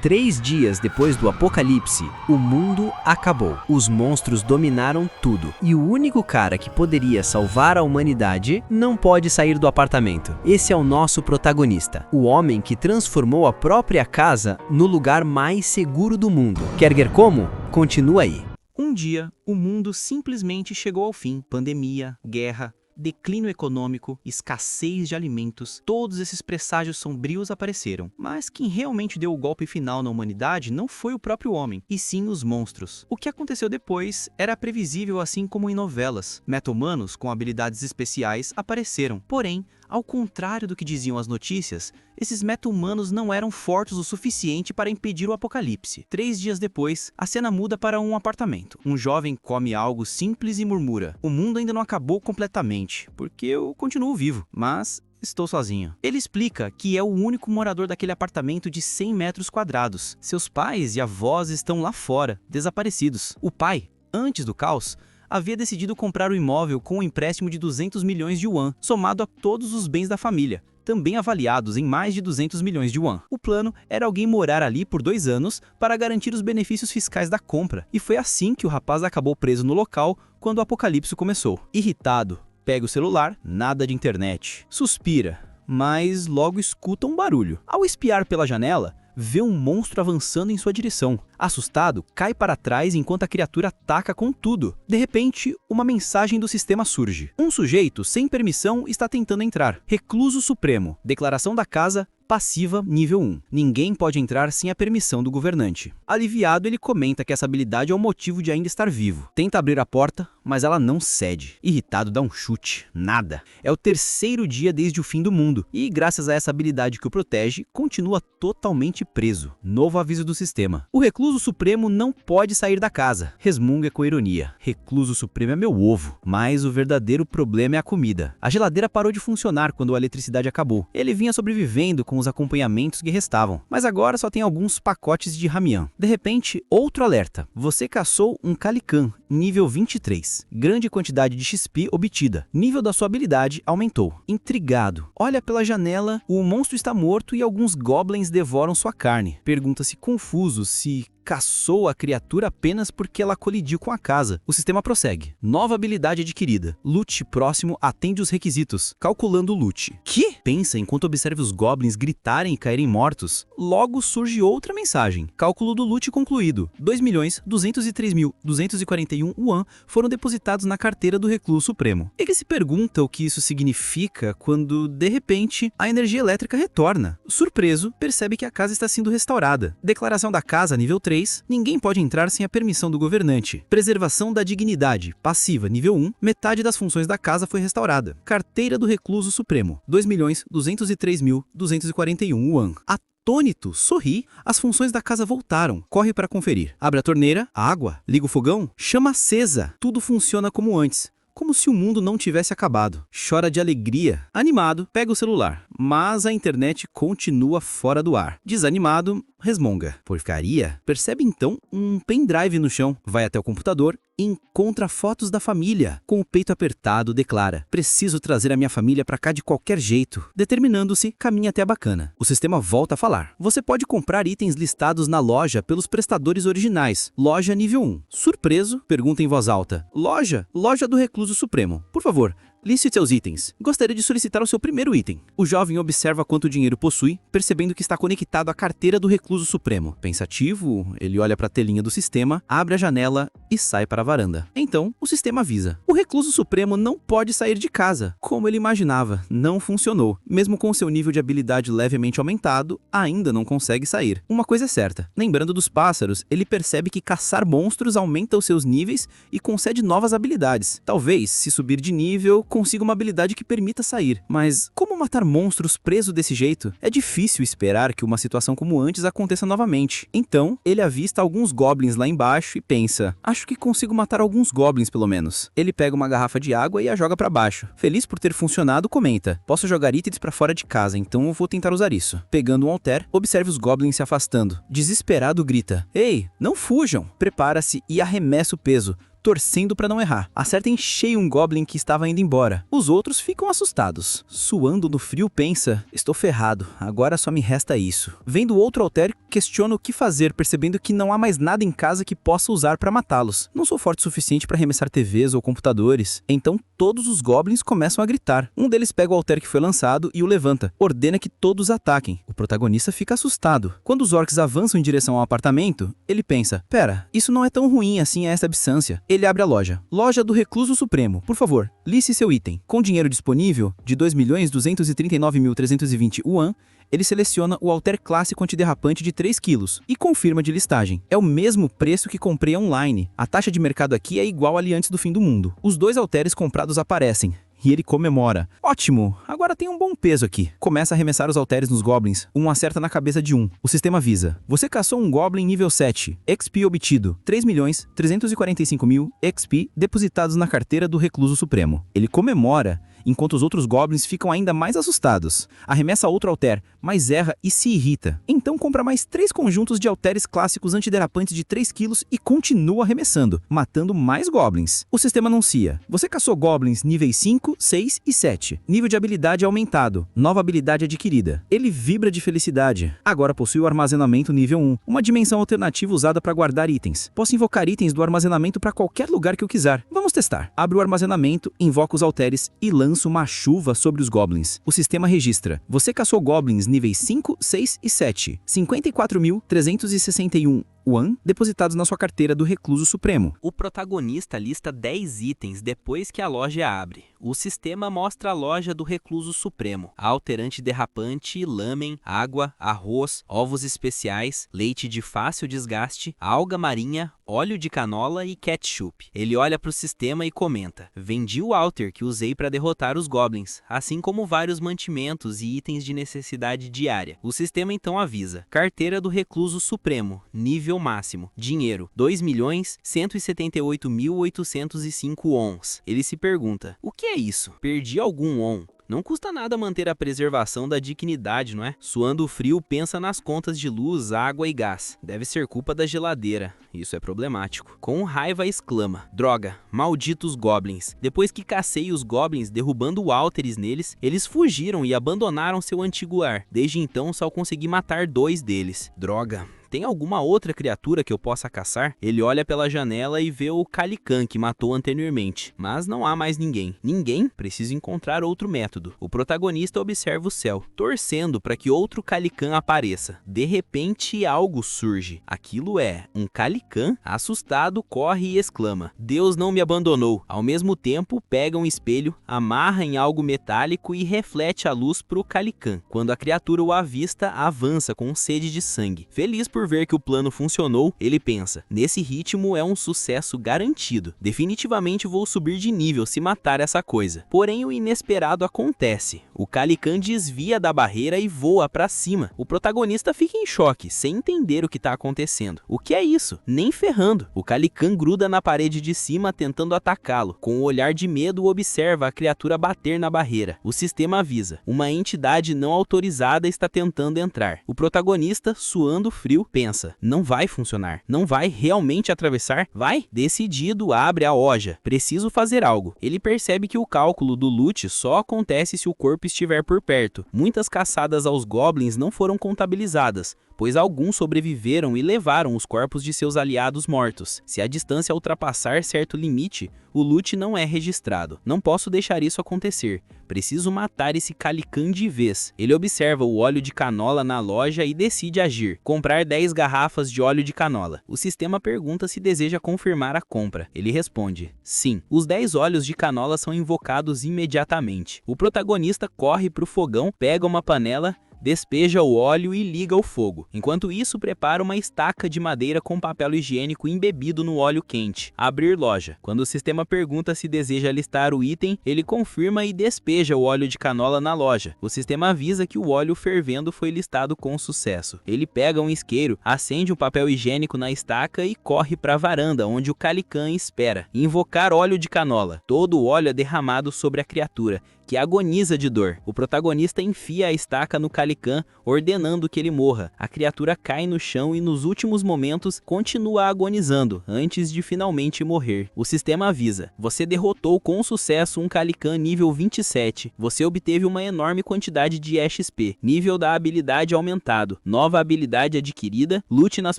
3 dias depois do apocalipse, o mundo acabou. Os monstros dominaram tudo. E o único cara que poderia salvar a humanidade não pode sair do apartamento. Esse é o nosso protagonista. O homem que transformou a própria casa no lugar mais seguro do mundo. Quer ver como? Continua aí. Um dia, o mundo simplesmente chegou ao fim. Pandemia, guerra, declínio econômico, escassez de alimentos, todos esses presságios sombrios apareceram. Mas quem realmente deu o golpe final na humanidade não foi o próprio homem, e sim os monstros. O que aconteceu depois era previsível, assim como em novelas. Meta-humanos com habilidades especiais apareceram. Porém, ao contrário do que diziam as notícias, esses meta-humanos não eram fortes o suficiente para impedir o apocalipse. 3 dias depois, a cena muda para um apartamento. Um jovem come algo simples e murmura: "O mundo ainda não acabou completamente, porque eu continuo vivo, mas estou sozinho." Ele explica que é o único morador daquele apartamento de 100 metros quadrados. Seus pais e avós estão lá fora, desaparecidos. O pai, antes do caos, havia decidido comprar o imóvel com um empréstimo de 200 milhões de yuan, somado a todos os bens da família, também avaliados em mais de 200 milhões de yuan. O plano era alguém morar ali por 2 anos para garantir os benefícios fiscais da compra, e foi assim que o rapaz acabou preso no local quando o apocalipse começou. Irritado, pega o celular, nada de internet. Suspira, mas logo escuta um barulho. Ao espiar pela janela, vê um monstro avançando em sua direção. Assustado, cai para trás enquanto a criatura ataca com tudo. De repente, uma mensagem do sistema surge. Um sujeito sem permissão está tentando entrar. Recluso Supremo. Declaração da casa passiva nível 1. Ninguém pode entrar sem a permissão do governante. Aliviado, ele comenta que essa habilidade é o motivo de ainda estar vivo. Tenta abrir a porta, mas ela não cede. Irritado, dá um chute. Nada. É o 3º dia desde o fim do mundo. E graças a essa habilidade que o protege, continua totalmente preso. Novo aviso do sistema. O Recluso Supremo não pode sair da casa. Resmunga com ironia. Recluso Supremo é meu ovo. Mas o verdadeiro problema é a comida. A geladeira parou de funcionar quando a eletricidade acabou. Ele vinha sobrevivendo com os acompanhamentos que restavam, mas agora só tem alguns pacotes de ramian. De repente, outro alerta. Você caçou um Calican, nível 23. Grande quantidade de XP obtida. Nível da sua habilidade aumentou. Intrigado, olha pela janela, o monstro está morto e alguns goblins devoram sua carne. Pergunta-se confuso se caçou a criatura apenas porque ela colidiu com a casa. O sistema prossegue. Nova habilidade adquirida. Loot próximo atende os requisitos. Calculando o loot. Que? Pensa enquanto observa os goblins gritarem e caírem mortos. Logo surge outra mensagem. Cálculo do loot concluído. 2.203.241 yuan foram depositados na carteira do Recluso Supremo. Ele se pergunta o que isso significa quando, de repente, a energia elétrica retorna. Surpreso, percebe que a casa está sendo restaurada. Declaração da casa nível 3. Ninguém pode entrar sem a permissão do governante. Preservação da dignidade, passiva, nível 1. Metade das funções da casa foi restaurada. Carteira do Recluso Supremo, 2.203.241 yuan. Atônito, sorri, as funções da casa voltaram. Corre para conferir. Abre a torneira, água, liga o fogão, chama acesa. Tudo funciona como antes. Como se o mundo não tivesse acabado. Chora de alegria. Animado, pega o celular, mas a internet continua fora do ar. Desanimado, resmunga. Porcaria. Percebe então um pendrive no chão. Vai até o computador e encontra fotos da família. Com o peito apertado, declara: "Preciso trazer a minha família para cá de qualquer jeito." Determinando-se, caminha até a bacana. O sistema volta a falar. Você pode comprar itens listados na loja pelos prestadores originais. Loja nível 1. Surpreso, pergunta em voz alta: "Loja? Loja do Recluso Supremo. Por favor, liste seus itens. Gostaria de solicitar o seu primeiro item." O jovem observa quanto dinheiro possui, percebendo que está conectado à carteira do Recluso Supremo. Pensativo, ele olha para a telinha do sistema, abre a janela e sai para a varanda. Então, o sistema avisa. O Recluso Supremo não pode sair de casa. Como ele imaginava, não funcionou. Mesmo com seu nível de habilidade levemente aumentado, ainda não consegue sair. Uma coisa é certa, lembrando dos pássaros, ele percebe que caçar monstros aumenta os seus níveis e concede novas habilidades. Talvez, se subir de nível, consiga uma habilidade que permita sair. Mas como matar monstros preso desse jeito? É difícil esperar que uma situação como antes aconteça novamente. Então, ele avista alguns goblins lá embaixo e pensa: acho que consigo matar alguns goblins pelo menos. Ele pega uma garrafa de água e a joga para baixo. Feliz por ter funcionado, comenta: posso jogar itens para fora de casa, então eu vou tentar usar isso. Pegando um halter, observe os goblins se afastando. Desesperado, grita: "Ei, não fujam!" Prepara-se e arremessa o peso. torcendo para não errar. Acerta em cheio um Goblin que estava indo embora. Os outros ficam assustados. Suando no frio, pensa: estou ferrado, agora só me resta isso. Vendo outro Alter, questiona o que fazer, percebendo que não há mais nada em casa que possa usar para matá-los. Não sou forte o suficiente para arremessar TVs ou computadores. Então todos os Goblins começam a gritar. Um deles pega o Alter que foi lançado e o levanta. Ordena que todos ataquem. O protagonista fica assustado. Quando os orcs avançam em direção ao apartamento, ele pensa: pera, isso não é tão ruim assim a essa distância. Ele abre a loja. Loja do Recluso Supremo. Por favor, liste seu item. Com dinheiro disponível de 2.239.320 yuan, ele seleciona o Alter clássico antiderrapante de 3 kg e confirma de listagem. É o mesmo preço que comprei online. A taxa de mercado aqui é igual ali antes do fim do mundo. Os 2 Alteres comprados aparecem. E ele comemora. Ótimo, agora tem um bom peso aqui. Começa a arremessar os Alteres nos Goblins. Um acerta na cabeça de um. O sistema avisa: você caçou um Goblin nível 7. XP obtido: 3.345.000 XP depositados na carteira do Recluso Supremo. Ele comemora, enquanto os outros Goblins ficam ainda mais assustados. Arremessa outro Alter, mas erra e se irrita. Então compra mais 3 conjuntos de Alteres clássicos antiderapantes de 3 kg e continua arremessando, matando mais Goblins. O sistema anuncia: você caçou Goblins níveis 5, 6 e 7. Nível de habilidade aumentado. Nova habilidade adquirida. Ele vibra de felicidade. Agora possui o armazenamento nível 1, uma dimensão alternativa usada para guardar itens. Posso invocar itens do armazenamento para qualquer lugar que eu quiser. Vamos testar. Abre o armazenamento, invoca os Alteres e lança uma chuva sobre os Goblins. O sistema registra: você caçou Goblins níveis 5, 6 e 7. 54.361 yuan depositados na sua carteira do Recluso Supremo. O protagonista lista 10 itens depois que a loja abre. O sistema mostra a loja do Recluso Supremo: alterante derrapante, lamen, água, arroz, ovos especiais, leite de fácil desgaste, alga marinha, óleo de canola e ketchup. Ele olha para o sistema e comenta: vendi o Alter que usei para derrotar os Goblins, assim como vários mantimentos e itens de necessidade diária. O sistema então avisa: carteira do Recluso Supremo, nível máximo, dinheiro 2.178.805 ons. Ele se pergunta: o que é isso? Perdi algum on? Não custa nada manter a preservação da dignidade, não é? Suando frio, pensa nas contas de luz, água e gás. Deve ser culpa da geladeira. Isso é problemático. Com raiva exclama: droga, malditos Goblins. Depois que cacei os Goblins derrubando Alteres neles, eles fugiram e abandonaram seu antigo lar. Desde então só consegui matar 2 deles. Droga. Tem alguma outra criatura que eu possa caçar? Ele olha pela janela e vê o Calican que matou anteriormente. Mas não há mais ninguém. Ninguém? Preciso encontrar outro método. O protagonista observa o céu, torcendo para que outro Calican apareça. De repente, algo surge. Aquilo é um Calican? Assustado, corre e exclama: Deus não me abandonou. Ao mesmo tempo, pega um espelho, amarra em algo metálico e reflete a luz para o Calican. Quando a criatura o avista, avança com sede de sangue. Feliz por ver que o plano funcionou, ele pensa: nesse ritmo é um sucesso garantido. Definitivamente vou subir de nível se matar essa coisa. Porém, o inesperado acontece. O Calican desvia da barreira e voa para cima. O protagonista fica em choque, sem entender o que está acontecendo. O que é isso? Nem ferrando. O Calican gruda na parede de cima tentando atacá-lo. Com um olhar de medo, observa a criatura bater na barreira. O sistema avisa: uma entidade não autorizada está tentando entrar. O protagonista, suando frio, pensa: não vai funcionar, não vai realmente atravessar, vai? Decidido, abre a loja. Preciso fazer algo. Ele percebe que o cálculo do loot só acontece se o corpo estiver por perto. Muitas caçadas aos Goblins não foram contabilizadas, pois alguns sobreviveram e levaram os corpos de seus aliados mortos. Se a distância ultrapassar certo limite, o loot não é registrado. Não posso deixar isso acontecer. Preciso matar esse Calican de vez. Ele observa o óleo de canola na loja e decide agir. Comprar 10 garrafas de óleo de canola. O sistema pergunta se deseja confirmar a compra. Ele responde: sim. Os 10 óleos de canola são invocados imediatamente. O protagonista corre para o fogão, pega uma panela, despeja o óleo e liga o fogo. Enquanto isso, prepara uma estaca de madeira com papel higiênico embebido no óleo quente. Abrir loja. Quando o sistema pergunta se deseja listar o item, ele confirma e despeja o óleo de canola na loja. O sistema avisa que o óleo fervendo foi listado com sucesso. Ele pega um isqueiro, acende um papel higiênico na estaca e corre para a varanda, onde o Calican espera. Invocar óleo de canola. Todo o óleo é derramado sobre a criatura, que agoniza de dor. O protagonista enfia a estaca no Calican, ordenando que ele morra. A criatura cai no chão e nos últimos momentos continua agonizando, antes de finalmente morrer. O sistema avisa: você derrotou com sucesso um Calican nível 27. Você obteve uma enorme quantidade de EXP. Nível da habilidade aumentado. Nova habilidade adquirida. Lute nas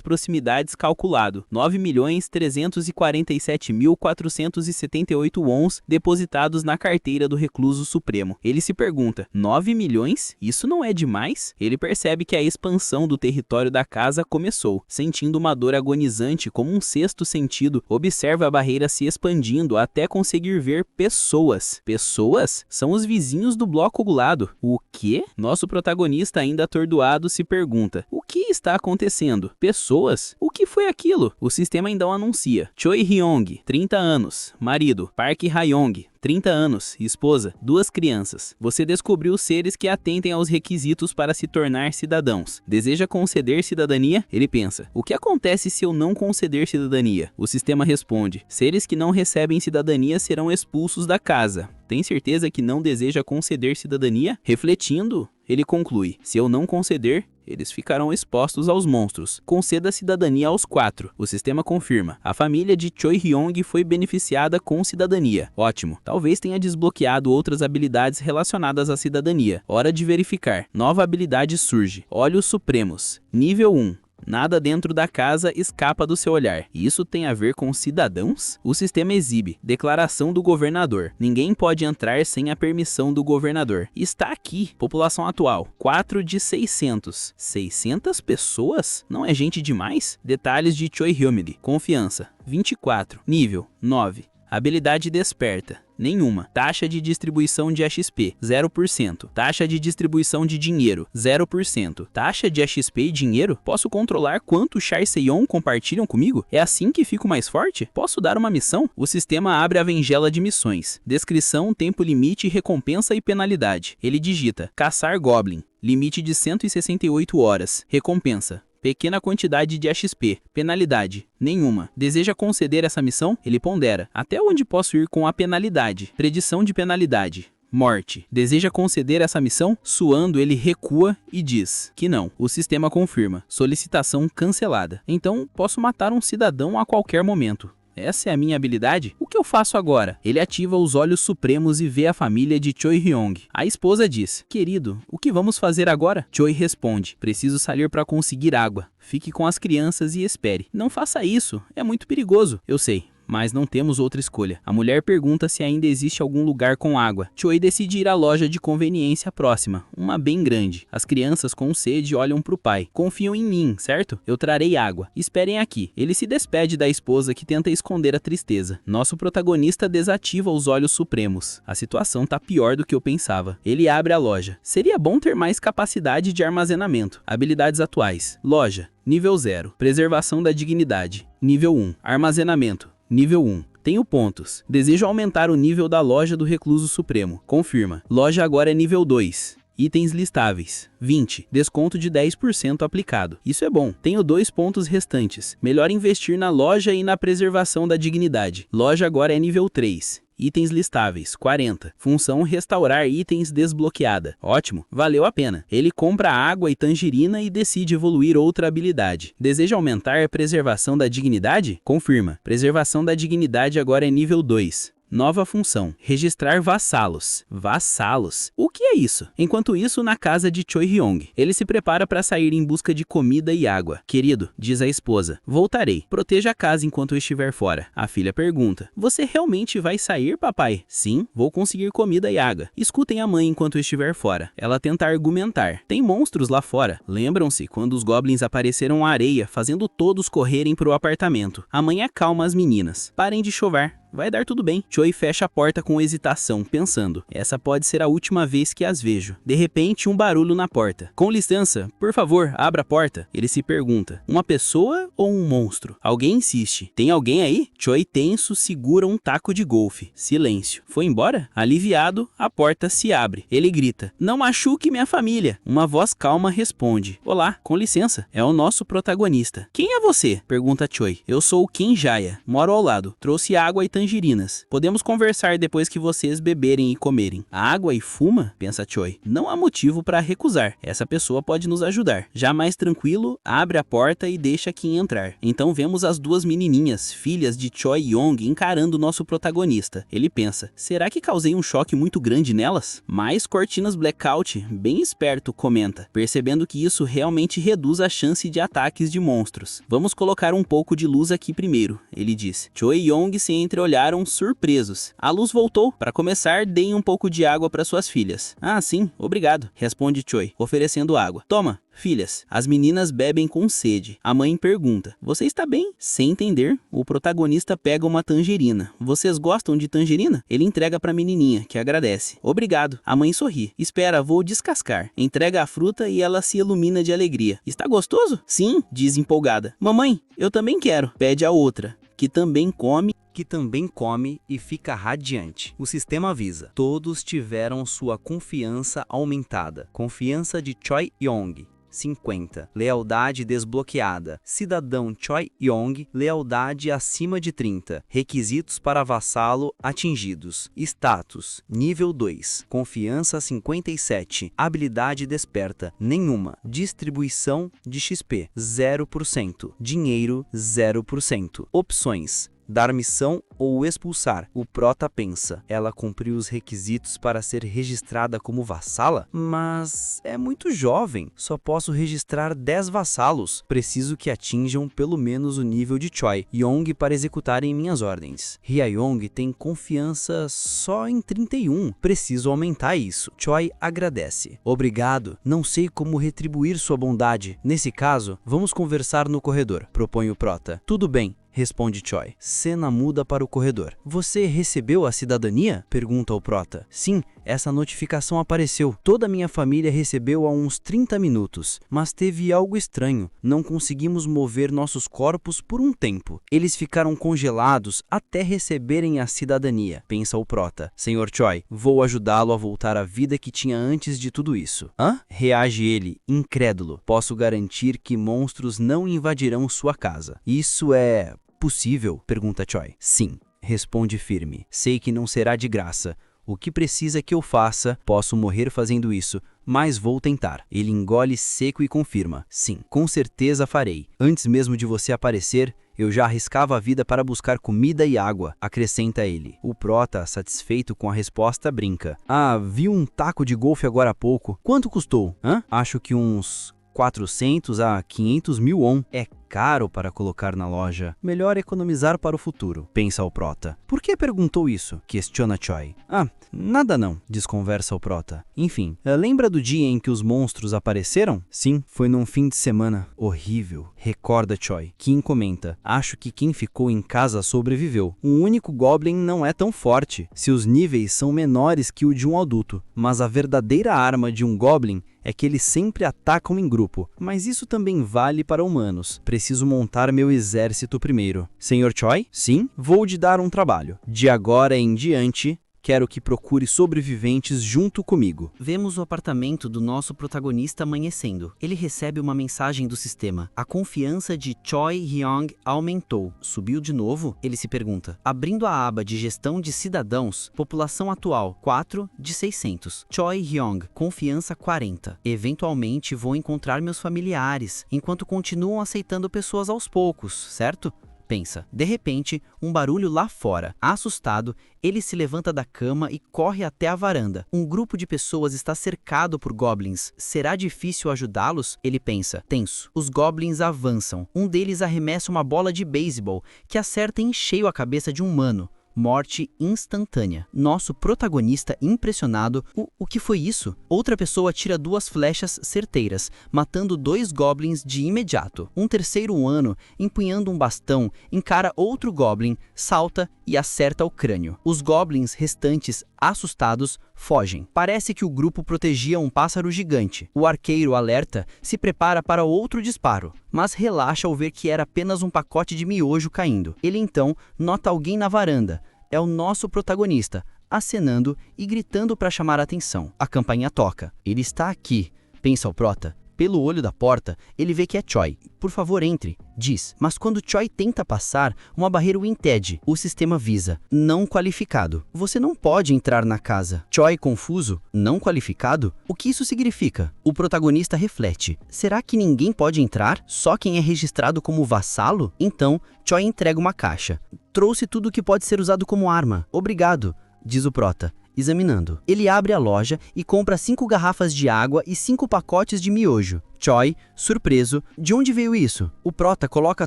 proximidades calculado. 9.347.478 wons depositados na carteira do recluso supremo. Ele se pergunta: 9 milhões? Isso não é demais? Ele percebe que a expansão do território da casa começou. Sentindo uma dor agonizante como um sexto sentido, observa a barreira se expandindo até conseguir ver pessoas. Pessoas? São os vizinhos do bloco do lado. O quê? Nosso protagonista, ainda atordoado, se pergunta: o que está acontecendo? Pessoas? O que foi aquilo? O sistema então anuncia: Choi Hyong, 30 anos, marido, Park Hyong, 30 anos, esposa, 2 crianças. Você descobriu seres que atentem aos requisitos para se tornar cidadãos. Deseja conceder cidadania? Ele pensa: o que acontece se eu não conceder cidadania? O sistema responde: seres que não recebem cidadania serão expulsos da casa. Tem certeza que não deseja conceder cidadania? Refletindo, ele conclui: se eu não conceder, eles ficarão expostos aos monstros. Conceda a cidadania aos 4. O sistema confirma: a família de Choi Hyong foi beneficiada com cidadania. Ótimo. Talvez tenha desbloqueado outras habilidades relacionadas à cidadania. Hora de verificar. Nova habilidade surge: Olhos Supremos. Nível 1. Nada dentro da casa escapa do seu olhar. Isso tem a ver com cidadãos? O sistema exibe: declaração do governador. Ninguém pode entrar sem a permissão do governador. Está aqui. População atual: 4 de 600. 600 pessoas? Não é gente demais? Detalhes de Choi Hyung. Confiança: 24. Nível: 9. Habilidade desperta: nenhuma. Taxa de distribuição de XP: 0%. Taxa de distribuição de dinheiro: 0%. Taxa de XP e dinheiro? Posso controlar quanto Char Seon compartilham comigo? É assim que fico mais forte? Posso dar uma missão? O sistema abre a bengela de missões. Descrição, tempo limite, recompensa e penalidade. Ele digita: caçar Goblin. Limite de 168 horas. Recompensa: pequena quantidade de XP. Penalidade: nenhuma. Deseja conceder essa missão? Ele pondera: até onde posso ir com a penalidade? Predição de penalidade: morte. Deseja conceder essa missão? Suando, ele recua e diz que não. O sistema confirma: solicitação cancelada. Então, posso matar um cidadão a qualquer momento. Essa é a minha habilidade? O que eu faço agora? Ele ativa os olhos supremos e vê a família de Choi Hyong. A esposa diz: querido, o que vamos fazer agora? Choi responde: preciso sair para conseguir água. Fique com as crianças e espere. Não faça isso, é muito perigoso. Eu sei, mas não temos outra escolha. A mulher pergunta se ainda existe algum lugar com água. Choi decide ir à loja de conveniência próxima, uma bem grande. As crianças com sede olham para o pai. Confiam em mim, certo? Eu trarei água. Esperem aqui. Ele se despede da esposa, que tenta esconder a tristeza. Nosso protagonista desativa os olhos supremos. A situação tá pior do que eu pensava. Ele abre a loja. Seria bom ter mais capacidade de armazenamento. Habilidades atuais: loja, nível 0. Preservação da dignidade, nível 1. Armazenamento, nível 1. Tenho pontos. Desejo aumentar o nível da loja do recluso supremo. Confirma. Loja agora é nível 2. Itens listáveis: 20. Desconto de 10% aplicado. Isso é bom. Tenho 2 pontos restantes. Melhor investir na loja e na preservação da dignidade. Loja agora é nível 3. Itens listáveis: 40. Função restaurar itens desbloqueada. Ótimo, valeu a pena. Ele compra água e tangerina e decide evoluir outra habilidade. Deseja aumentar a preservação da dignidade? Confirma. Preservação da dignidade agora é nível 2. Nova função: registrar vassalos. Vassalos? O que é isso? Enquanto isso, na casa de Choi Hyong, ele se prepara para sair em busca de comida e água. Querido, diz a esposa, voltarei. Proteja a casa enquanto eu estiver fora. A filha pergunta: você realmente vai sair, papai? Sim, vou conseguir comida e água. Escutem a mãe enquanto eu estiver fora. Ela tenta argumentar: tem monstros lá fora. Lembram-se quando os goblins apareceram à areia, fazendo todos correrem para o apartamento. A mãe acalma as meninas: parem de chover. Vai dar tudo bem. Choi fecha a porta com hesitação, pensando: essa pode ser a última vez que as vejo. De repente, um barulho na porta. Com licença, por favor, abra a porta. Ele se pergunta: uma pessoa ou um monstro? Alguém insiste: tem alguém aí? Choi, tenso, segura um taco de golfe. Silêncio. Foi embora? Aliviado, a porta se abre. Ele grita: não machuque minha família. Uma voz calma responde: olá, com licença. É o nosso protagonista. Quem é você? Pergunta Choi. Eu sou o Kim Jaya. Moro ao lado. Trouxe água e tangerinas. Podemos conversar depois que vocês beberem e comerem. Água e fuma? Pensa Choi. Não há motivo para recusar. Essa pessoa pode nos ajudar. Já mais tranquilo, abre a porta e deixa quem entrar. Então vemos as duas menininhas, filhas de Choi Yong, encarando nosso protagonista. Ele pensa, será que causei um choque muito grande nelas? Mais cortinas blackout, bem esperto, comenta, percebendo que isso realmente reduz a chance de ataques de monstros. Vamos colocar um pouco de luz aqui primeiro, ele disse. Choi e Yong se entreolharam surpresos. A luz voltou. Para começar, deem um pouco de água para suas filhas. Ah, sim, obrigado, responde Choi, oferecendo água. Toma. Filhas, as meninas bebem com sede. A mãe pergunta, você está bem? Sem entender, o protagonista pega uma tangerina. Vocês gostam de tangerina? Ele entrega para a menininha, que agradece. Obrigado. A mãe sorri. Espera, vou descascar. Entrega a fruta e ela se ilumina de alegria. Está gostoso? Sim, diz empolgada. Mamãe, eu também quero. Pede a outra, que também come e fica radiante. O sistema avisa. Todos tiveram sua confiança aumentada. Confiança de Choi Yong. 50. Lealdade desbloqueada. Cidadão Choi Yong, lealdade acima de 30. Requisitos para vassalo atingidos. Status, nível 2. Confiança 57. Habilidade desperta, nenhuma. Distribuição de XP, 0%. Dinheiro, 0%. Opções. Dar missão ou expulsar. O prota pensa. Ela cumpriu os requisitos para ser registrada como vassala? Mas é muito jovem. Só posso registrar 10 vassalos. Preciso que atinjam pelo menos o nível de Choi Yong para executarem minhas ordens. Hye-yong tem confiança só em 31. Preciso aumentar isso. Choi agradece. Obrigado. Não sei como retribuir sua bondade. Nesse caso, vamos conversar no corredor, propõe o prota. Tudo bem. Responde Choi. Cena muda para o corredor. Você recebeu a cidadania? Pergunta o prota. Sim, essa notificação apareceu. Toda a minha família recebeu há uns 30 minutos. Mas teve algo estranho. Não conseguimos mover nossos corpos por um tempo. Eles ficaram congelados até receberem a cidadania. Pensa o prota. Senhor Choi, vou ajudá-lo a voltar à vida que tinha antes de tudo isso. Hã? Reage ele, incrédulo. Posso garantir que monstros não invadirão sua casa. Isso é possível? Pergunta Choi. Sim, responde firme. Sei que não será de graça. O que precisa que eu faça? Posso morrer fazendo isso, mas vou tentar. Ele engole seco e confirma. Sim, com certeza farei. Antes mesmo de você aparecer, eu já arriscava a vida para buscar comida e água, acrescenta ele. O prota, satisfeito com a resposta, brinca. Ah, vi um taco de golfe agora há pouco. Quanto custou? Hã? Acho que uns 400 a 500 mil won. É caro para colocar na loja. Melhor economizar para o futuro, pensa o prota. Por que perguntou isso? Questiona Choi. Ah, nada não, desconversa o prota. Enfim, lembra do dia em que os monstros apareceram? Sim, foi num fim de semana horrível, recorda Choi. Kim comenta, acho que quem ficou em casa sobreviveu. Um único goblin não é tão forte. Seus níveis são menores que o de um adulto, mas a verdadeira arma de um goblin é que eles sempre atacam em grupo. Mas isso também vale para humanos. Preciso montar meu exército primeiro. Senhor Choi? Sim, vou te dar um trabalho. De agora em diante, quero que procure sobreviventes junto comigo. Vemos o apartamento do nosso protagonista amanhecendo. Ele recebe uma mensagem do sistema. A confiança de Choi Yong aumentou. Subiu de novo? Ele se pergunta. Abrindo a aba de gestão de cidadãos, população atual, 4 de 600. Choi Yong, confiança 40. Eventualmente vou encontrar meus familiares, enquanto continuam aceitando pessoas aos poucos, certo? Pensa. De repente, um barulho lá fora. Assustado, ele se levanta da cama e corre até a varanda. Um grupo de pessoas está cercado por goblins. Será difícil ajudá-los? Ele pensa. Tenso. Os goblins avançam. Um deles arremessa uma bola de beisebol que acerta em cheio a cabeça de um humano. Morte instantânea. Nosso protagonista impressionado. O que foi isso? Outra pessoa tira 2 flechas certeiras, matando 2 goblins de imediato. Um terceiro humano, empunhando um bastão, encara outro goblin, salta e acerta o crânio. Os goblins restantes, assustados, fogem. Parece que o grupo protegia um pássaro gigante. O arqueiro alerta, se prepara para outro disparo, mas relaxa ao ver que era apenas um pacote de miojo caindo. Ele então nota alguém na varanda. É o nosso protagonista, acenando e gritando para chamar a atenção. A campainha toca. Ele está aqui, pensa o prota. Pelo olho da porta, ele vê que é Choi. Por favor, entre, diz. Mas quando Choi tenta passar, uma barreira o impede. O sistema avisa, não qualificado. Você não pode entrar na casa. Choi, confuso, não qualificado? O que isso significa? O protagonista reflete. Será que ninguém pode entrar? Só quem é registrado como vassalo? Então, Choi entrega uma caixa. Trouxe tudo que pode ser usado como arma. Obrigado, diz o prota, examinando. Ele abre a loja e compra 5 garrafas de água e 5 pacotes de miojo. Choi, surpreso, de onde veio isso? O prota coloca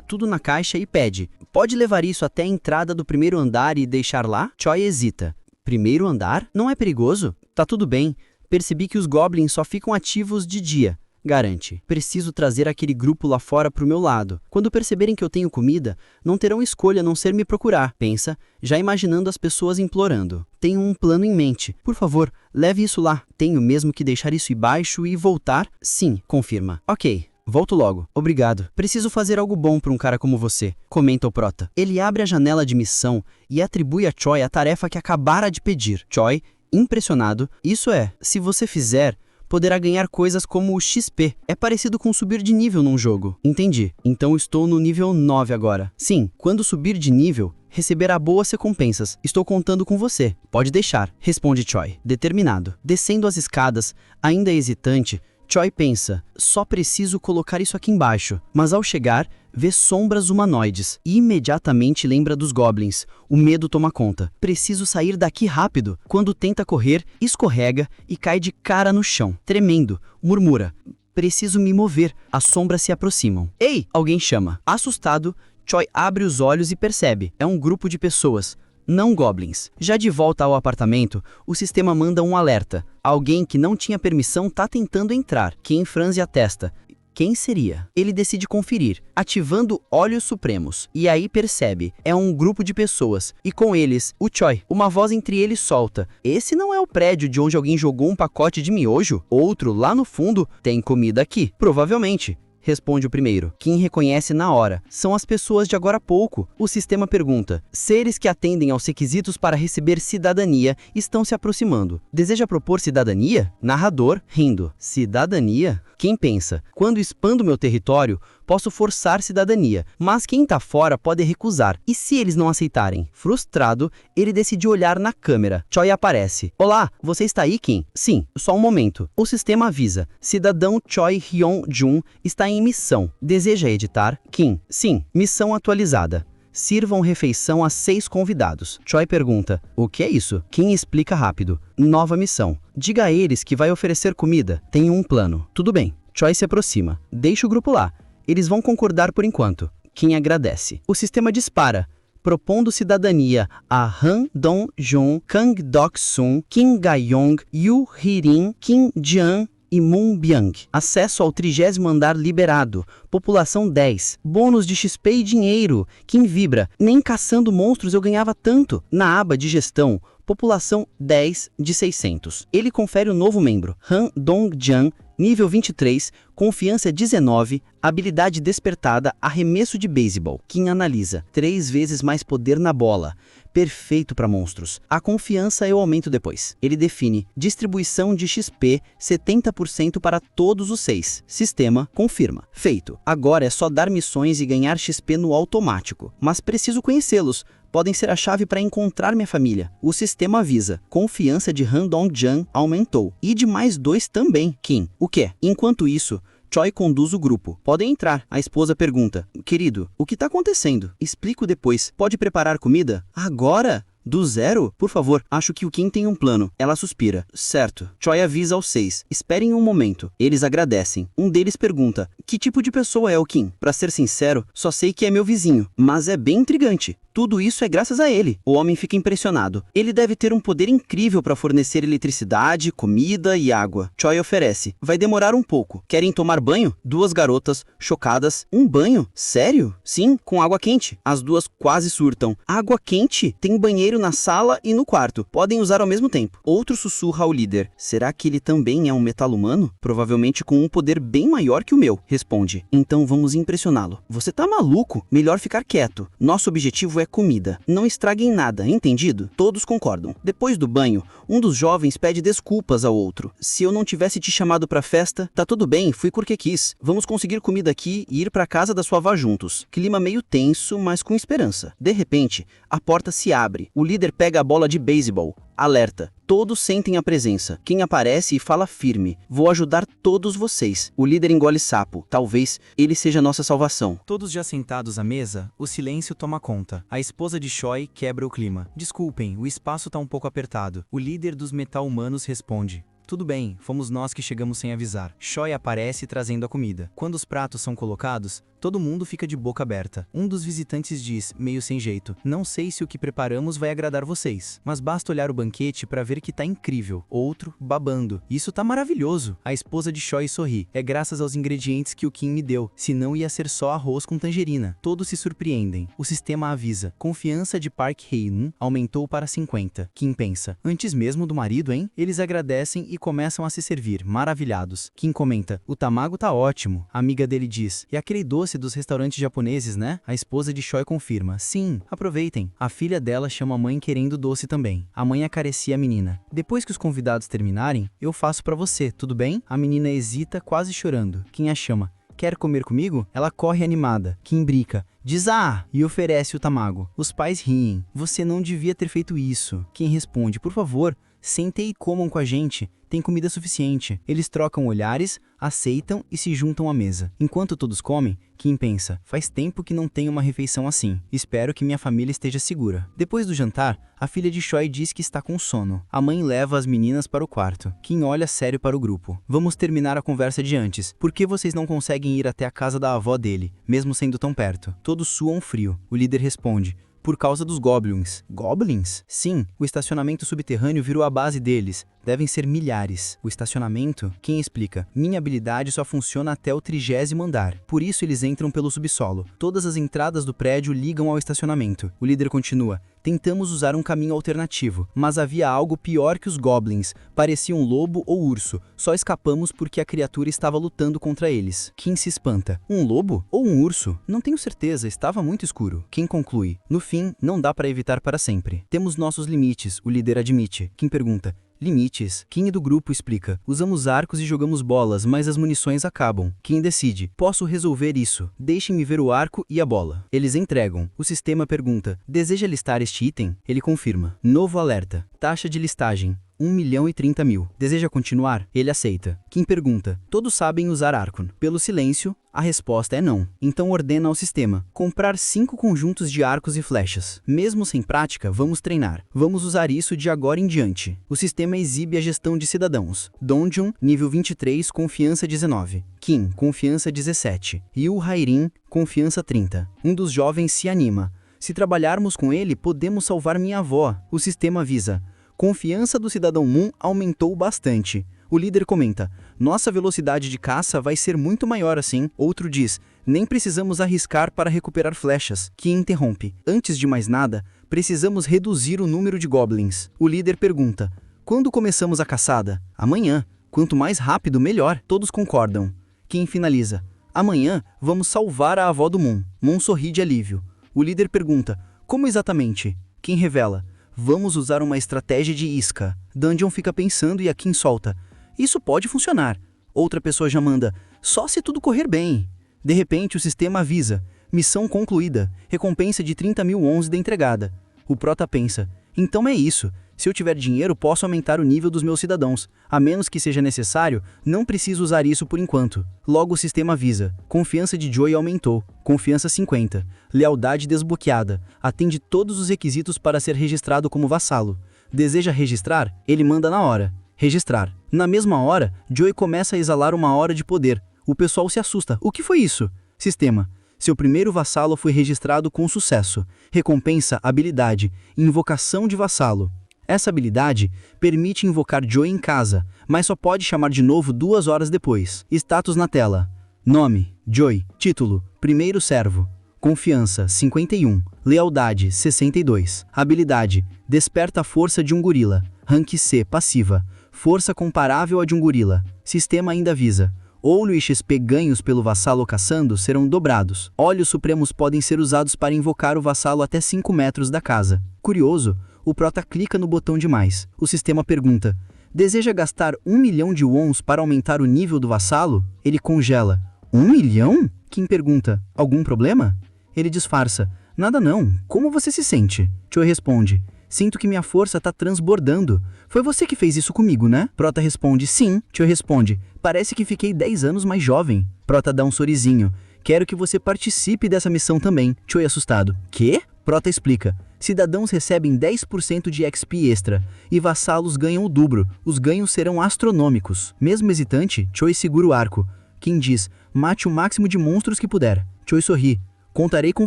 tudo na caixa e pede. Pode levar isso até a entrada do primeiro andar e deixar lá? Choi hesita. Primeiro andar? Não é perigoso? Tá tudo bem. Percebi que os goblins só ficam ativos de dia. Garante. Preciso trazer aquele grupo lá fora pro meu lado. Quando perceberem que eu tenho comida, não terão escolha a não ser me procurar. Pensa, já imaginando as pessoas implorando. Tenho um plano em mente. Por favor, leve isso lá. Tenho mesmo que deixar isso embaixo e voltar? Sim, confirma. Ok. Volto logo. Obrigado. Preciso fazer algo bom para um cara como você, comenta o prota. Ele abre a janela de missão e atribui a Choi a tarefa que acabara de pedir. Choi, impressionado, isso é, se você fizer, poderá ganhar coisas como o XP. É parecido com subir de nível num jogo. Entendi. Então estou no nível 9 agora. Sim, quando subir de nível, receberá boas recompensas. Estou contando com você. Pode deixar, responde Choi, determinado. Descendo as escadas, ainda hesitante, Choi pensa, só preciso colocar isso aqui embaixo. Mas ao chegar, vê sombras humanoides e imediatamente lembra dos goblins. O medo toma conta. Preciso sair daqui rápido. Quando tenta correr, escorrega e cai de cara no chão. Tremendo, murmura. Preciso me mover. As sombras se aproximam. Ei! Alguém chama. Assustado, Choi abre os olhos e percebe. É um grupo de pessoas. Não goblins. Já de volta ao apartamento, o sistema manda um alerta. Alguém que não tinha permissão tá tentando entrar. Quem franze a testa. Quem seria? Ele decide conferir, ativando Olhos Supremos. E aí percebe, é um grupo de pessoas. E com eles, o Choi. Uma voz entre eles solta. Esse não é o prédio de onde alguém jogou um pacote de miojo? Outro, lá no fundo, tem comida aqui. Provavelmente. Responde o primeiro. Quem reconhece na hora. São as pessoas de agora há pouco. O sistema pergunta. Seres que atendem aos requisitos para receber cidadania estão se aproximando. Deseja propor cidadania? Narrador, rindo. Cidadania? Quem pensa? Quando expando meu território, posso forçar cidadania, mas quem tá fora pode recusar. E se eles não aceitarem? Frustrado, ele decide olhar na câmera. Choi aparece. Olá, você está aí, Kim? Sim, só um momento. O sistema avisa. Cidadão Choi Hyun-jun está em missão. Deseja editar? Kim. Sim, missão atualizada. Sirvam refeição a 6 convidados. Choi pergunta, o que é isso? Kim explica rápido. Nova missão. Diga a eles que vai oferecer comida. Tenho um plano. Tudo bem. Choi se aproxima. Deixa o grupo lá. Eles vão concordar por enquanto. Kim agradece. O sistema dispara, propondo cidadania a Han Dong-jun, Kang Dok-sun, Kim Ga-yong, Yu Hirin, Kim Jian e Moon Byung. Acesso ao 30º andar liberado. População 10. Bônus de XP e dinheiro. Kim vibra. Nem caçando monstros eu ganhava tanto. Na aba de gestão, população 10 de 600. Ele confere o novo membro. Han Dong-jan, nível 23, confiança 19, habilidade despertada, arremesso de beisebol. Kim analisa. 3 vezes mais poder na bola. Perfeito para monstros. A confiança eu aumento depois. Ele define distribuição de XP 70% para todos os 6. Sistema confirma. Feito. Agora é só dar missões e ganhar XP no automático. Mas preciso conhecê-los. Podem ser a chave para encontrar minha família. O sistema avisa. Confiança de Han Dong-jan aumentou. E de mais 2 também. Kim. O quê? Enquanto isso, Choi conduz o grupo. Podem entrar. A esposa pergunta. Querido, o que tá acontecendo? Explico depois. Pode preparar comida? Agora? Do zero? Por favor, acho que o Kim tem um plano. Ela suspira. Certo. Choi avisa aos 6. Esperem um momento. Eles agradecem. Um deles pergunta. Que tipo de pessoa é o Kim? Pra ser sincero, só sei que é meu vizinho. Mas é bem intrigante. Tudo isso é graças a ele. O homem fica impressionado. Ele deve ter um poder incrível para fornecer eletricidade, comida e água. Choi oferece. Vai demorar um pouco. Querem tomar banho? 2 garotas, chocadas. Um banho? Sério? Sim, com água quente. As 2 quase surtam. Água quente? Tem banheiro na sala e no quarto. Podem usar ao mesmo tempo. Outro sussurra ao líder. Será que ele também é um metal-humano? Provavelmente com um poder bem maior que o meu. Responde. Então vamos impressioná-lo. Você tá maluco? Melhor ficar quieto. Nosso objetivo é é comida. Não estraguem nada, entendido? Todos concordam. Depois do banho, um dos jovens pede desculpas ao outro. Se eu não tivesse te chamado pra festa, tá tudo bem, fui porque quis. Vamos conseguir comida aqui e ir pra casa da sua avó juntos. Clima meio tenso, mas com esperança. De repente, a porta se abre. O líder pega a bola de beisebol. Alerta. Todos sentem a presença. Quem aparece e fala firme. Vou ajudar todos vocês. O líder engole sapo. Talvez ele seja nossa salvação. Todos já sentados à mesa, o silêncio toma conta. A esposa de Choi quebra o clima. Desculpem, o espaço tá um pouco apertado. O líder dos metal-humanos responde. Tudo bem, fomos nós que chegamos sem avisar. Choi aparece trazendo a comida. Quando os pratos são colocados, todo mundo fica de boca aberta. Um dos visitantes diz, meio sem jeito, não sei se o que preparamos vai agradar vocês, mas basta olhar o banquete para ver que tá incrível. Outro, babando, isso tá maravilhoso. A esposa de Choi sorri, é graças aos ingredientes que o Kim me deu, senão ia ser só arroz com tangerina. Todos se surpreendem. O sistema avisa, confiança de Park Hae-un aumentou para 50. Kim pensa, antes mesmo do marido, hein? Eles agradecem e começam a se servir, maravilhados. Kim comenta, o tamago tá ótimo. A amiga dele diz, e aquele doce dos restaurantes japoneses, né? A esposa de Choi confirma, sim, aproveitem. A filha dela chama a mãe querendo doce também. A mãe acaricia a menina. Depois que os convidados terminarem, eu faço pra você, tudo bem? A menina hesita, quase chorando. Kim a chama. Quer comer comigo? Ela corre animada. Kim brinca. Diz ah! E oferece o tamago. Os pais riem. Você não devia ter feito isso. Kim responde, por favor, sentem e comam com a gente. Tem comida suficiente. Eles trocam olhares, aceitam e se juntam à mesa. Enquanto todos comem, Kim pensa, faz tempo que não tenho uma refeição assim. Espero que minha família esteja segura. Depois do jantar, a filha de Choi diz que está com sono. A mãe leva as meninas para o quarto. Kim olha sério para o grupo. Vamos terminar a conversa de antes. Por que vocês não conseguem ir até a casa da avó dele, mesmo sendo tão perto? Todos suam frio. O líder responde, por causa dos goblins. Goblins? Sim, o estacionamento subterrâneo virou a base deles. Devem ser milhares. O estacionamento? Quem explica? Minha habilidade só funciona até o 30º andar. Por isso eles entram pelo subsolo. Todas as entradas do prédio ligam ao estacionamento. O líder continua. Tentamos usar um caminho alternativo, mas havia algo pior que os goblins. Parecia um lobo ou urso. Só escapamos porque a criatura estava lutando contra eles. Kim se espanta. Um lobo? Ou um urso? Não tenho certeza, estava muito escuro. Kim conclui. No fim, não dá para evitar para sempre. Temos nossos limites, o líder admite. Kim pergunta. Limites. Kim do grupo explica. Usamos arcos e jogamos bolas, mas as munições acabam. Kim decide. Posso resolver isso. Deixem-me ver o arco e a bola. Eles entregam. O sistema pergunta. Deseja listar este item? Ele confirma. Novo alerta. Taxa de listagem. 1.030.000. Deseja continuar? Ele aceita. Kim pergunta. Todos sabem usar Arcon. Pelo silêncio, a resposta é não. Então ordena ao sistema. Comprar 5 conjuntos de arcos e flechas. Mesmo sem prática, vamos treinar. Vamos usar isso de agora em diante. O sistema exibe a gestão de cidadãos. Donjon, nível 23, confiança 19. Kim, confiança 17. Yu Hairin, confiança 30. Um dos jovens se anima. Se trabalharmos com ele, podemos salvar minha avó. O sistema avisa. Confiança do cidadão Moon aumentou bastante. O líder comenta, nossa velocidade de caça vai ser muito maior assim. Outro diz, nem precisamos arriscar para recuperar flechas. Que interrompe, antes de mais nada, precisamos reduzir o número de goblins. O líder pergunta, quando começamos a caçada? Amanhã. Quanto mais rápido, melhor. Todos concordam. Quem finaliza, amanhã vamos salvar a avó do Moon. Moon sorri de alívio. O líder pergunta, como exatamente? Quem revela, vamos usar uma estratégia de isca. Dungeon fica pensando e a Kim solta. Isso pode funcionar. Outra pessoa já manda. Só se tudo correr bem. De repente o sistema avisa. Missão concluída. Recompensa de 30.000 da entregada. O prota pensa. Então é isso. Se eu tiver dinheiro, posso aumentar o nível dos meus cidadãos. A menos que seja necessário, não preciso usar isso por enquanto. Logo o sistema avisa. Confiança de Joey aumentou. Confiança 50. Lealdade desbloqueada. Atende todos os requisitos para ser registrado como vassalo. Deseja registrar? Ele manda na hora. Registrar. Na mesma hora, Joey começa a exalar uma aura de poder. O pessoal se assusta. O que foi isso? Sistema. Seu primeiro vassalo foi registrado com sucesso. Recompensa habilidade. Invocação de vassalo. Essa habilidade permite invocar Joey em casa, mas só pode chamar de novo 2 horas depois. Status na tela. Nome, Joey. Título, primeiro servo. Confiança, 51. Lealdade, 62. Habilidade, desperta a força de um gorila. Rank C, passiva. Força comparável à de um gorila. Sistema ainda avisa. Ouro e XP ganhos pelo vassalo caçando serão dobrados. Olhos supremos podem ser usados para invocar o vassalo até 5 metros da casa. Curioso, o prota clica no botão de mais. O sistema pergunta: deseja gastar 1 milhão de wons para aumentar o nível do vassalo? Ele congela. 1 milhão? Kim pergunta: algum problema? Ele disfarça: nada não, como você se sente? Choi responde: sinto que minha força tá transbordando. Foi você que fez isso comigo, né? Prota responde: sim. Choi responde: parece que fiquei 10 anos mais jovem. Prota dá um sorrisinho: quero que você participe dessa missão também. Choi assustado: quê? Prota explica: cidadãos recebem 10% de XP extra e vassalos ganham o dobro. Os ganhos serão astronômicos. Mesmo hesitante, Choi segura o arco. Kim diz: mate o máximo de monstros que puder. Choi sorri: contarei com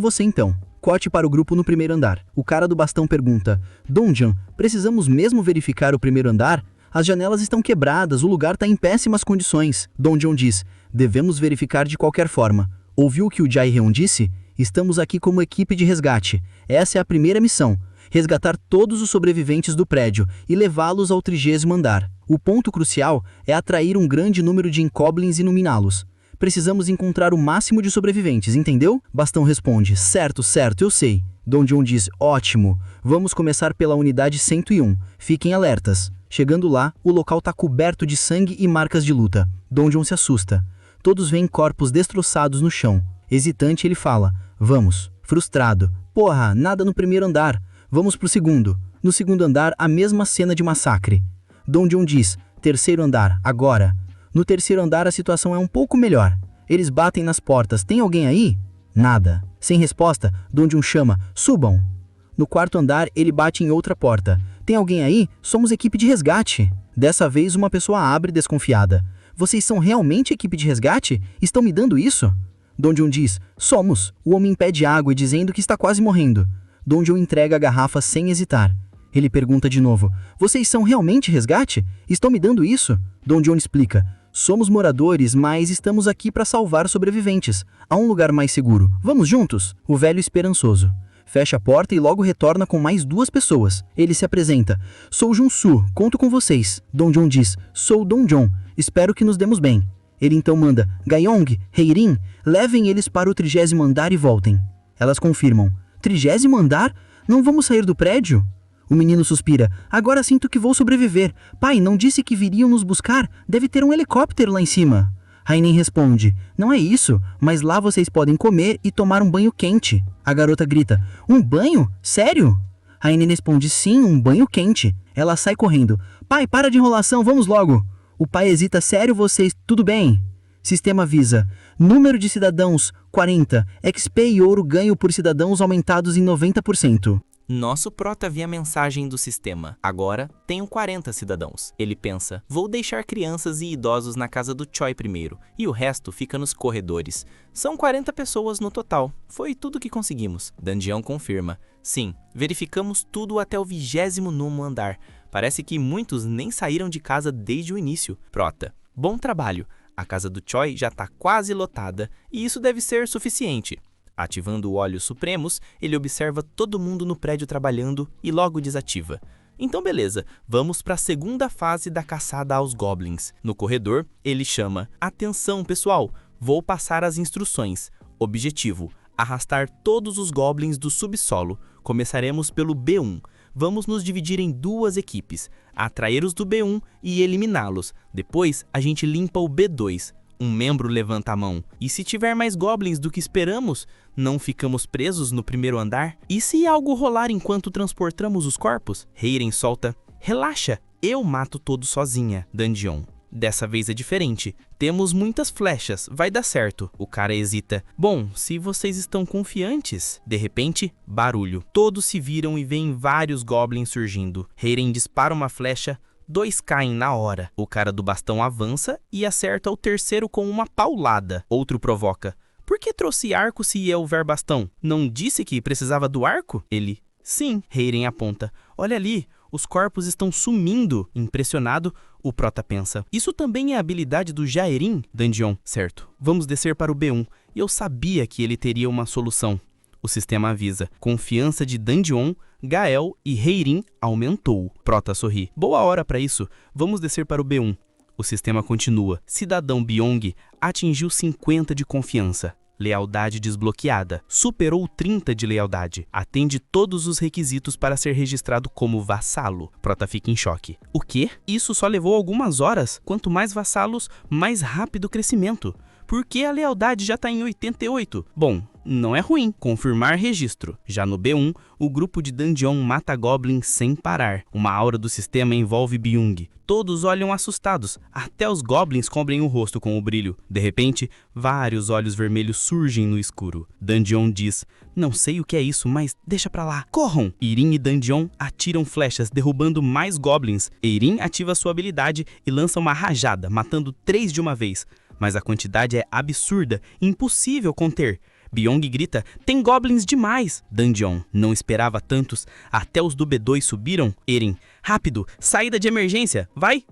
você então. Corte para o grupo no primeiro andar. O cara do bastão pergunta: Donjan, precisamos mesmo verificar o primeiro andar? As janelas estão quebradas, o lugar está em péssimas condições. Donjan diz: devemos verificar de qualquer forma. Ouviu o que o Jae-hyun disse? Estamos aqui como equipe de resgate. Essa é a primeira missão: resgatar todos os sobreviventes do prédio e levá-los ao 30º andar. O ponto crucial é atrair um grande número de inkoblins e iluminá-los. Precisamos encontrar o máximo de sobreviventes, entendeu? Bastão responde: certo, eu sei. Donjan diz: ótimo. Vamos começar pela unidade 101. Fiquem alertas. Chegando lá, o local está coberto de sangue e marcas de luta. Donjan se assusta. Todos veem corpos destroçados no chão. Hesitante, ele fala: vamos. Frustrado: porra, nada no primeiro andar. Vamos pro segundo. No segundo andar, a mesma cena de massacre. Donjan diz: terceiro andar, agora. No terceiro andar a situação é um pouco melhor. Eles batem nas portas: tem alguém aí? Nada. Sem resposta, Donjan chama: subam. No quarto andar ele bate em outra porta: tem alguém aí? Somos equipe de resgate. Dessa vez uma pessoa abre desconfiada: vocês são realmente equipe de resgate? Estão me dando isso? Donjan diz: somos. O homem pede água e dizendo que está quase morrendo. Donjan entrega a garrafa sem hesitar. Ele pergunta de novo: vocês são realmente resgate? Estão me dando isso? Donjan explica: somos moradores, mas estamos aqui para salvar sobreviventes. Há um lugar mais seguro. Vamos juntos? O velho esperançoso fecha a porta e logo retorna com mais 2 pessoas. Ele se apresenta: sou Jun-Soo, conto com vocês. Donjan diz: sou Donjan, espero que nos demos bem. Ele então manda: Gayong, Heirin, levem eles para o 30º andar e voltem. Elas confirmam: 30º andar? Não vamos sair do prédio? O menino suspira: agora sinto que vou sobreviver. Pai, não disse que viriam nos buscar? Deve ter um helicóptero lá em cima. Rainin responde: não é isso, mas lá vocês podem comer e tomar um banho quente. A garota grita: um banho? Sério? Rainin responde: sim, um banho quente. Ela sai correndo: pai, para de enrolação, vamos logo. O pai hesita: sério vocês, tudo bem? Sistema avisa: número de cidadãos, 40. XP e ouro ganho por cidadãos aumentados em 90%. Nosso prota vê a mensagem do sistema: agora tenho 40 cidadãos. Ele pensa: vou deixar crianças e idosos na casa do Choi primeiro, e o resto fica nos corredores. São 40 pessoas no total. Foi tudo que conseguimos. Danjian confirma: sim, verificamos tudo até o 29º andar. Parece que muitos nem saíram de casa desde o início. Prota: bom trabalho. A casa do Choi já está quase lotada, e isso deve ser suficiente. Ativando Olhos Supremos, ele observa todo mundo no prédio trabalhando e logo desativa. Então beleza, vamos para a segunda fase da caçada aos Goblins. No corredor, ele chama: atenção pessoal, vou passar as instruções. Objetivo: arrastar todos os Goblins do subsolo. Começaremos pelo B1. Vamos nos dividir em 2 equipes, atrair os do B1 e eliminá-los. Depois a gente limpa o B2. Um membro levanta a mão. E se tiver mais goblins do que esperamos, não ficamos presos no primeiro andar? E se algo rolar enquanto transportamos os corpos? Heiren solta: relaxa, eu mato todos sozinha. Danjian: dessa vez é diferente. Temos muitas flechas, vai dar certo. O cara hesita: bom, se vocês estão confiantes. De repente, barulho. Todos se viram e veem vários goblins surgindo. Heiren dispara uma flecha. 2 caem na hora. O cara do bastão avança e acerta o terceiro com uma paulada. Outro provoca: por que trouxe arco se ia houver bastão? Não disse que precisava do arco? Ele: sim. Heiren aponta: olha ali, os corpos estão sumindo. Impressionado, o prota pensa: isso também é habilidade do Jaerin? Danjian: certo. Vamos descer para o B1. Eu sabia que ele teria uma solução. O sistema avisa: confiança de Danjian, Gael e Heirin aumentou. Prota sorri: boa hora para isso. Vamos descer para o B1. O sistema continua. Cidadão Byong atingiu 50 de confiança. Lealdade desbloqueada. Superou 30 de lealdade. Atende todos os requisitos para ser registrado como vassalo. Prota fica em choque. O quê? Isso só levou algumas horas. Quanto mais vassalos, mais rápido o crescimento. Por que a lealdade já está em 88? Bom, não é ruim. Confirmar registro. Já no B1, o grupo de Dungeon mata goblins sem parar. Uma aura do sistema envolve Byung. Todos olham assustados. Até os goblins cobrem o rosto com o brilho. De repente, vários olhos vermelhos surgem no escuro. Dungeon diz: não sei o que é isso, mas deixa pra lá. Corram! Irin e Dungeon atiram flechas, derrubando mais goblins. Irin ativa sua habilidade e lança uma rajada, matando 3 de uma vez. Mas a quantidade é absurda, impossível conter. Byong grita: tem goblins demais! Dungeon não esperava tantos, até os do B2 subiram. Eren: rápido, saída de emergência, vai!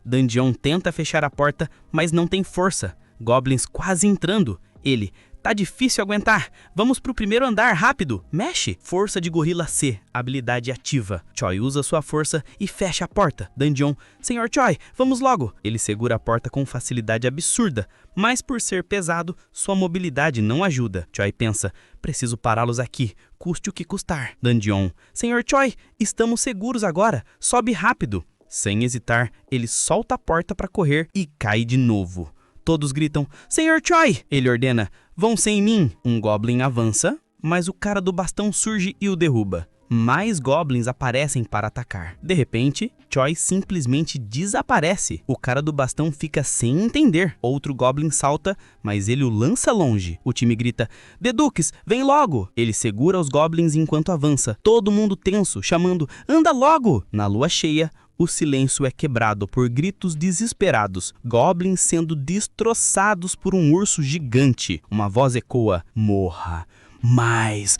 Dungeon tenta fechar a porta, mas não tem força. Goblins quase entrando. Ele: tá difícil aguentar, vamos pro primeiro andar, rápido! Mexe! Força de gorila C, habilidade ativa. Choi usa sua força e fecha a porta. Dungeon: Senhor Choi, vamos logo! Ele segura a porta com facilidade absurda, mas por ser pesado, sua mobilidade não ajuda. Choi pensa: preciso pará-los aqui, custe o que custar. Dungeon: Senhor Choi, estamos seguros agora, sobe rápido! Sem hesitar, ele solta a porta para correr e cai de novo. Todos gritam: Senhor Choi! Ele ordena: vão sem mim! Um goblin avança, mas o cara do bastão surge e o derruba. Mais goblins aparecem para atacar. De repente, Choi simplesmente desaparece. O cara do bastão fica sem entender. Outro goblin salta, mas ele o lança longe. O time grita: Dedukes, vem logo! Ele segura os goblins enquanto avança. Todo mundo tenso, chamando: anda logo! Na lua cheia, o silêncio é quebrado por gritos desesperados, goblins sendo destroçados por um urso gigante. Uma voz ecoa: morra! Mais!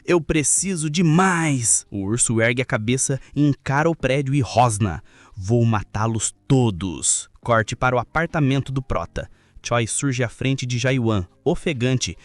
Eu preciso de mais! O urso ergue a cabeça e encara o prédio e rosna: vou matá-los todos! Corte para o apartamento do Prota. Choi surge à frente de Jaiyuan, ofegante.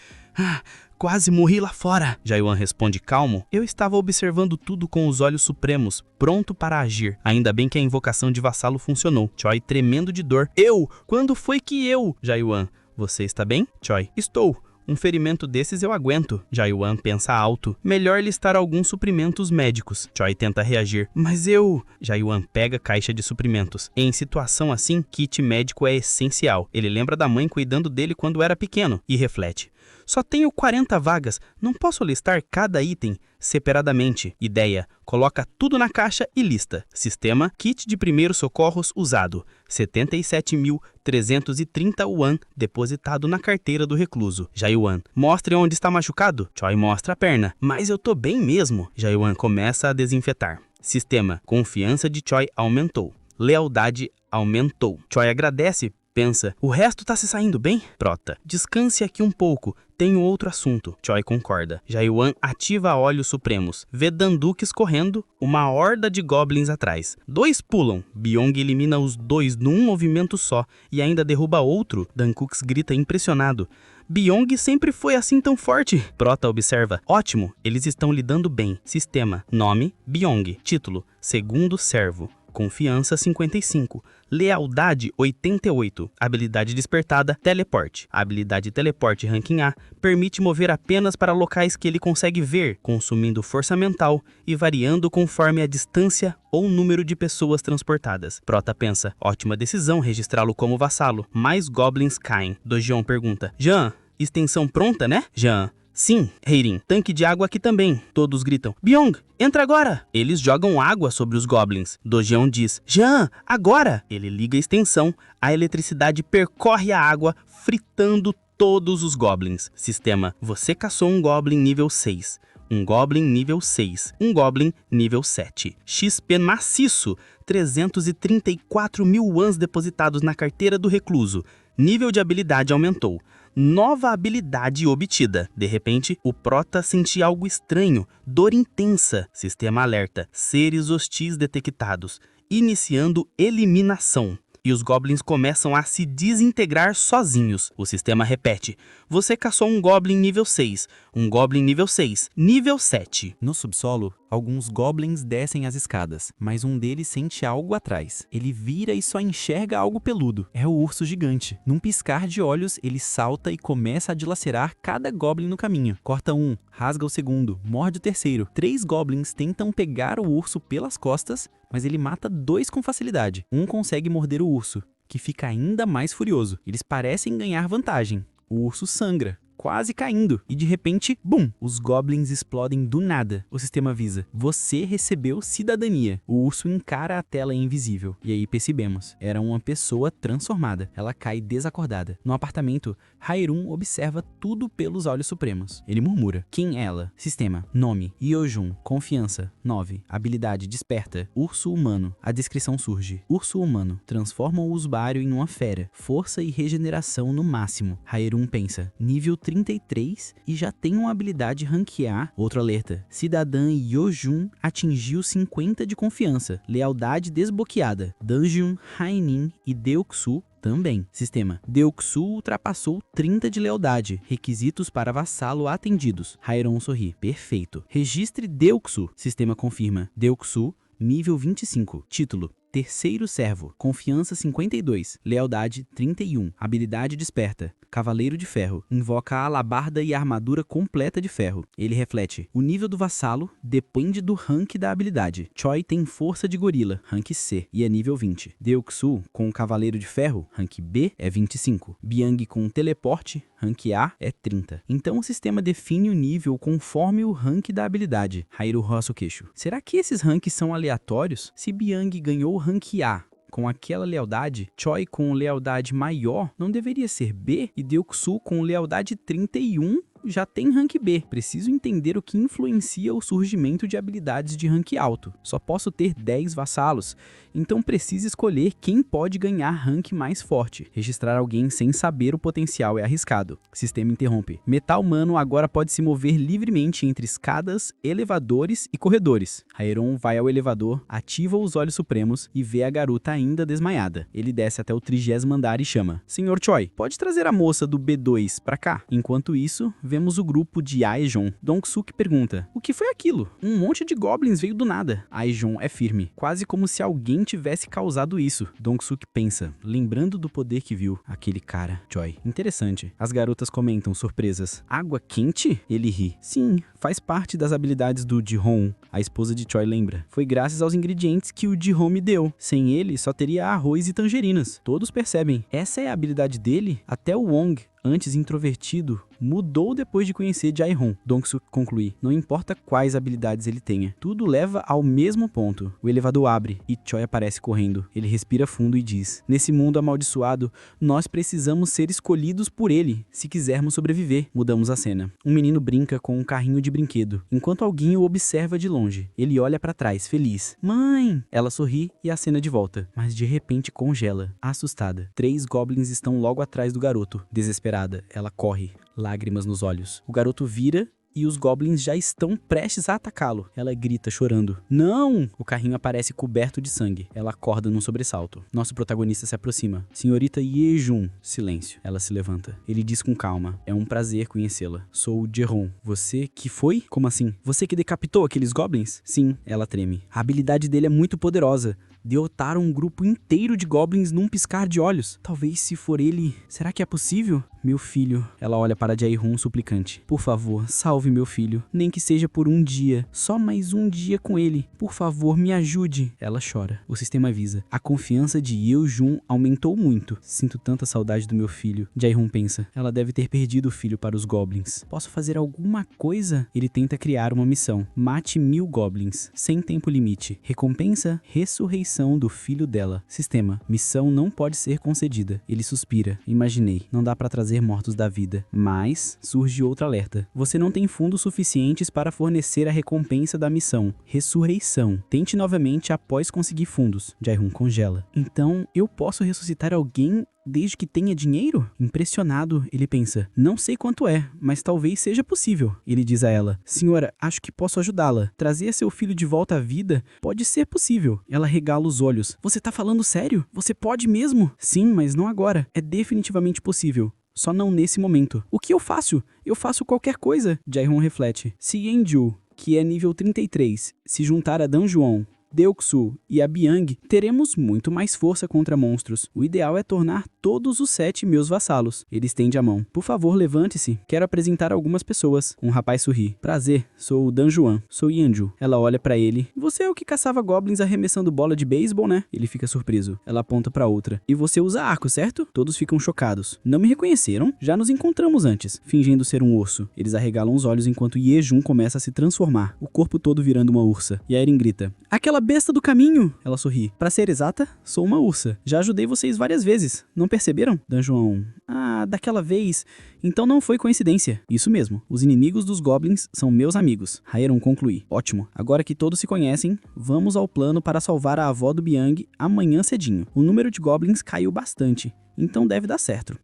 Quase morri lá fora. Jaiyuan responde calmo: eu estava observando tudo com os olhos supremos, pronto para agir. Ainda bem que a invocação de vassalo funcionou. Choi tremendo de dor: eu? Quando foi que eu? Jaiyuan: você está bem? Choi: estou. Um ferimento desses eu aguento. Jaiyuan pensa alto: melhor listar alguns suprimentos médicos. Choi tenta reagir: mas eu... Jaiyuan pega caixa de suprimentos. Em situação assim, kit médico é essencial. Ele lembra da mãe cuidando dele quando era pequeno e reflete: só tenho 40 vagas, não posso listar cada item separadamente. Ideia: coloca tudo na caixa e lista. Sistema: kit de primeiros socorros usado, 77.330 yuan depositado na carteira do recluso. Jaiyuan: mostre onde está machucado. Choi mostra a perna: mas eu tô bem mesmo. Jaiyuan começa a desinfetar. Sistema: confiança de Choi aumentou, lealdade aumentou. Choi agradece. Pensa: o resto tá se saindo bem? Prota: descanse aqui um pouco, tenho outro assunto. Choi concorda. Jaiyuan ativa olhos supremos. Vê Dandukes correndo, uma horda de goblins atrás. 2 pulam. Byong elimina os 2 num movimento só e ainda derruba outro. Dandukes grita impressionado: Byong sempre foi assim tão forte. Prota observa: ótimo, eles estão lidando bem. Sistema: nome: Byong. Título: segundo servo. Confiança 55, lealdade 88, habilidade despertada, teleporte. A habilidade teleporte ranking A permite mover apenas para locais que ele consegue ver, consumindo força mental e variando conforme a distância ou número de pessoas transportadas. Prota pensa: ótima decisão registrá-lo como vassalo. Mais goblins caem. Dojeon pergunta: Jean, extensão pronta, né? Jean: sim. Heirin: tanque de água aqui também. Todos gritam: Byong, entra agora! Eles jogam água sobre os goblins. Dojeon diz: Jean, agora! Ele liga a extensão, a eletricidade percorre a água, fritando todos os goblins. Sistema: você caçou um goblin nível 6. Um goblin nível 6, um goblin nível 7. XP maciço, 334 mil yuans depositados na carteira do recluso. Nível de habilidade aumentou. Nova habilidade obtida. De repente, o Prota sente algo estranho. Dor intensa. Sistema alerta: seres hostis detectados. Iniciando eliminação. e os goblins começam a se desintegrar sozinhos. O sistema repete. Você caçou um goblin nível 6, um goblin nível 6, nível 7. No subsolo, alguns goblins descem as escadas, mas um deles sente algo atrás. Ele vira e só enxerga algo peludo. É o urso gigante. Num piscar de olhos, ele salta e começa a dilacerar cada goblin no caminho. Corta um, rasga o segundo, morde o terceiro. 3 goblins tentam pegar o urso pelas costas, mas ele mata 2 com facilidade. Um consegue morder o urso, que fica ainda mais furioso. Eles parecem ganhar vantagem. O urso sangra, quase caindo, e de repente, bum! Os goblins explodem do nada. O sistema avisa: você recebeu cidadania. O urso encara a tela invisível. E aí percebemos, era uma pessoa transformada. Ela cai desacordada. No apartamento, Hairun observa tudo pelos olhos supremos. Ele murmura: quem é ela? Sistema: nome, Yojun, confiança, 9, habilidade desperta, urso humano. A descrição surge: urso humano, transforma o usuário em uma fera, força e regeneração no máximo. Hairun pensa: nível 33 e já tem uma habilidade ranquear. Outro alerta: cidadã Yojun atingiu 50 de confiança, lealdade desbloqueada. Dungeon, Hainin e Deoxu também. Sistema: Deoxu ultrapassou 30 de lealdade. Requisitos para vassalo atendidos. Hairun sorri. Perfeito. Registre Deoxu. Sistema confirma. Deoxu, nível 25. Título: Terceiro servo. Confiança 52. Lealdade 31. Habilidade desperta. Cavaleiro de Ferro. Invoca a alabarda e a armadura completa de ferro. Ele reflete: o nível do vassalo depende do rank da habilidade. Choi tem força de gorila, rank C, e é nível 20. Deoxu, com Cavaleiro de Ferro, rank B, é 25. Biang com teleporte, rank A, é 30. Então o sistema define o nível conforme o rank da habilidade. Hairu roça o queixo. Será que esses ranks são aleatórios? Se Biang ganhou o rank A com aquela lealdade, Choi com lealdade maior não deveria ser B, e Deoxu com lealdade 31 já tem rank B. Preciso entender o que influencia o surgimento de habilidades de rank alto. Só posso ter 10 vassalos, então preciso escolher quem pode ganhar rank mais forte. Registrar alguém sem saber o potencial é arriscado. Sistema interrompe. Metal humano agora pode se mover livremente entre escadas, elevadores e corredores. Haeron vai ao elevador, ativa os olhos supremos e vê a garota ainda desmaiada. Ele desce até o 30º andar e chama: Senhor Choi, pode trazer a moça do B2 pra cá? Enquanto isso, vemos o grupo de Aijon. Dong-suk pergunta: o que foi aquilo? Um monte de goblins veio do nada. Aijon é firme, quase como se alguém tivesse causado isso. Dong-suk pensa, lembrando do poder que viu. Aquele cara, Choi. Interessante. As garotas comentam, surpresas: água quente? Ele ri. Sim, faz parte das habilidades do Ji-hong. A esposa de Choi lembra: foi graças aos ingredientes que o Ji-hong me deu. Sem ele, só teria arroz e tangerinas. Todos percebem. Essa é a habilidade dele? Até o Wong, antes introvertido, mudou depois de conhecer Jae-hong. Dong-suk conclui: não importa quais habilidades ele tenha, tudo leva ao mesmo ponto. O elevador abre e Choi aparece correndo. Ele respira fundo e diz: nesse mundo amaldiçoado, nós precisamos ser escolhidos por ele, se quisermos sobreviver. Mudamos a cena. Um menino brinca com um carrinho de brinquedo, enquanto alguém o observa de longe. Ele olha pra trás, feliz. Mãe! Ela sorri e acena de volta, mas de repente congela, assustada. 3 goblins estão logo atrás do garoto. Desesperada, ela corre, lágrimas nos olhos. O garoto vira e os goblins já estão prestes a atacá-lo. Ela grita, chorando: não! O carrinho aparece coberto de sangue. Ela acorda num sobressalto. Nosso protagonista se aproxima. Senhorita Yejun. Silêncio. Ela se levanta. Ele diz com calma: é um prazer conhecê-la. Sou o Jeron. Você que foi? Como assim? Você que decapitou aqueles goblins? Sim. Ela treme. A habilidade dele é muito poderosa. Derrotaram um grupo inteiro de goblins num piscar de olhos. Talvez se for ele... Será que é possível? Meu filho... Ela olha para Jae-hoon suplicante. Por favor, salve meu filho. Nem que seja por um dia. Só mais um dia com ele. Por favor, me ajude. Ela chora. O sistema avisa. A confiança de Yeojun aumentou muito. Sinto tanta saudade do meu filho. Jae-hoon pensa. Ela deve ter perdido o filho para os goblins. Posso fazer alguma coisa? Ele tenta criar uma missão. Mate 1000 goblins. Sem tempo limite. Recompensa: ressurreição do filho dela. Sistema: missão não pode ser concedida. Ele suspira. Imaginei. Não dá pra trazer mortos da vida. Mas surge outro alerta. Você não tem fundos suficientes para fornecer a recompensa da missão, ressurreição. Tente novamente após conseguir fundos. Jae-hoon congela. Então, eu posso ressuscitar alguém desde que tenha dinheiro? Impressionado, ele pensa, não sei quanto é, mas talvez seja possível. Ele diz a ela, senhora, acho que posso ajudá-la. Trazer seu filho de volta à vida pode ser possível. Ela regala os olhos. Você tá falando sério? Você pode mesmo? Sim, mas não agora. É definitivamente possível. Só não nesse momento. O que eu faço? Eu faço qualquer coisa. Jae-hoon reflete. Se Yeonju, que é nível 33, se juntar a Danjuon, Deoksu e a Byung, teremos muito mais força contra monstros. O ideal é tornar todos os 7 meus vassalos. Ele estende a mão. Por favor, levante-se. Quero apresentar algumas pessoas. Um rapaz sorri. Prazer, sou o Danjuan. Sou Yeonju. Ela olha pra ele. Você é o que caçava goblins arremessando bola de beisebol, né? Ele fica surpreso. Ela aponta pra outra. E você usa arco, certo? Todos ficam chocados. Não me reconheceram? Já nos encontramos antes. Fingindo ser um urso. Eles arregalam os olhos enquanto Yejun começa a se transformar. O corpo todo virando uma ursa. E a Eren grita. Aquela besta do caminho! Ela sorri. Pra ser exata, sou uma ursa. Já ajudei vocês várias vezes. Não perceberam? Danjuan. Daquela vez. Então não foi coincidência. Isso mesmo. Os inimigos dos goblins são meus amigos. Haeron conclui. Ótimo. Agora que todos se conhecem, vamos ao plano para salvar a avó do Byung amanhã cedinho. O número de goblins caiu bastante. Então deve dar certo.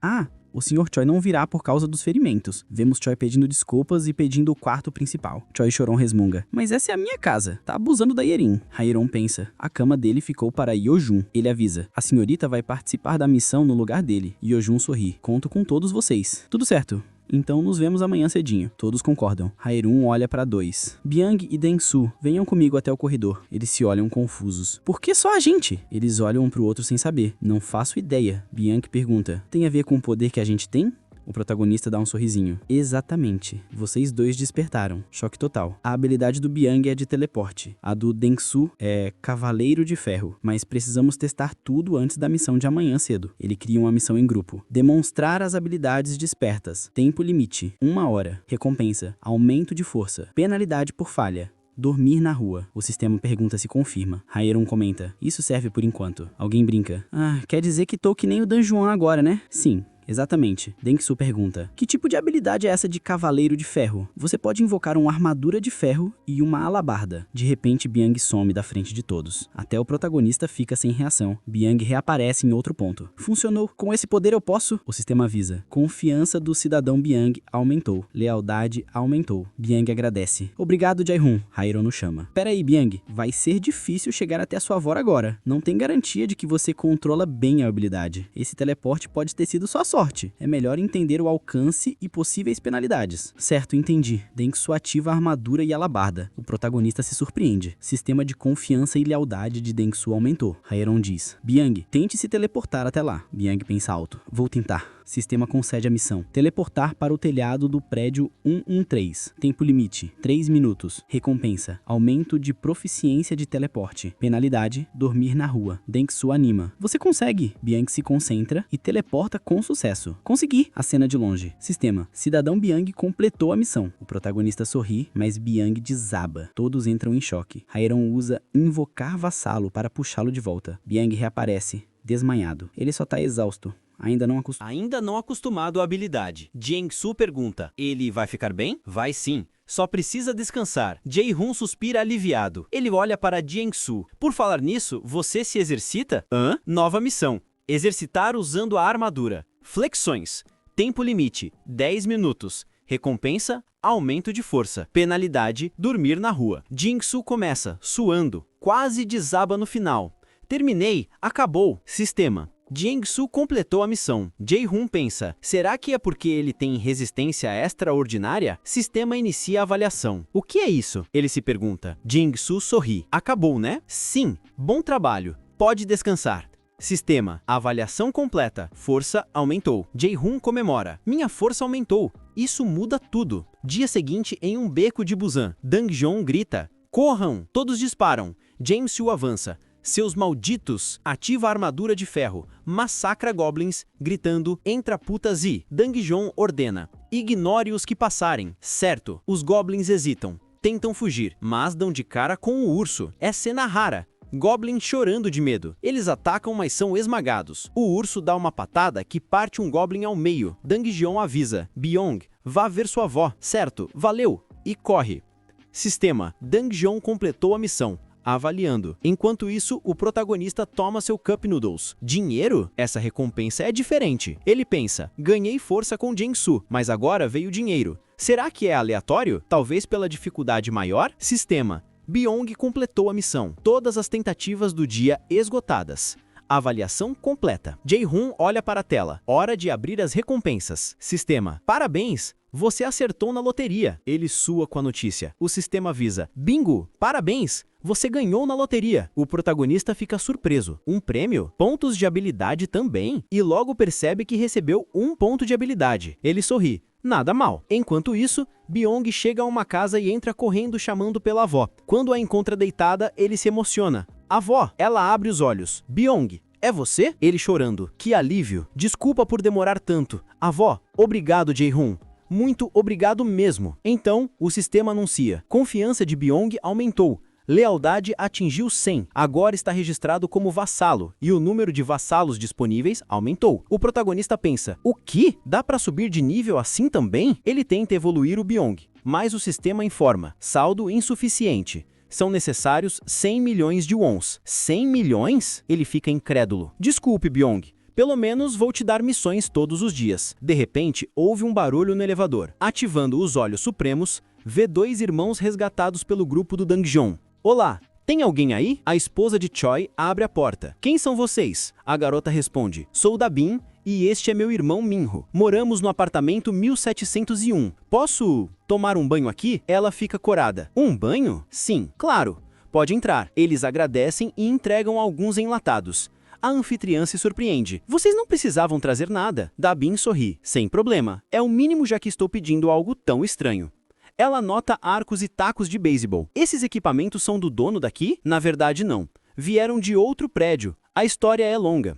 O Sr. Choi não virá por causa dos ferimentos. Vemos Choi pedindo desculpas e pedindo o quarto principal. Choi Choron resmunga. Mas essa é a minha casa. Tá abusando da Yerin. Haeron pensa. A cama dele ficou para Yeojun. Ele avisa. A senhorita vai participar da missão no lugar dele. Yeojun sorri. Conto com todos vocês. Tudo certo. Então nos vemos amanhã cedinho. Todos concordam. Haerun olha para 2. Byung e Densu, venham comigo até o corredor. Eles se olham confusos. Por que só a gente? Eles olham um pro outro sem saber. Não faço ideia. Byung pergunta. Tem a ver com o poder que a gente tem? O protagonista dá um sorrisinho. Exatamente. Vocês dois despertaram. Choque total. A habilidade do Byung é de teleporte. A do Densu é Cavaleiro de Ferro. Mas precisamos testar tudo antes da missão de amanhã cedo. Ele cria uma missão em grupo. Demonstrar as habilidades despertas. Tempo limite. 1 hora. Recompensa. Aumento de força. Penalidade por falha. Dormir na rua. O sistema pergunta se confirma. Haeron comenta. Isso serve por enquanto. Alguém brinca. Quer dizer que tô que nem o Danjuan agora, né? Sim. Exatamente. Densu pergunta. Que tipo de habilidade é essa de Cavaleiro de Ferro? Você pode invocar uma armadura de ferro e uma alabarda. De repente, Byung some da frente de todos. Até o protagonista fica sem reação. Byung reaparece em outro ponto. Funcionou. Com esse poder eu posso? O sistema avisa. Confiança do cidadão Byung aumentou. Lealdade aumentou. Byung agradece. Obrigado, Jae-hoon. Haeron o chama. Pera aí, Byung. Vai ser difícil chegar até a sua avó agora. Não tem garantia de que você controla bem a habilidade. Esse teleporte pode ter sido só sorte. É melhor entender o alcance e possíveis penalidades. Certo, entendi. Densu ativa a armadura e alabarda. O protagonista se surpreende. Sistema de confiança e lealdade de Densu aumentou. Haeron diz. Byung, tente se teleportar até lá. Byung pensa alto. Vou tentar. Sistema concede a missão. Teleportar para o telhado do prédio 113. Tempo limite. 3 minutos. Recompensa. Aumento de proficiência de teleporte. Penalidade. Dormir na rua. Densu anima. Você consegue. Byung se concentra e teleporta com sucesso. Consegui. A cena de longe. Sistema. Cidadão Byung completou a missão. O protagonista sorri, mas Byung desaba. Todos entram em choque. Haeron usa invocar vassalo para puxá-lo de volta. Byung reaparece, desmanhado. Ele só tá exausto. Ainda não acostumado à habilidade. Jiangsu pergunta, ele vai ficar bem? Vai sim. Só precisa descansar. Jae-hoon suspira aliviado. Ele olha para Jiangsu. Por falar nisso, você se exercita? Nova missão. Exercitar usando a armadura. Flexões. Tempo limite. 10 minutos. Recompensa, aumento de força. Penalidade, dormir na rua. Jiangsu começa, suando. Quase desaba no final. Terminei, acabou. Sistema. Jiangsu completou a missão. Jae-hoon pensa, será que é porque ele tem resistência extraordinária? Sistema inicia a avaliação. O que é isso? Ele se pergunta. Jiangsu sorri. Acabou, né? Sim. Bom trabalho. Pode descansar. Sistema. Avaliação completa. Força aumentou. Jae-hoon comemora. Minha força aumentou. Isso muda tudo. Dia seguinte, em um beco de Busan, Dang-jeon grita. Corram! Todos disparam. James-Yu avança. Seus malditos! Ativa a armadura de ferro. Massacra goblins, gritando, entra putas e... Dang-jeon ordena. Ignore os que passarem. Certo. Os goblins hesitam. Tentam fugir, mas dão de cara com o urso. É cena rara. Goblins chorando de medo. Eles atacam, mas são esmagados. O urso dá uma patada que parte um goblin ao meio. Dang-jeon avisa. Byung, Vá ver sua avó. Certo, valeu. E corre. Sistema. Dang Jion completou a missão. Avaliando. Enquanto isso, o protagonista toma seu Cup Noodles. Dinheiro? Essa recompensa é diferente. Ele pensa, ganhei força com Jinsu, mas agora veio dinheiro. Será que é aleatório? Talvez pela dificuldade maior? Sistema. Byong completou a missão. Todas as tentativas do dia esgotadas. Avaliação completa. Jae-hoon olha para a tela. Hora de abrir as recompensas. Sistema. Parabéns! Você acertou na loteria. Ele sua com a notícia. O sistema avisa. Bingo! Parabéns! Você ganhou na loteria. O protagonista fica surpreso. Um prêmio? Pontos de habilidade também. E logo percebe que recebeu 1 ponto de habilidade. Ele sorri. Nada mal. Enquanto isso, Byong chega a uma casa e entra correndo chamando pela avó. Quando a encontra deitada, ele se emociona. Avó! Ela abre os olhos. Byong! É você? Ele chorando. Que alívio. Desculpa por demorar tanto. Avó, obrigado, Jae-hoon. Muito obrigado mesmo. Então, o sistema anuncia. Confiança de Byong aumentou. Lealdade atingiu 100. Agora está registrado como vassalo. E o número de vassalos disponíveis aumentou. O protagonista pensa, o quê? Dá para subir de nível assim também? Ele tenta evoluir o Byong. Mas o sistema informa. Saldo insuficiente. São necessários 100 milhões de wons. 100 milhões? Ele fica incrédulo. Desculpe, Byong. Pelo menos vou te dar missões todos os dias. De repente, houve um barulho no elevador. Ativando os olhos supremos, vê 2 irmãos resgatados pelo grupo do Dang Jion. Olá, tem alguém aí? A esposa de Choi abre a porta. Quem são vocês? A garota responde. Sou da Bin e este é meu irmão Minho. Moramos no apartamento 1701. Posso tomar um banho aqui? Ela fica corada. Um banho? Sim, claro. Pode entrar. Eles agradecem e entregam alguns enlatados. A anfitriã se surpreende. Vocês não precisavam trazer nada. Dabin sorri. Sem problema. É o mínimo já que estou pedindo algo tão estranho. Ela nota arcos e tacos de beisebol. Esses equipamentos são do dono daqui? Na verdade, não. Vieram de outro prédio. A história é longa.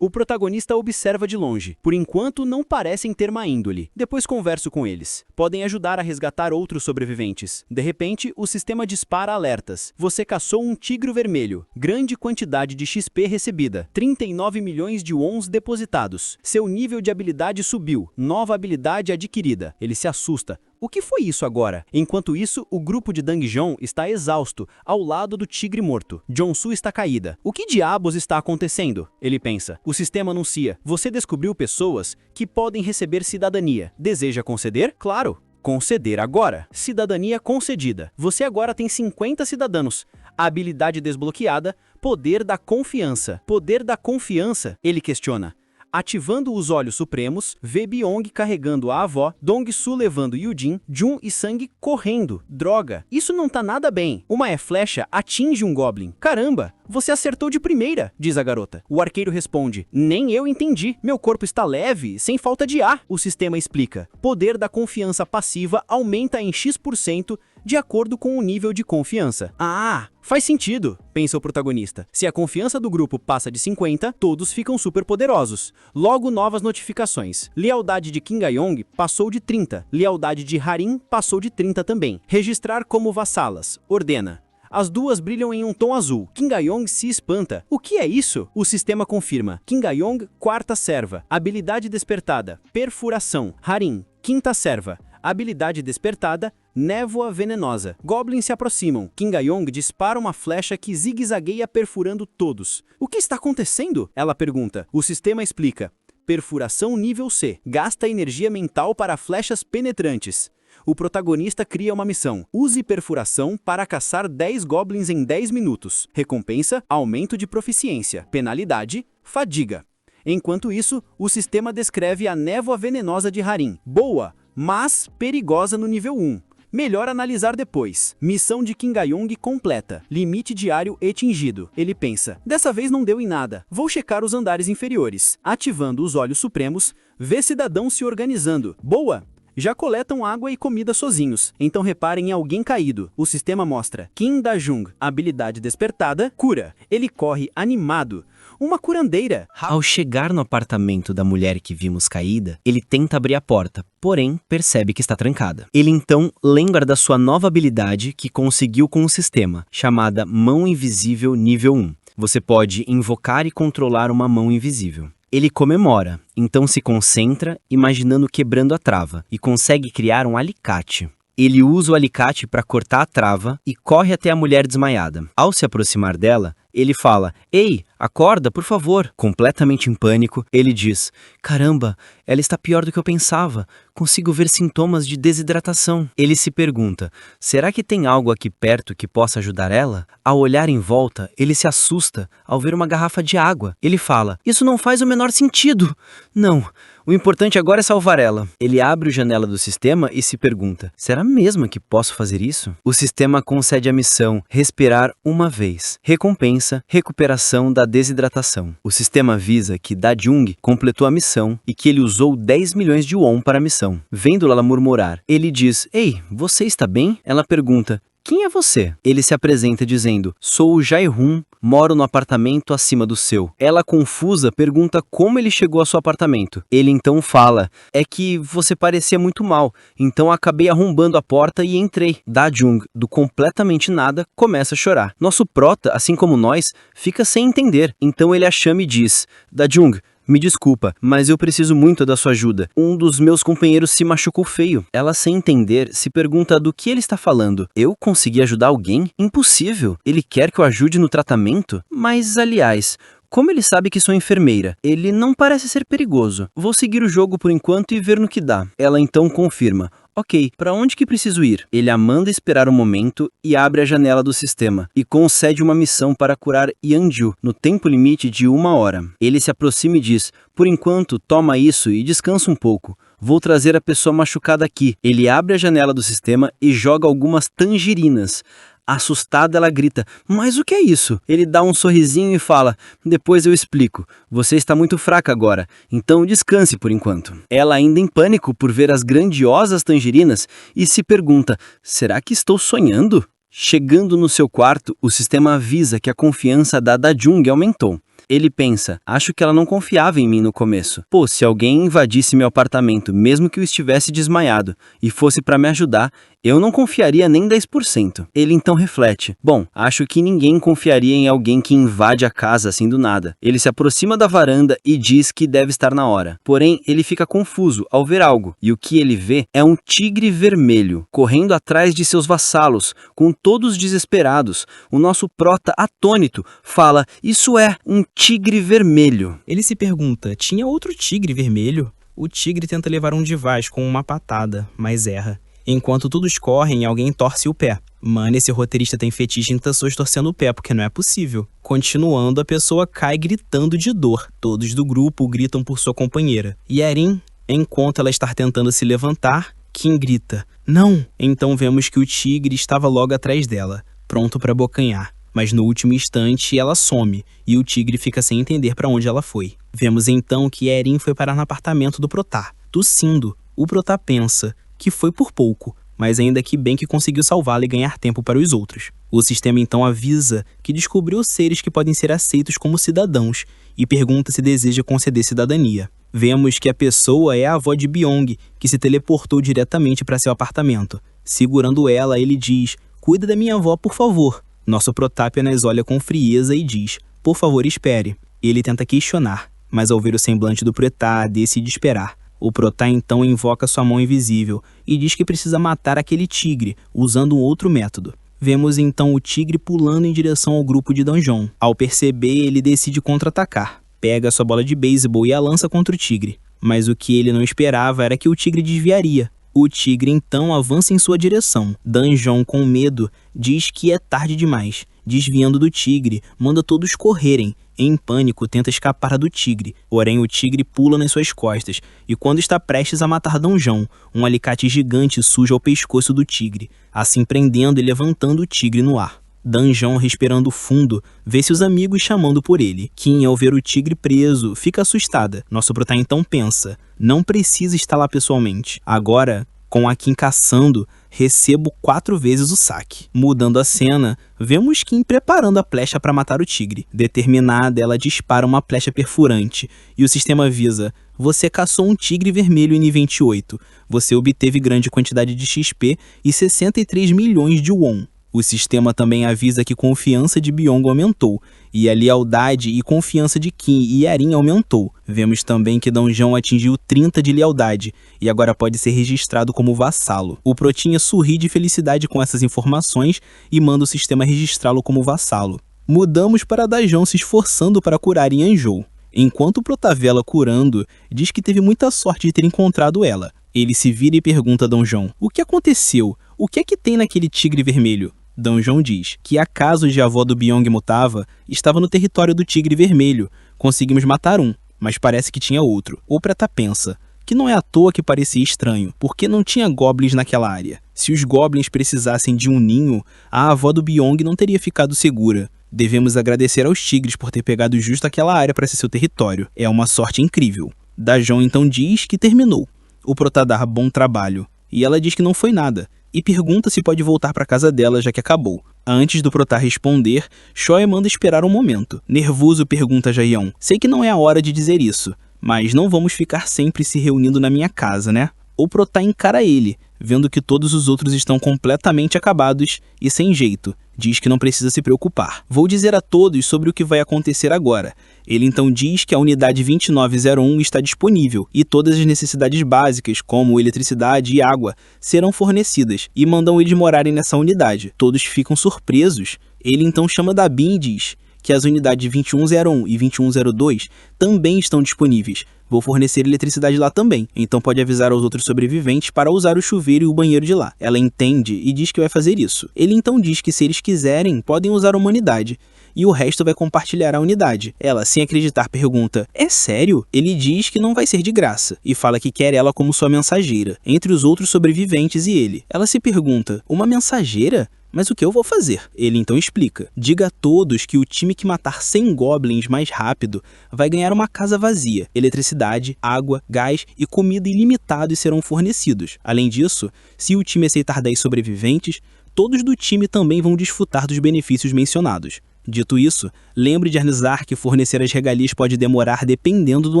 O protagonista observa de longe. Por enquanto, não parecem ter má índole. Depois converso com eles. Podem ajudar a resgatar outros sobreviventes. De repente, o sistema dispara alertas. Você caçou um tigre vermelho. Grande quantidade de XP recebida. 39 milhões de wons depositados. Seu nível de habilidade subiu. Nova habilidade adquirida. Ele se assusta. O que foi isso agora? Enquanto isso, o grupo de Dang Jion está exausto, ao lado do tigre morto. Jong-soo está caída. O que diabos está acontecendo? Ele pensa. O sistema anuncia. Você descobriu pessoas que podem receber cidadania. Deseja conceder? Claro. Conceder agora. Cidadania concedida. Você agora tem 50 cidadãos. Habilidade desbloqueada. Poder da confiança. Poder da confiança? Ele questiona. Ativando os olhos supremos, vê Byong carregando a avó, Dong-soo levando Yujin, Jun e Sang correndo. Droga, isso não tá nada bem. Uma flecha atinge um Goblin. Caramba, você acertou de primeira, diz a garota. O arqueiro responde, nem eu entendi. Meu corpo está leve, sem falta de ar. O sistema explica. Poder da confiança passiva aumenta em X% de acordo com o nível de confiança. Ah, faz sentido, pensa o protagonista. Se a confiança do grupo passa de 50, todos ficam super poderosos. Logo, novas notificações. Lealdade de Kim Ga-yong passou de 30. Lealdade de Harin passou de 30 também. Registrar como vassalas. Ordena. As duas brilham em um tom azul. Kim Ga-yong se espanta. O que é isso? O sistema confirma. Kim Ga-yong, quarta serva. Habilidade despertada. Perfuração. Harin, quinta serva. Habilidade despertada, névoa venenosa. Goblins se aproximam. Kim Ga-yong dispara uma flecha que zigue-zagueia perfurando todos. O que está acontecendo? Ela pergunta. O sistema explica. Perfuração nível C. Gasta energia mental para flechas penetrantes. O protagonista cria uma missão. Use perfuração para caçar 10 goblins em 10 minutos. Recompensa, aumento de proficiência. Penalidade, fadiga. Enquanto isso, o sistema descreve a névoa venenosa de Harin. Boa, mas perigosa no nível 1. Melhor analisar depois. Missão de Kim Ga-yong completa. Limite diário atingido. Ele pensa, dessa vez não deu em nada. Vou checar os andares inferiores. Ativando os olhos supremos, vê cidadãos se organizando. Boa! Já coletam água e comida sozinhos, então reparem em alguém caído. O sistema mostra. Kim Da-jung, habilidade despertada, cura. Ele corre animado. Uma curandeira. Ao chegar no apartamento da mulher que vimos caída, ele tenta abrir a porta, porém percebe que está trancada. Ele então lembra da sua nova habilidade que conseguiu com o sistema, chamada Mão Invisível Nível 1. Você pode invocar e controlar uma mão invisível. Ele comemora, então se concentra, imaginando quebrando a trava, e consegue criar um alicate. Ele usa o alicate para cortar a trava e corre até a mulher desmaiada. Ao se aproximar dela, ele fala: "Ei, acorda, por favor." Completamente em pânico, ele diz: "Caramba, ela está pior do que eu pensava. Consigo ver sintomas de desidratação." Ele se pergunta: será que tem algo aqui perto que possa ajudar ela? Ao olhar em volta, ele se assusta ao ver uma garrafa de água. Ele fala: "Isso não faz o menor sentido." Não, o importante agora é salvar ela. Ele abre a janela do sistema e se pergunta: será mesmo que posso fazer isso? O sistema concede a missão: respirar uma vez. Recompensa: recuperação da desidratação. O sistema avisa que Da Jung completou a missão e que ele usou 10 milhões de won para a missão. Vendo ela murmurar, ele diz: "Ei, você está bem?" Ela pergunta: "Quem é você?" Ele se apresenta dizendo: "Sou o Jae-hoon, moro no apartamento acima do seu." Ela, confusa, pergunta como ele chegou ao seu apartamento. Ele então fala: "É que você parecia muito mal, então acabei arrombando a porta e entrei." Da Jung, do completamente nada, começa a chorar. Nosso prota, assim como nós, fica sem entender. Então ele a chama e diz: "Da Jung, me desculpa, mas eu preciso muito da sua ajuda. Um dos meus companheiros se machucou feio." Ela, sem entender, se pergunta do que ele está falando. Eu consegui ajudar alguém? Impossível. Ele quer que eu ajude no tratamento? Mas, aliás, como ele sabe que sou enfermeira? Ele não parece ser perigoso. Vou seguir o jogo por enquanto e ver no que dá. Ela então confirma: "Ok, para onde que preciso ir?" Ele a manda esperar um momento e abre a janela do sistema, e concede uma missão para curar Yeonju no tempo limite de 1 hora. Ele se aproxima e diz: "Por enquanto, toma isso e descansa um pouco. Vou trazer a pessoa machucada aqui." Ele abre a janela do sistema e joga algumas tangerinas. Assustada, ela grita: "Mas o que é isso?" Ele dá um sorrisinho e fala: "Depois eu explico. Você está muito fraca agora, então descanse por enquanto." Ela, ainda em pânico por ver as grandiosas tangerinas, e se pergunta: será que estou sonhando? Chegando no seu quarto, o sistema avisa que a confiança da Jung aumentou. Ele pensa: acho que ela não confiava em mim no começo. Pô, se alguém invadisse meu apartamento, mesmo que eu estivesse desmaiado, e fosse para me ajudar, eu não confiaria nem 10%. Ele então reflete: bom, acho que ninguém confiaria em alguém que invade a casa assim do nada. Ele se aproxima da varanda e diz que deve estar na hora. Porém, ele fica confuso ao ver algo, e o que ele vê é um tigre vermelho, correndo atrás de seus vassalos, com todos desesperados. O nosso prota, atônito, fala: isso é um tigre vermelho. Ele se pergunta: tinha outro tigre vermelho? O tigre tenta levar um Device com uma patada, mas erra. Enquanto todos correm, alguém torce o pé. Mano, esse roteirista tem fetiche em pessoas torcendo o pé, porque não é possível. Continuando, a pessoa cai gritando de dor. Todos do grupo gritam por sua companheira. Yerin, enquanto ela está tentando se levantar, Kim grita: não! Então vemos que o tigre estava logo atrás dela, pronto para abocanhar. Mas no último instante ela some, e o tigre fica sem entender para onde ela foi. Vemos então que Yerin foi parar no apartamento do Protá. Tossindo, o Protá pensa que foi por pouco, mas ainda que bem que conseguiu salvá-la e ganhar tempo para os outros. O sistema então avisa que descobriu seres que podem ser aceitos como cidadãos e pergunta se deseja conceder cidadania. Vemos que a pessoa é a avó de Byong, que se teleportou diretamente para seu apartamento. Segurando ela, ele diz: cuida da minha avó, por favor. Nosso Protá apenas olha com frieza e diz: por favor, espere. Ele tenta questionar, mas ao ver o semblante do Protá, decide esperar. O Protá então invoca sua mão invisível e diz que precisa matar aquele tigre, usando um outro método. Vemos então o tigre pulando em direção ao grupo de Danjon. Ao perceber, ele decide contra-atacar. Pega sua bola de beisebol e a lança contra o tigre. Mas o que ele não esperava era que o tigre desviaria. O tigre então avança em sua direção. Danjon, com medo, diz que é tarde demais. Desviando do tigre, manda todos correrem. Em pânico, tenta escapar do tigre, porém o tigre pula nas suas costas, e quando está prestes a matar Danjon, um alicate gigante suja o pescoço do tigre, assim prendendo e levantando o tigre no ar. Danjon, respirando fundo, vê seus amigos chamando por ele. Kim, ao ver o tigre preso, fica assustada. Nosso Protá então pensa: não precisa estar lá pessoalmente. Agora, com a Kim caçando, recebo 4 vezes o saque. Mudando a cena, vemos Kim preparando a flecha para matar o tigre. Determinada, ela dispara uma flecha perfurante, e o sistema avisa: você caçou um tigre vermelho em 28. Você obteve grande quantidade de XP e 63 milhões de won. O sistema também avisa que confiança de Byung aumentou, e a lealdade e confiança de Kim e Yarin aumentou. Vemos também que Dongjão atingiu 30 de lealdade, e agora pode ser registrado como vassalo. O Protinha sorri de felicidade com essas informações e manda o sistema registrá-lo como vassalo. Mudamos para Dajon se esforçando para curar Yanzhou. Enquanto o Protavela curando, diz que teve muita sorte de ter encontrado ela. Ele se vira e pergunta a Dongjão: o que aconteceu? O que é que tem naquele tigre vermelho? Dongjão diz que a casa onde a avó do Byung mutava estava no território do tigre vermelho. Conseguimos matar um, mas parece que tinha outro. O Preta pensa que não é à toa que parecia estranho, porque não tinha goblins naquela área. Se os goblins precisassem de um ninho, a avó do Byung não teria ficado segura. Devemos agradecer aos tigres por ter pegado justo aquela área para ser seu território. É uma sorte incrível. Dajon então diz que terminou. O Prota dá bom trabalho. E ela diz que não foi nada, e pergunta se pode voltar para casa dela já que acabou. Antes do Prota responder, Choi manda esperar um momento. Nervoso pergunta a Jaeon: sei que não é a hora de dizer isso, mas não vamos ficar sempre se reunindo na minha casa, né? O Prota encara ele, vendo que todos os outros estão completamente acabados e sem jeito. Diz que não precisa se preocupar. Vou dizer a todos sobre o que vai acontecer agora. Ele então diz que a unidade 2901 está disponível e todas as necessidades básicas, como eletricidade e água, serão fornecidas e mandam eles morarem nessa unidade. Todos ficam surpresos. Ele então chama Dabin e diz que as unidades 2101 e 2102 também estão disponíveis. Vou fornecer eletricidade lá também, então pode avisar aos outros sobreviventes para usar o chuveiro e o banheiro de lá. Ela entende e diz que vai fazer isso. Ele então diz que se eles quiserem, podem usar a humanidade, e o resto vai compartilhar a unidade. Ela, sem acreditar, pergunta: é sério? Ele diz que não vai ser de graça, e fala que quer ela como sua mensageira, entre os outros sobreviventes e ele. Ela se pergunta: uma mensageira? Mas o que eu vou fazer? Ele então explica: diga a todos que o time que matar 100 goblins mais rápido vai ganhar uma casa vazia, eletricidade, água, gás e comida ilimitados serão fornecidos. Além disso, se o time aceitar 10 sobreviventes, todos do time também vão desfrutar dos benefícios mencionados. Dito isso, lembre de avisar que fornecer as regalias pode demorar dependendo do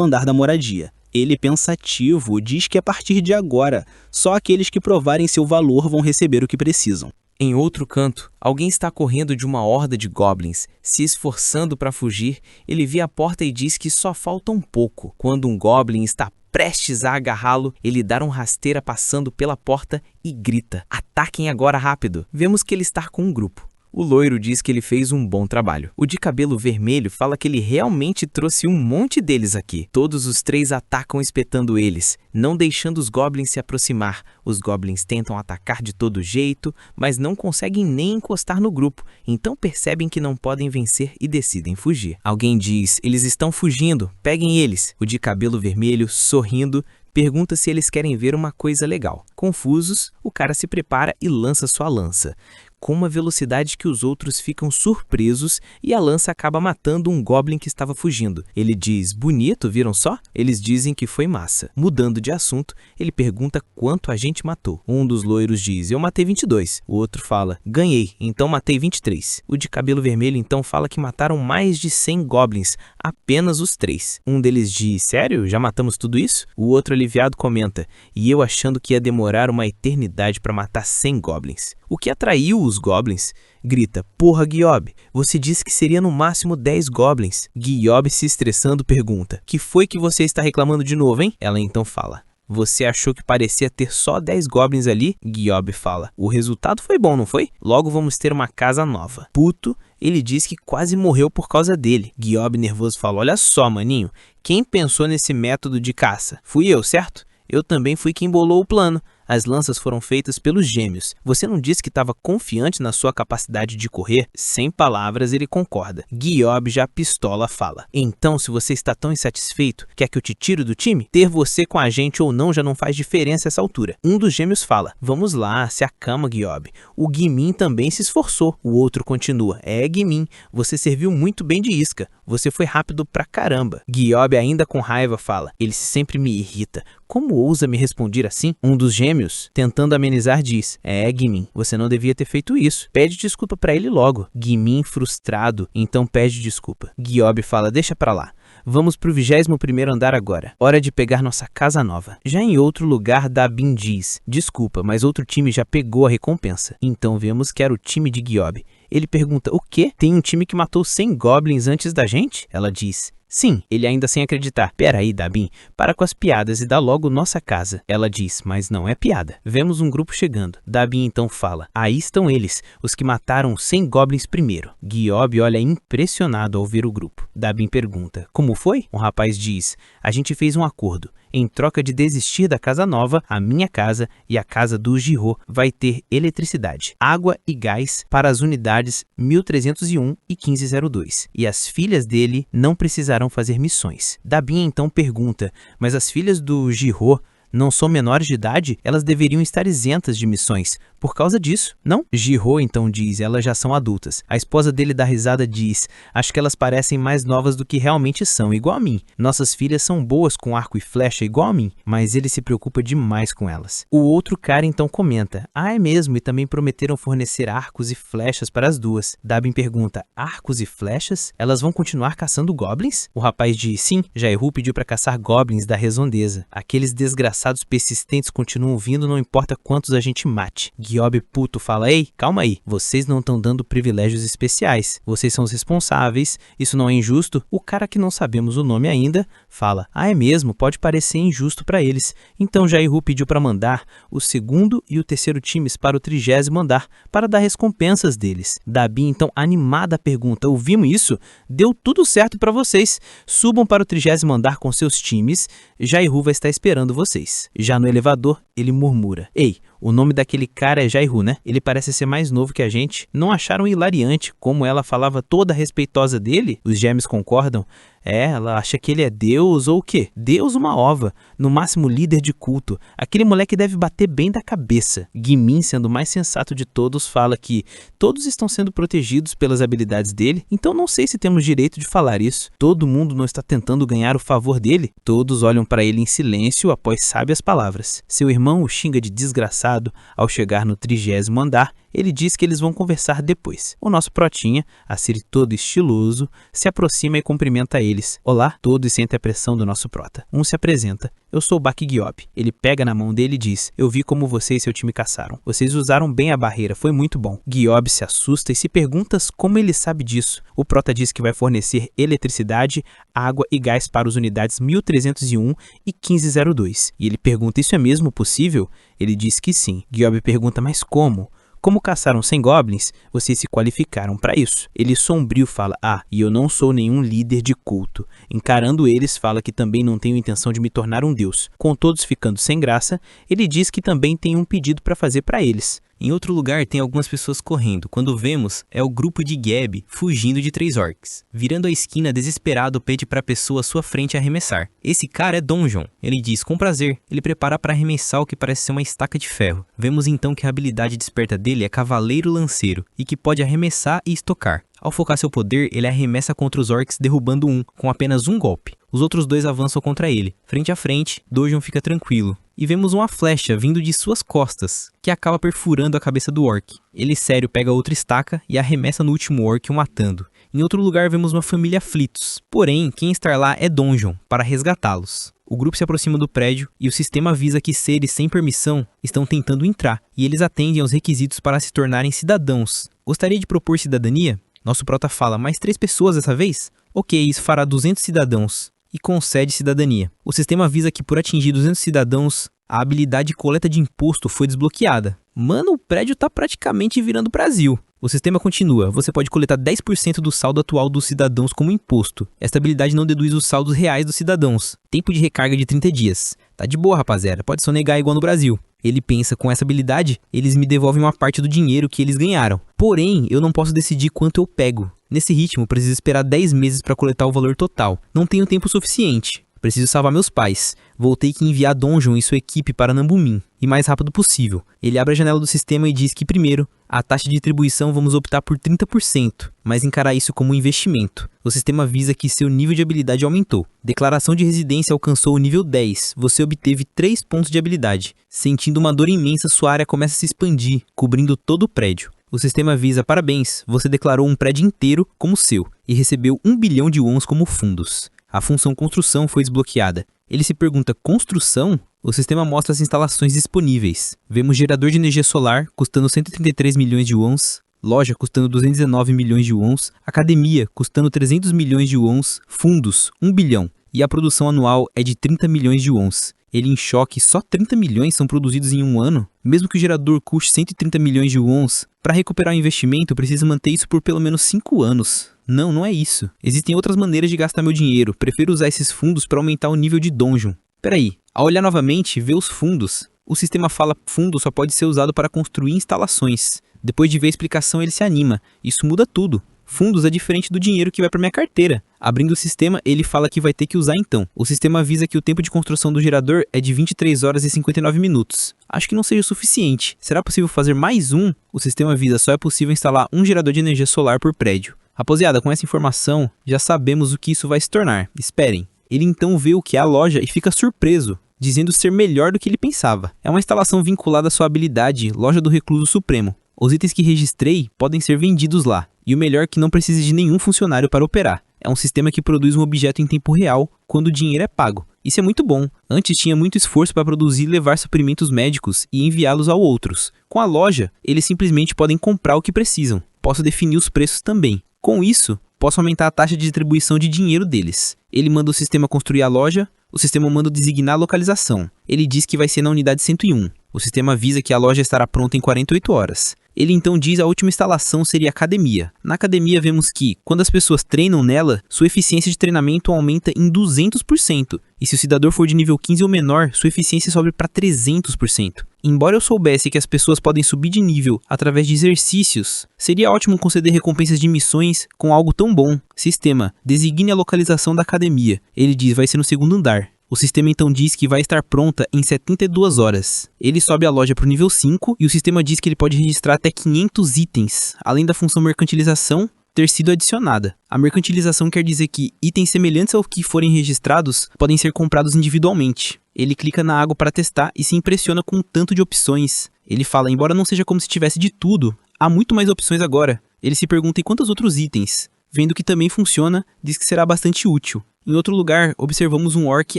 andar da moradia. Ele, pensativo, diz que a partir de agora, só aqueles que provarem seu valor vão receber o que precisam. Em outro canto, alguém está correndo de uma horda de goblins, se esforçando para fugir. Ele vê a porta e diz que só falta um pouco. Quando um goblin está prestes a agarrá-lo, ele dá um rasteira passando pela porta e grita: ataquem agora rápido! Vemos que ele está com um grupo. O loiro diz que ele fez um bom trabalho. O de cabelo vermelho fala que ele realmente trouxe um monte deles aqui. Todos os três atacam espetando eles, não deixando os goblins se aproximar. Os goblins tentam atacar de todo jeito, mas não conseguem nem encostar no grupo. Então percebem que não podem vencer e decidem fugir. Alguém diz: eles estão fugindo, peguem eles. O de cabelo vermelho, sorrindo, pergunta se eles querem ver uma coisa legal. Confusos, o cara se prepara e lança sua lança, com uma velocidade que os outros ficam surpresos, e a lança acaba matando um goblin que estava fugindo. Ele diz: bonito, viram só? Eles dizem que foi massa. Mudando de assunto, ele pergunta quanto a gente matou. Um dos loiros diz: eu matei 22. O outro fala: ganhei, então matei 23. O de cabelo vermelho então fala que mataram mais de 100 goblins, apenas os 3. Um deles diz: sério? Já matamos tudo isso? O outro aliviado comenta: e eu achando que ia demorar uma eternidade para matar 100 goblins. O que atraiu os goblins? Grita: porra, Giob, você disse que seria no máximo 10 goblins. Giob, se estressando, pergunta: que foi que você está reclamando de novo, hein? Ela então fala: você achou que parecia ter só 10 goblins ali? Giob fala: o resultado foi bom, não foi? Logo vamos ter uma casa nova. Puto, ele diz que quase morreu por causa dele. Giob, nervoso, fala: olha só, maninho, quem pensou nesse método de caça? Fui eu, certo? Eu também fui quem bolou o plano. As lanças foram feitas pelos gêmeos. Você não disse que estava confiante na sua capacidade de correr? Sem palavras, ele concorda. Giob, já pistola, fala: então, se você está tão insatisfeito, quer que eu te tire do time? Ter você com a gente ou não já não faz diferença a essa altura. Um dos gêmeos fala: vamos lá, se acalma, Giob. O Guimin também se esforçou. O outro continua: é, Guimin, você serviu muito bem de isca. Você foi rápido pra caramba. Giob, ainda com raiva, fala: ele sempre me irrita. Como ousa me responder assim? Um dos gêmeos, tentando amenizar, diz: é, Guimin, você não devia ter feito isso. Pede desculpa pra ele logo. Guimin, frustrado, então pede desculpa. Giob fala: deixa pra lá. Vamos pro 21º andar agora. Hora de pegar nossa casa nova. Já em outro lugar, Dabin diz: desculpa, mas outro time já pegou a recompensa. Então vemos que era o time de Giob. Ele pergunta: o quê? Tem um time que matou 100 goblins antes da gente? Ela diz: sim, ele ainda sem acreditar. Peraí, Dabin, para com as piadas e dá logo nossa casa. Ela diz: mas não é piada. Vemos um grupo chegando. Dabin então fala: aí estão eles, os que mataram 100 goblins primeiro. Giob olha impressionado ao ver o grupo. Dabin pergunta: como foi? Um rapaz diz: a gente fez um acordo. Em troca de desistir da casa nova, a minha casa e a casa do Giro vai ter eletricidade, água e gás para as unidades 1301 e 1502. E as filhas dele não precisarão fazer missões. Dabin então pergunta: mas as filhas do Giro não são menores de idade? Elas deveriam estar isentas de missões. Por causa disso, não? Giro então diz: elas já são adultas. A esposa dele dá risada e diz: acho que elas parecem mais novas do que realmente são, igual a mim. Nossas filhas são boas com arco e flecha igual a mim, mas ele se preocupa demais com elas. O outro cara então comenta: ah, é mesmo, e também prometeram fornecer arcos e flechas para as duas. Dabin pergunta: arcos e flechas? Elas vão continuar caçando goblins? O rapaz diz: sim, Jairu pediu para caçar goblins da redondeza. Aqueles desgraçados persistentes continuam vindo, não importa quantos a gente mate. Giob puto fala: ei, calma aí, vocês não estão dando privilégios especiais, vocês são os responsáveis, isso não é injusto? O cara que não sabemos o nome ainda fala: ah, é mesmo, pode parecer injusto para eles. Então Jairu pediu para mandar o segundo e o terceiro times para o 30º andar, para dar recompensas deles. Dabin então animada pergunta: ouvimos isso? Deu tudo certo para vocês, subam para o 30º andar com seus times, Jairu vai estar esperando vocês. Já no elevador, ele murmura: ei, o nome daquele cara é Jairu, né? Ele parece ser mais novo que a gente. Não acharam hilariante como ela falava toda respeitosa dele? Os gêmeos concordam. Ela acha que ele é Deus ou o quê? Deus uma ova, no máximo líder de culto. Aquele moleque deve bater bem da cabeça. Gimin, sendo o mais sensato de todos, fala que todos estão sendo protegidos pelas habilidades dele, então não sei se temos direito de falar isso. Todo mundo não está tentando ganhar o favor dele? Todos olham para ele em silêncio após sábias palavras. Seu irmão o xinga de desgraçado ao chegar no 30º andar. Ele diz que eles vão conversar depois. O nosso protinha, a Siri todo estiloso, se aproxima e cumprimenta eles. Olá, todos sentem a pressão do nosso prota. Um se apresenta: eu sou o Bak Giob. Ele pega na mão dele e diz: eu vi como você e seu time caçaram. Vocês usaram bem a barreira, foi muito bom. Giob se assusta e se pergunta como ele sabe disso. O prota diz que vai fornecer eletricidade, água e gás para as unidades 1301 e 1502. E ele pergunta: isso é mesmo possível? Ele diz que sim. Giob pergunta: mas como? Como caçaram 100 goblins, vocês se qualificaram para isso. Ele sombrio fala: ah, e eu não sou nenhum líder de culto. Encarando eles, fala que também não tenho intenção de me tornar um deus. Com todos ficando sem graça, ele diz que também tem um pedido para fazer para eles. Em outro lugar tem algumas pessoas correndo. Quando vemos, é o grupo de Geb fugindo de 3 orcs. Virando a esquina, desesperado, pede para a pessoa à sua frente arremessar. Esse cara é Donjon. Ele diz com prazer. Ele prepara para arremessar o que parece ser uma estaca de ferro. Vemos então que a habilidade desperta dele é Cavaleiro Lanceiro e que pode arremessar e estocar. Ao focar seu poder, ele arremessa contra os orcs derrubando um, com apenas um golpe. Os outros 2 avançam contra ele. Frente a frente, Donjon fica tranquilo. E vemos uma flecha vindo de suas costas, que acaba perfurando a cabeça do orc. Ele sério pega outra estaca e arremessa no último orc, o matando. Em outro lugar vemos uma família aflitos. Porém, quem está lá é Donjon, para resgatá-los. O grupo se aproxima do prédio e o sistema avisa que seres sem permissão estão tentando entrar, e eles atendem aos requisitos para se tornarem cidadãos. Gostaria de propor cidadania? Nosso prota fala: mais 3 pessoas dessa vez? Ok, isso fará 200 cidadãos. E concede cidadania. O sistema avisa que por atingir 200 cidadãos, a habilidade de coleta de imposto foi desbloqueada. Mano, o prédio tá praticamente virando Brasil. O sistema continua: você pode coletar 10% do saldo atual dos cidadãos como imposto. Esta habilidade não deduz os saldos reais dos cidadãos. Tempo de recarga de 30 dias. Tá de boa, rapaziada, pode sonegar igual no Brasil. Ele pensa: com essa habilidade, eles me devolvem uma parte do dinheiro que eles ganharam. Porém, eu não posso decidir quanto eu pego. Nesse ritmo, preciso esperar 10 meses para coletar o valor total. Não tenho tempo suficiente. Preciso salvar meus pais. Vou ter que enviar Donjon e sua equipe para Nambumin, e mais rápido possível. Ele abre a janela do sistema e diz que primeiro, a taxa de distribuição vamos optar por 30%, mas encarar isso como um investimento. O sistema avisa que seu nível de habilidade aumentou. Declaração de residência alcançou o nível 10. Você obteve 3 pontos de habilidade. Sentindo uma dor imensa, sua área começa a se expandir, cobrindo todo o prédio. O sistema avisa: parabéns, você declarou um prédio inteiro como seu e recebeu 1 bilhão de wons como fundos. A função construção foi desbloqueada. Ele se pergunta, construção? O sistema mostra as instalações disponíveis. Vemos gerador de energia solar, custando 133 milhões de wons, loja custando 219 milhões de wons, academia custando 300 milhões de wons, fundos 1 bilhão, e a produção anual é de 30 milhões de wons. Ele em choque, só 30 milhões são produzidos em um ano? Mesmo que o gerador custe 130 milhões de wons, para recuperar o investimento precisa manter isso por pelo menos 5 anos. Não, não é isso. Existem outras maneiras de gastar meu dinheiro, prefiro usar esses fundos para aumentar o nível de dungeon. Peraí, ao olhar novamente, vê os fundos. O sistema fala fundo só pode ser usado para construir instalações. Depois de ver a explicação ele se anima, isso muda tudo. Fundos é diferente do dinheiro que vai para minha carteira. Abrindo o sistema, ele fala que vai ter que usar então. O sistema avisa que o tempo de construção do gerador é de 23 horas e 59 minutos. Acho que não seja o suficiente. Será possível fazer mais um? O sistema avisa só é possível instalar um gerador de energia solar por prédio. Rapaziada, com essa informação, já sabemos o que isso vai se tornar. Esperem. Ele então vê o que é a loja e fica surpreso, dizendo ser melhor do que ele pensava. É uma instalação vinculada à sua habilidade, Loja do Recluso Supremo. Os itens que registrei podem ser vendidos lá. E o melhor é que não precisa de nenhum funcionário para operar. É um sistema que produz um objeto em tempo real, quando o dinheiro é pago. Isso é muito bom. Antes tinha muito esforço para produzir e levar suprimentos médicos e enviá-los a outros. Com a loja, eles simplesmente podem comprar o que precisam. Posso definir os preços também. Com isso, posso aumentar a taxa de distribuição de dinheiro deles. Ele manda o sistema construir a loja, o sistema manda designar a localização. Ele diz que vai ser na unidade 101. O sistema avisa que a loja estará pronta em 48 horas. Ele então diz a última instalação seria a academia. Na academia vemos que, quando as pessoas treinam nela, sua eficiência de treinamento aumenta em 200%. E se o cidadão for de nível 15 ou menor, sua eficiência sobe para 300%. Embora eu soubesse que as pessoas podem subir de nível através de exercícios, seria ótimo conceder recompensas de missões com algo tão bom. Sistema, designe a localização da academia. Ele diz vai ser no segundo andar. O sistema então diz que vai estar pronta em 72 horas. Ele sobe a loja para o nível 5 e o sistema diz que ele pode registrar até 500 itens, além da função mercantilização ter sido adicionada. A mercantilização quer dizer que itens semelhantes ao que forem registrados podem ser comprados individualmente. Ele clica na água para testar e se impressiona com o tanto de opções. Ele fala, embora não seja como se tivesse de tudo, há muito mais opções agora. Ele se pergunta em quantos outros itens. Vendo que também funciona, diz que será bastante útil. Em outro lugar, observamos um orc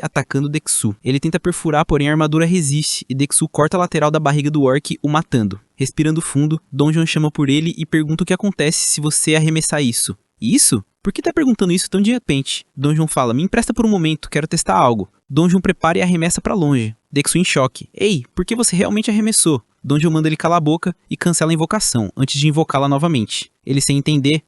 atacando Dexu. Ele tenta perfurar, porém a armadura resiste e Dexu corta a lateral da barriga do orc, o matando. Respirando fundo, Donjon chama por ele e pergunta o que acontece se você arremessar isso. Isso? Por que tá perguntando isso tão de repente? Donjon fala, me empresta por um momento, quero testar algo. Donjon prepara e arremessa pra longe. Dexu em choque. Ei, por que você realmente arremessou? Donjon manda ele calar a boca e cancela a invocação, antes de invocá-la novamente. Ele sem entender,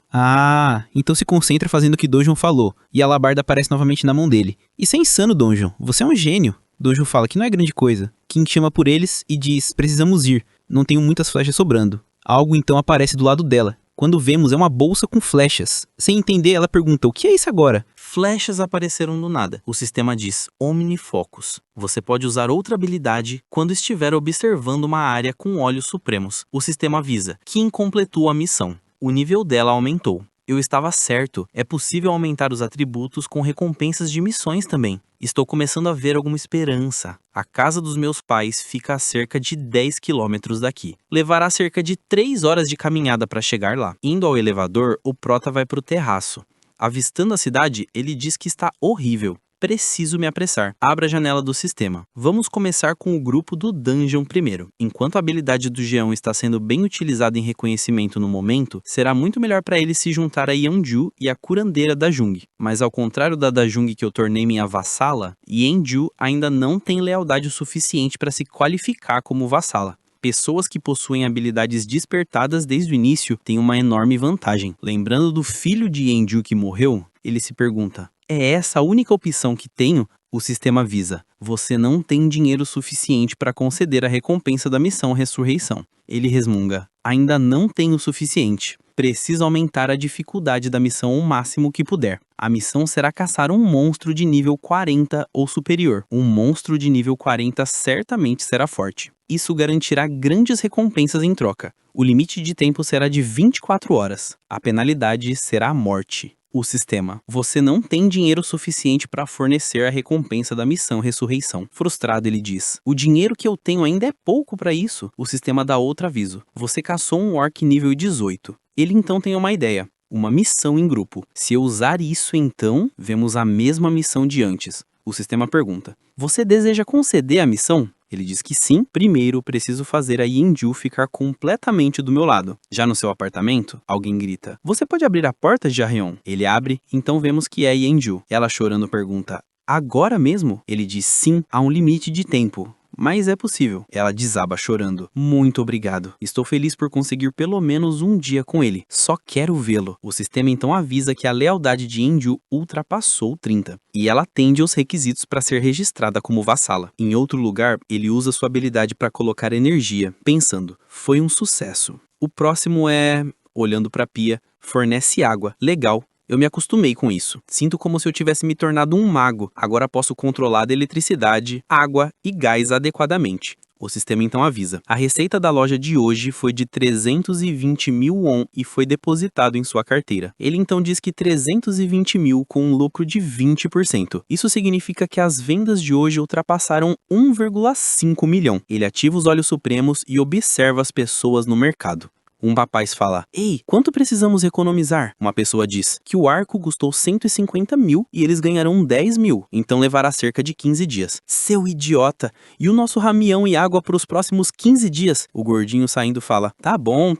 então se concentra fazendo o que Donjon falou, e a alabarda aparece novamente na mão dele. Isso é insano, Donjon, você é um gênio. Donjon fala que não é grande coisa. King chama por eles e diz, precisamos ir, não tenho muitas flechas sobrando. Algo então aparece do lado dela. Quando vemos, é uma bolsa com flechas. Sem entender, ela pergunta, o que é isso agora? Flechas apareceram do nada. O sistema diz, Omnifocus. Você pode usar outra habilidade quando estiver observando uma área com olhos supremos. O sistema avisa, Kim completou a missão. O nível dela aumentou. Eu estava certo, é possível aumentar os atributos com recompensas de missões também. Estou começando a ver alguma esperança. A casa dos meus pais fica a cerca de 10 quilômetros daqui. Levará cerca de 3 horas de caminhada para chegar lá. Indo ao elevador, o prota vai para o terraço. Avistando a cidade, ele diz que está horrível. Preciso me apressar. Abra a janela do sistema. Vamos começar com o grupo do Dungeon primeiro. Enquanto a habilidade do Jeon está sendo bem utilizada em reconhecimento no momento, será muito melhor para ele se juntar a Yeonju e a curandeira da Jung. Mas ao contrário da Jung que eu tornei minha vassala, Yeonju ainda não tem lealdade o suficiente para se qualificar como vassala. Pessoas que possuem habilidades despertadas desde o início têm uma enorme vantagem. Lembrando do filho de Yeonju que morreu, ele se pergunta, é essa a única opção que tenho? O sistema avisa, você não tem dinheiro suficiente para conceder a recompensa da missão Ressurreição. Ele resmunga, ainda não tenho o suficiente. Preciso aumentar a dificuldade da missão o máximo que puder. A missão será caçar um monstro de nível 40 ou superior. Um monstro de nível 40 certamente será forte. Isso garantirá grandes recompensas em troca. O limite de tempo será de 24 horas. A penalidade será a morte. O sistema. Você não tem dinheiro suficiente para fornecer a recompensa da missão Ressurreição. Frustrado, ele diz. O dinheiro que eu tenho ainda é pouco para isso. O sistema dá outro aviso. Você caçou um orc nível 18. Ele então tem uma ideia. uma missão em grupo. Se eu usar isso então, vemos a mesma missão de antes. O sistema pergunta, você deseja conceder a missão? Ele diz que sim. Primeiro, preciso fazer a Yenju ficar completamente do meu lado. Já no seu apartamento, alguém grita, você pode abrir a porta, Jaehyun? Ele abre, então vemos que é Yenju. Ela chorando pergunta, agora mesmo? Ele diz sim, há um limite de tempo. Mas é possível. Ela desaba chorando. Muito obrigado. Estou feliz por conseguir pelo menos um dia com ele. Só quero vê-lo. O sistema então avisa que a lealdade de Yenju ultrapassou 30. E ela atende aos requisitos para ser registrada como vassala. Em outro lugar, ele usa sua habilidade para colocar energia, pensando, foi um sucesso. O próximo é, olhando para a pia, fornece água. Legal. Eu me acostumei com isso. Sinto como se eu tivesse me tornado um mago. Agora posso controlar a eletricidade, água e gás adequadamente. O sistema então avisa. A receita da loja de hoje foi de 320 mil won e foi depositado em sua carteira. Ele então diz que 320 mil com um lucro de 20%. Isso significa que as vendas de hoje ultrapassaram 1,5 milhão. Ele ativa os olhos supremos e observa as pessoas no mercado. Um rapaz fala, ei, quanto precisamos economizar? Uma pessoa diz que o arco custou 150 mil e eles ganharão 10 mil, então levará cerca de 15 dias. Seu idiota! E o nosso ramião e água para os próximos 15 dias? O gordinho saindo fala, tá bom,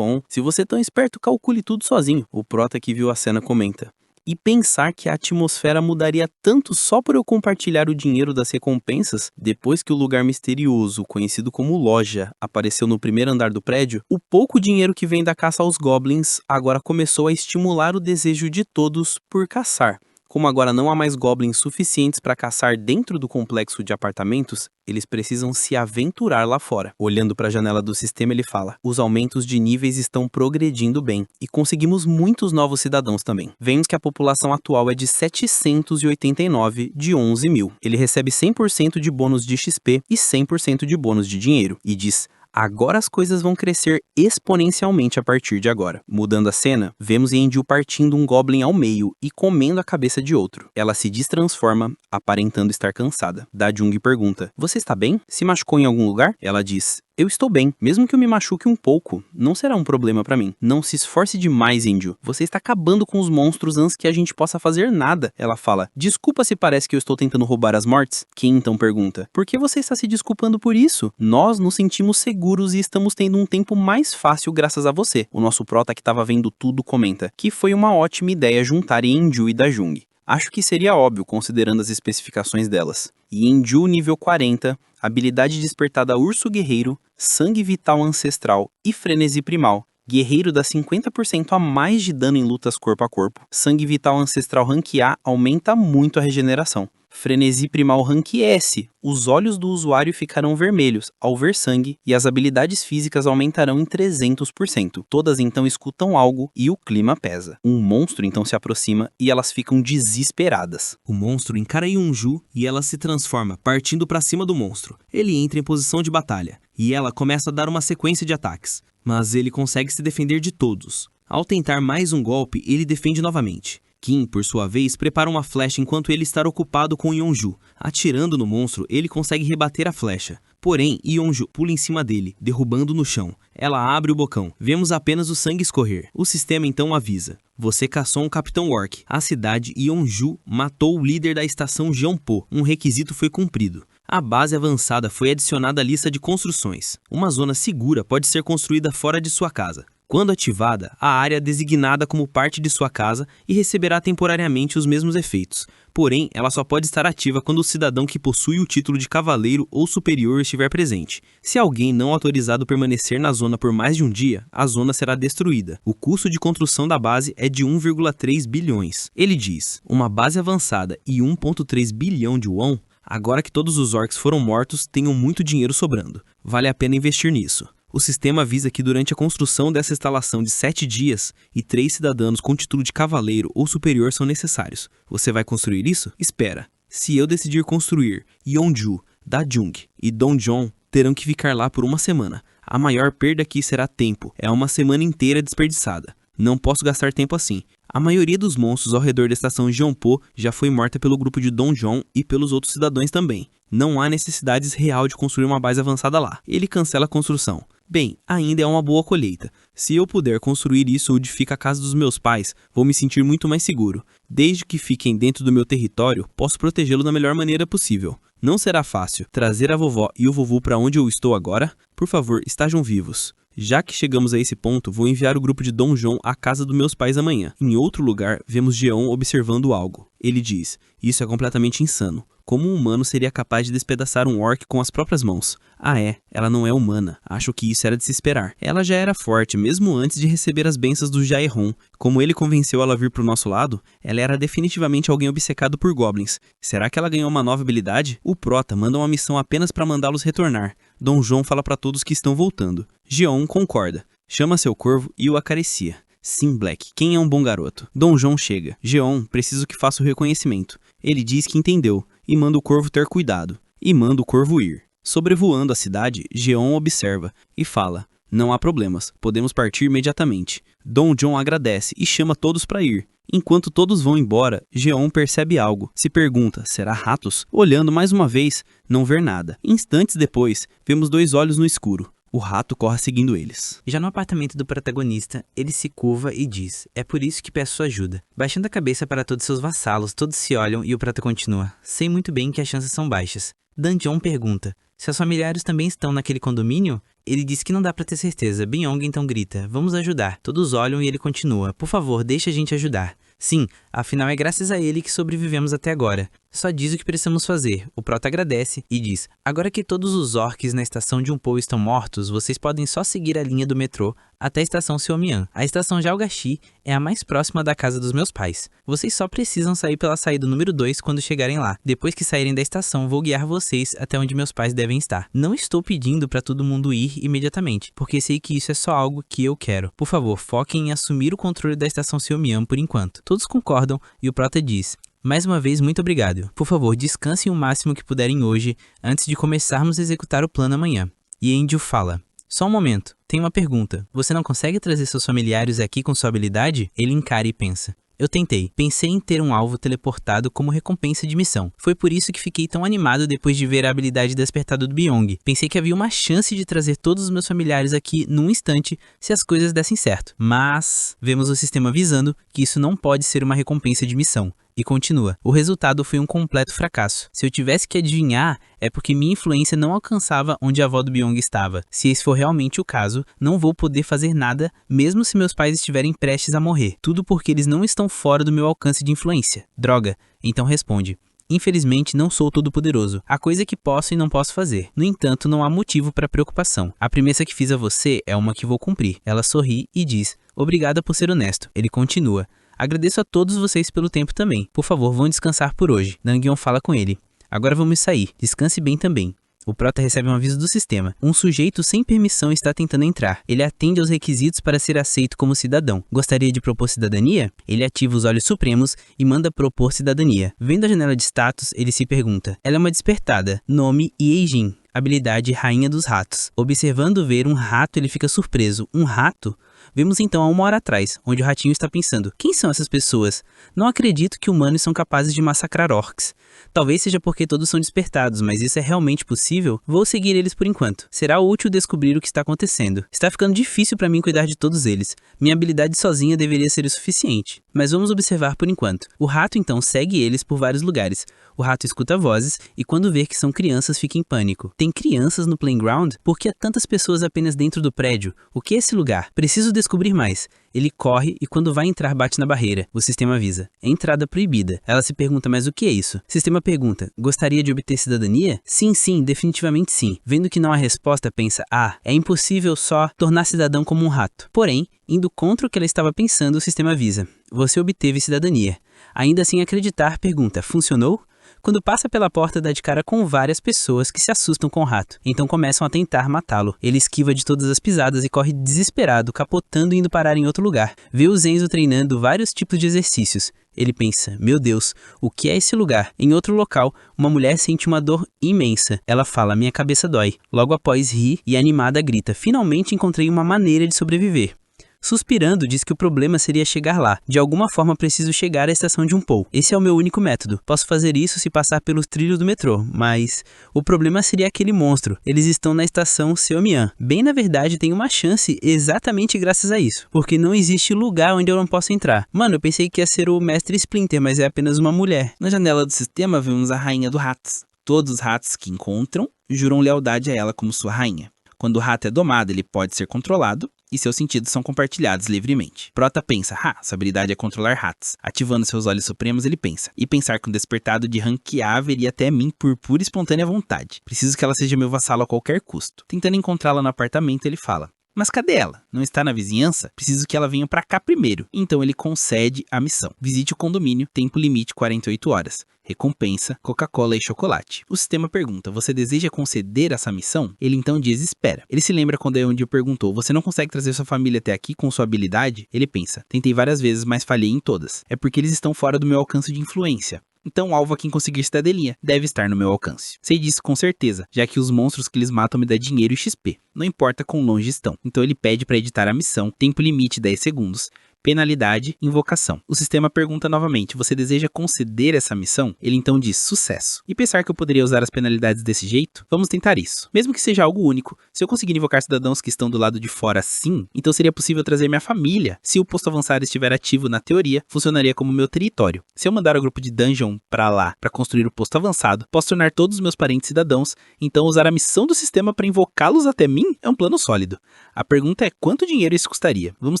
se você é tão esperto, calcule tudo sozinho. O prota que viu a cena comenta. E pensar que a atmosfera mudaria tanto só por eu compartilhar o dinheiro das recompensas, depois que o lugar misterioso, conhecido como loja, apareceu no primeiro andar do prédio, o pouco dinheiro que vem da caça aos goblins agora começou a estimular o desejo de todos por caçar. Como agora não há mais goblins suficientes para caçar dentro do complexo de apartamentos, eles precisam se aventurar lá fora. Olhando para a janela do sistema, ele fala, os aumentos de níveis estão progredindo bem e conseguimos muitos novos cidadãos também. Vemos que a população atual é de 789 de 11 mil. Ele recebe 100% de bônus de XP e 100% de bônus de dinheiro e diz, agora as coisas vão crescer exponencialmente a partir de agora. Mudando a cena, vemos Yenju partindo um goblin ao meio e comendo a cabeça de outro. Ela se destransforma, aparentando estar cansada. Da-jung pergunta, você está bem? Se machucou em algum lugar? Ela diz, eu estou bem, mesmo que eu me machuque um pouco, não será um problema pra mim. Não se esforce demais, Yenju. Você está acabando com os monstros antes que a gente possa fazer nada. Ela fala, desculpa se parece que eu estou tentando roubar as mortes. Quem então pergunta, por que você está se desculpando por isso? Nós nos sentimos seguros e estamos tendo um tempo mais fácil graças a você. O nosso prota que estava vendo tudo comenta, que foi uma ótima ideia juntar Yenju e Da-jung. Acho que seria óbvio considerando as especificações delas. Yenju nível 40, habilidade despertada Urso Guerreiro, Sangue Vital Ancestral e Frenesi Primal. Guerreiro dá 50% a mais de dano em lutas corpo a corpo. Sangue Vital Ancestral Rank A aumenta muito a regeneração. Frenesi Primal Rank S. Os olhos do usuário ficarão vermelhos ao ver sangue e as habilidades físicas aumentarão em 300%. Todas então escutam algo e o clima pesa. Um monstro então se aproxima e elas ficam desesperadas. O monstro encara Yenju e ela se transforma, partindo para cima do monstro. Ele entra em posição de batalha e ela começa a dar uma sequência de ataques, mas ele consegue se defender de todos. Ao tentar mais um golpe, ele defende novamente. Kim, por sua vez, prepara uma flecha enquanto ele está ocupado com Yenju. Atirando no monstro, ele consegue rebater a flecha. Porém, Yenju pula em cima dele, derrubando no chão. Ela abre o bocão. Vemos apenas o sangue escorrer. O sistema então avisa. Você caçou um Capitão Orc. A cidade Yenju matou o líder da estação Jeonpo. Um requisito foi cumprido. A base avançada foi adicionada à lista de construções. Uma zona segura pode ser construída fora de sua casa. Quando ativada, a área é designada como parte de sua casa e receberá temporariamente os mesmos efeitos. Porém, ela só pode estar ativa quando o cidadão que possui o título de cavaleiro ou superior estiver presente. Se alguém não autorizado permanecer na zona por mais de um dia, a zona será destruída. O custo de construção da base é de 1,3 bilhões. Ele diz, uma base avançada e 1,3 bilhão de won, agora que todos os orcs foram mortos, tenham muito dinheiro sobrando. Vale a pena investir nisso. O sistema avisa que durante a construção dessa instalação de 7 dias e 3 cidadãos com título de cavaleiro ou superior são necessários. Você vai construir isso? Espera. Se eu decidir construir, Yeonju, Da-jung e Donjon terão que ficar lá por uma semana. A maior perda aqui será tempo. É uma semana inteira desperdiçada. Não posso gastar tempo assim. A maioria dos monstros ao redor da estação Jeonpo já foi morta pelo grupo de Donjon e pelos outros cidadãos também. Não há necessidade real de construir uma base avançada lá. Ele cancela a construção. Bem, ainda é uma boa colheita. Se eu puder construir isso onde fica a casa dos meus pais, vou me sentir muito mais seguro. Desde que fiquem dentro do meu território, posso protegê-lo da melhor maneira possível. Não será fácil trazer a vovó e o vovô para onde eu estou agora? Por favor, estejam vivos. Já que chegamos a esse ponto, vou enviar o grupo de Dom João à casa dos meus pais amanhã. Em outro lugar, vemos Geon observando algo. Ele diz, isso é completamente insano. Como um humano seria capaz de despedaçar um orc com as próprias mãos? Ah é, ela não é humana. Acho que isso era de se esperar. Ela já era forte, mesmo antes de receber as bênçãos do Jaeron. Como ele convenceu ela a vir pro nosso lado, ela era definitivamente alguém obcecado por goblins. Será que ela ganhou uma nova habilidade? O Prota manda uma missão apenas para mandá-los retornar. Dom João fala para todos que estão voltando. Geon concorda. Chama seu corvo e o acaricia. Sim, Black, quem é um bom garoto? Dom João chega. Geon, preciso que faça o reconhecimento. Ele diz que entendeu, e manda o corvo ter cuidado. E manda o corvo ir. Sobrevoando a cidade, Geon observa e fala, não há problemas, podemos partir imediatamente. Dom João agradece e chama todos para ir. Enquanto todos vão embora, Geon percebe algo. Se pergunta, será ratos? Olhando mais uma vez, não vê nada. Instantes depois, vemos dois olhos no escuro. O rato corre seguindo eles. Já no apartamento do protagonista, ele se curva e diz, é por isso que peço sua ajuda. Baixando a cabeça para todos seus vassalos, todos se olham e o prota continua. Sei muito bem que as chances são baixas. Danjon pergunta, seus familiares também estão naquele condomínio? Ele diz que não dá pra ter certeza. Byong então grita, vamos ajudar. Todos olham e ele continua, por favor, deixa a gente ajudar. Sim, afinal é graças a ele que sobrevivemos até agora. Só diz o que precisamos fazer. O prota agradece e diz, agora que todos os orcs na estação de Unpo estão mortos, vocês podem só seguir a linha do metrô até a estação Seomian. A estação Jalgashi é a mais próxima da casa dos meus pais. Vocês só precisam sair pela saída número 2 quando chegarem lá. Depois que saírem da estação, vou guiar vocês até onde meus pais devem estar. Não estou pedindo para todo mundo ir imediatamente, porque sei que isso é só algo que eu quero. Por favor, foquem em assumir o controle da estação Seomian por enquanto. Todos concordam e o prota diz, mais uma vez, muito obrigado. Por favor, descansem o máximo que puderem hoje, antes de começarmos a executar o plano amanhã. E Endio fala, só um momento, tenho uma pergunta. Você não consegue trazer seus familiares aqui com sua habilidade? Ele encara e pensa. Eu tentei. Pensei em ter um alvo teleportado como recompensa de missão. Foi por isso que fiquei tão animado depois de ver a habilidade despertada do Byong. Pensei que havia uma chance de trazer todos os meus familiares aqui num instante se as coisas dessem certo. Mas vemos o sistema avisando que isso não pode ser uma recompensa de missão. E continua, o resultado foi um completo fracasso. Se eu tivesse que adivinhar, é porque minha influência não alcançava onde a avó do Byong estava. Se esse for realmente o caso, não vou poder fazer nada, mesmo se meus pais estiverem prestes a morrer. Tudo porque eles não estão fora do meu alcance de influência. Droga. Então responde. Infelizmente, não sou todo-poderoso. Há coisa que posso e não posso fazer. No entanto, não há motivo para preocupação. A promessa que fiz a você é uma que vou cumprir. Ela sorri e diz, obrigada por ser honesto. Ele continua. Agradeço a todos vocês pelo tempo também. Por favor, vão descansar por hoje. Nangyeon fala com ele. Agora vamos sair. Descanse bem também. O prota recebe um aviso do sistema. Um sujeito sem permissão está tentando entrar. Ele atende aos requisitos para ser aceito como cidadão. Gostaria de propor cidadania? Ele ativa os olhos supremos e manda propor cidadania. Vendo a janela de status, ele se pergunta. Ela é uma despertada. Nome Yeijin. Habilidade Rainha dos Ratos. Observando ver um rato, ele fica surpreso. Um rato? Vemos então há 1 hora atrás, onde o ratinho está pensando, quem são essas pessoas? Não acredito que humanos são capazes de massacrar orcs. Talvez seja porque todos são despertados, mas isso é realmente possível? Vou seguir eles por enquanto. Será útil descobrir o que está acontecendo. Está ficando difícil para mim cuidar de todos eles. Minha habilidade sozinha deveria ser o suficiente. Mas vamos observar por enquanto. O rato então segue eles por vários lugares. O rato escuta vozes e quando vê que são crianças fica em pânico. Tem crianças no playground? Por que há tantas pessoas apenas dentro do prédio? O que é esse lugar? Preciso descobrir mais. Ele corre e quando vai entrar bate na barreira. O sistema avisa. Entrada proibida. Ela se pergunta, mas o que é isso? O sistema pergunta, gostaria de obter cidadania? Sim, definitivamente sim. Vendo que não há resposta, pensa, é impossível só tornar cidadão como um rato. Porém, indo contra o que ela estava pensando, o sistema avisa. Você obteve cidadania. Ainda sem acreditar, pergunta, funcionou? Quando passa pela porta, dá de cara com várias pessoas que se assustam com o rato. Então começam a tentar matá-lo. Ele esquiva de todas as pisadas e corre desesperado, capotando e indo parar em outro lugar. Vê o Zenzo treinando vários tipos de exercícios. Ele pensa, meu Deus, o que é esse lugar? Em outro local, uma mulher sente uma dor imensa. Ela fala, minha cabeça dói. Logo após ri e animada grita, finalmente encontrei uma maneira de sobreviver. Suspirando, diz que o problema seria chegar lá. De alguma forma preciso chegar à estação de Unpou. Esse é o meu único método. Posso fazer isso se passar pelos trilhos do metrô, mas o problema seria aquele monstro. Eles estão na estação Seomian. Bem, na verdade, tem uma chance exatamente graças a isso, porque não existe lugar onde eu não possa entrar. Mano, eu pensei que ia ser o Mestre Splinter, mas é apenas uma mulher. Na janela do sistema vemos a rainha do Hats. Todos os Hats que encontram juram lealdade a ela como sua rainha. Quando o rato é domado, ele pode ser controlado e seus sentidos são compartilhados livremente. Prota pensa, sua habilidade é controlar Hats. Ativando seus olhos supremos, ele pensa. E pensar que um despertado de rank A viria até mim por pura e espontânea vontade. Preciso que ela seja meu vassalo a qualquer custo. Tentando encontrá-la no apartamento, ele fala. Mas cadê ela? Não está na vizinhança? Preciso que ela venha pra cá primeiro. Então ele concede a missão. Visite o condomínio, tempo limite 48 horas. Recompensa, Coca-Cola e chocolate. O sistema pergunta, você deseja conceder essa missão? Ele então diz, espera. Ele se lembra quando Eondio perguntou, você não consegue trazer sua família até aqui com sua habilidade? Ele pensa, tentei várias vezes, mas falhei em todas. É porque eles estão fora do meu alcance de influência. Então o alvo a quem conseguir cidadania deve estar no meu alcance. Sei disso com certeza, já que os monstros que eles matam me dão dinheiro e XP. Não importa quão longe estão. Então ele pede para editar a missão, tempo limite 10 segundos. Penalidade, invocação. O sistema pergunta novamente, você deseja conceder essa missão? Ele então diz, sucesso. E pensar que eu poderia usar as penalidades desse jeito? Vamos tentar isso. Mesmo que seja algo único, se eu conseguir invocar cidadãos que estão do lado de fora assim, então seria possível trazer minha família. Se o posto avançar estiver ativo na teoria, funcionaria como meu território. Se eu mandar o grupo de Dungeon pra lá para construir o posto avançado, posso tornar todos os meus parentes cidadãos, então usar a missão do sistema para invocá-los até mim é um plano sólido. A pergunta é quanto dinheiro isso custaria? Vamos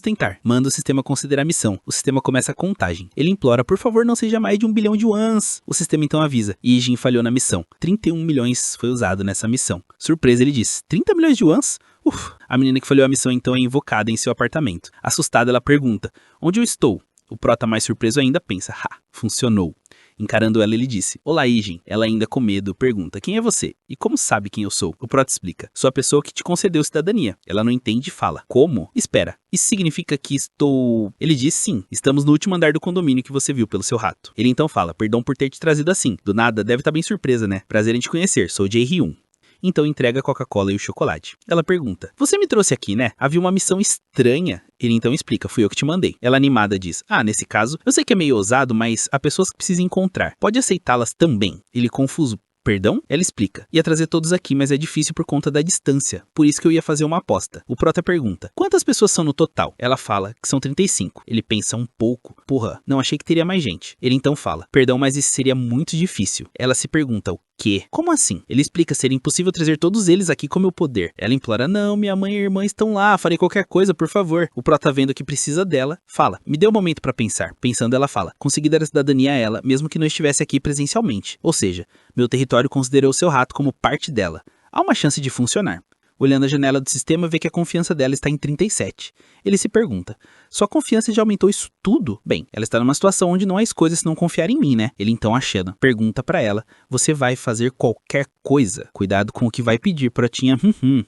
tentar. Manda o sistema considerar a missão. O sistema começa a contagem. Ele implora, por favor, não seja mais de 1 bilhão de yuans. O sistema então avisa. Ijin falhou na missão. 31 milhões foi usado nessa missão. Surpresa, ele diz, 30 milhões de yuans? A menina que falhou a missão então é invocada em seu apartamento. Assustada, ela pergunta, onde eu estou? O prota, mais surpreso ainda, pensa, funcionou. Encarando ela, ele disse, olá, Ijin. Ela ainda com medo pergunta, quem é você? E como sabe quem eu sou? O prota explica, sou a pessoa que te concedeu cidadania. Ela não entende e fala, como? Espera, isso significa que estou... Ele diz sim, estamos no último andar do condomínio que você viu pelo seu rato. Ele então fala, perdão por ter te trazido assim. Do nada, deve estar bem surpresa, né? Prazer em te conhecer, sou Jae-hyun. Então entrega a Coca-Cola e o chocolate. Ela pergunta, você me trouxe aqui, né? Havia uma missão estranha. Ele então explica, fui eu que te mandei. Ela animada diz, nesse caso, eu sei que é meio ousado, mas há pessoas que precisa encontrar. Pode aceitá-las também. Ele confuso, perdão? Ela explica, ia trazer todos aqui, mas é difícil por conta da distância. Por isso que eu ia fazer uma aposta. O prota pergunta, quantas pessoas são no total? Ela fala que são 35. Ele pensa um pouco. Porra, não achei que teria mais gente. Ele então fala, perdão, mas isso seria muito difícil. Ela se pergunta, o quê? Como assim? Ele explica, seria impossível trazer todos eles aqui com meu poder. Ela implora, não, minha mãe e irmã estão lá, farei qualquer coisa, por favor. O prota vendo que precisa dela, fala, me dê um momento pra pensar. Pensando, ela fala, consegui dar a cidadania a ela, mesmo que não estivesse aqui presencialmente. Ou seja, meu território considerou seu rato como parte dela. Há uma chance de funcionar. Olhando a janela do sistema, vê que a confiança dela está em 37. Ele se pergunta, sua confiança já aumentou isso tudo? Bem, ela está numa situação onde não há escolha se não confiar em mim, né? Ele então, achando, pergunta pra ela, você vai fazer qualquer coisa? Cuidado com o que vai pedir, protinha.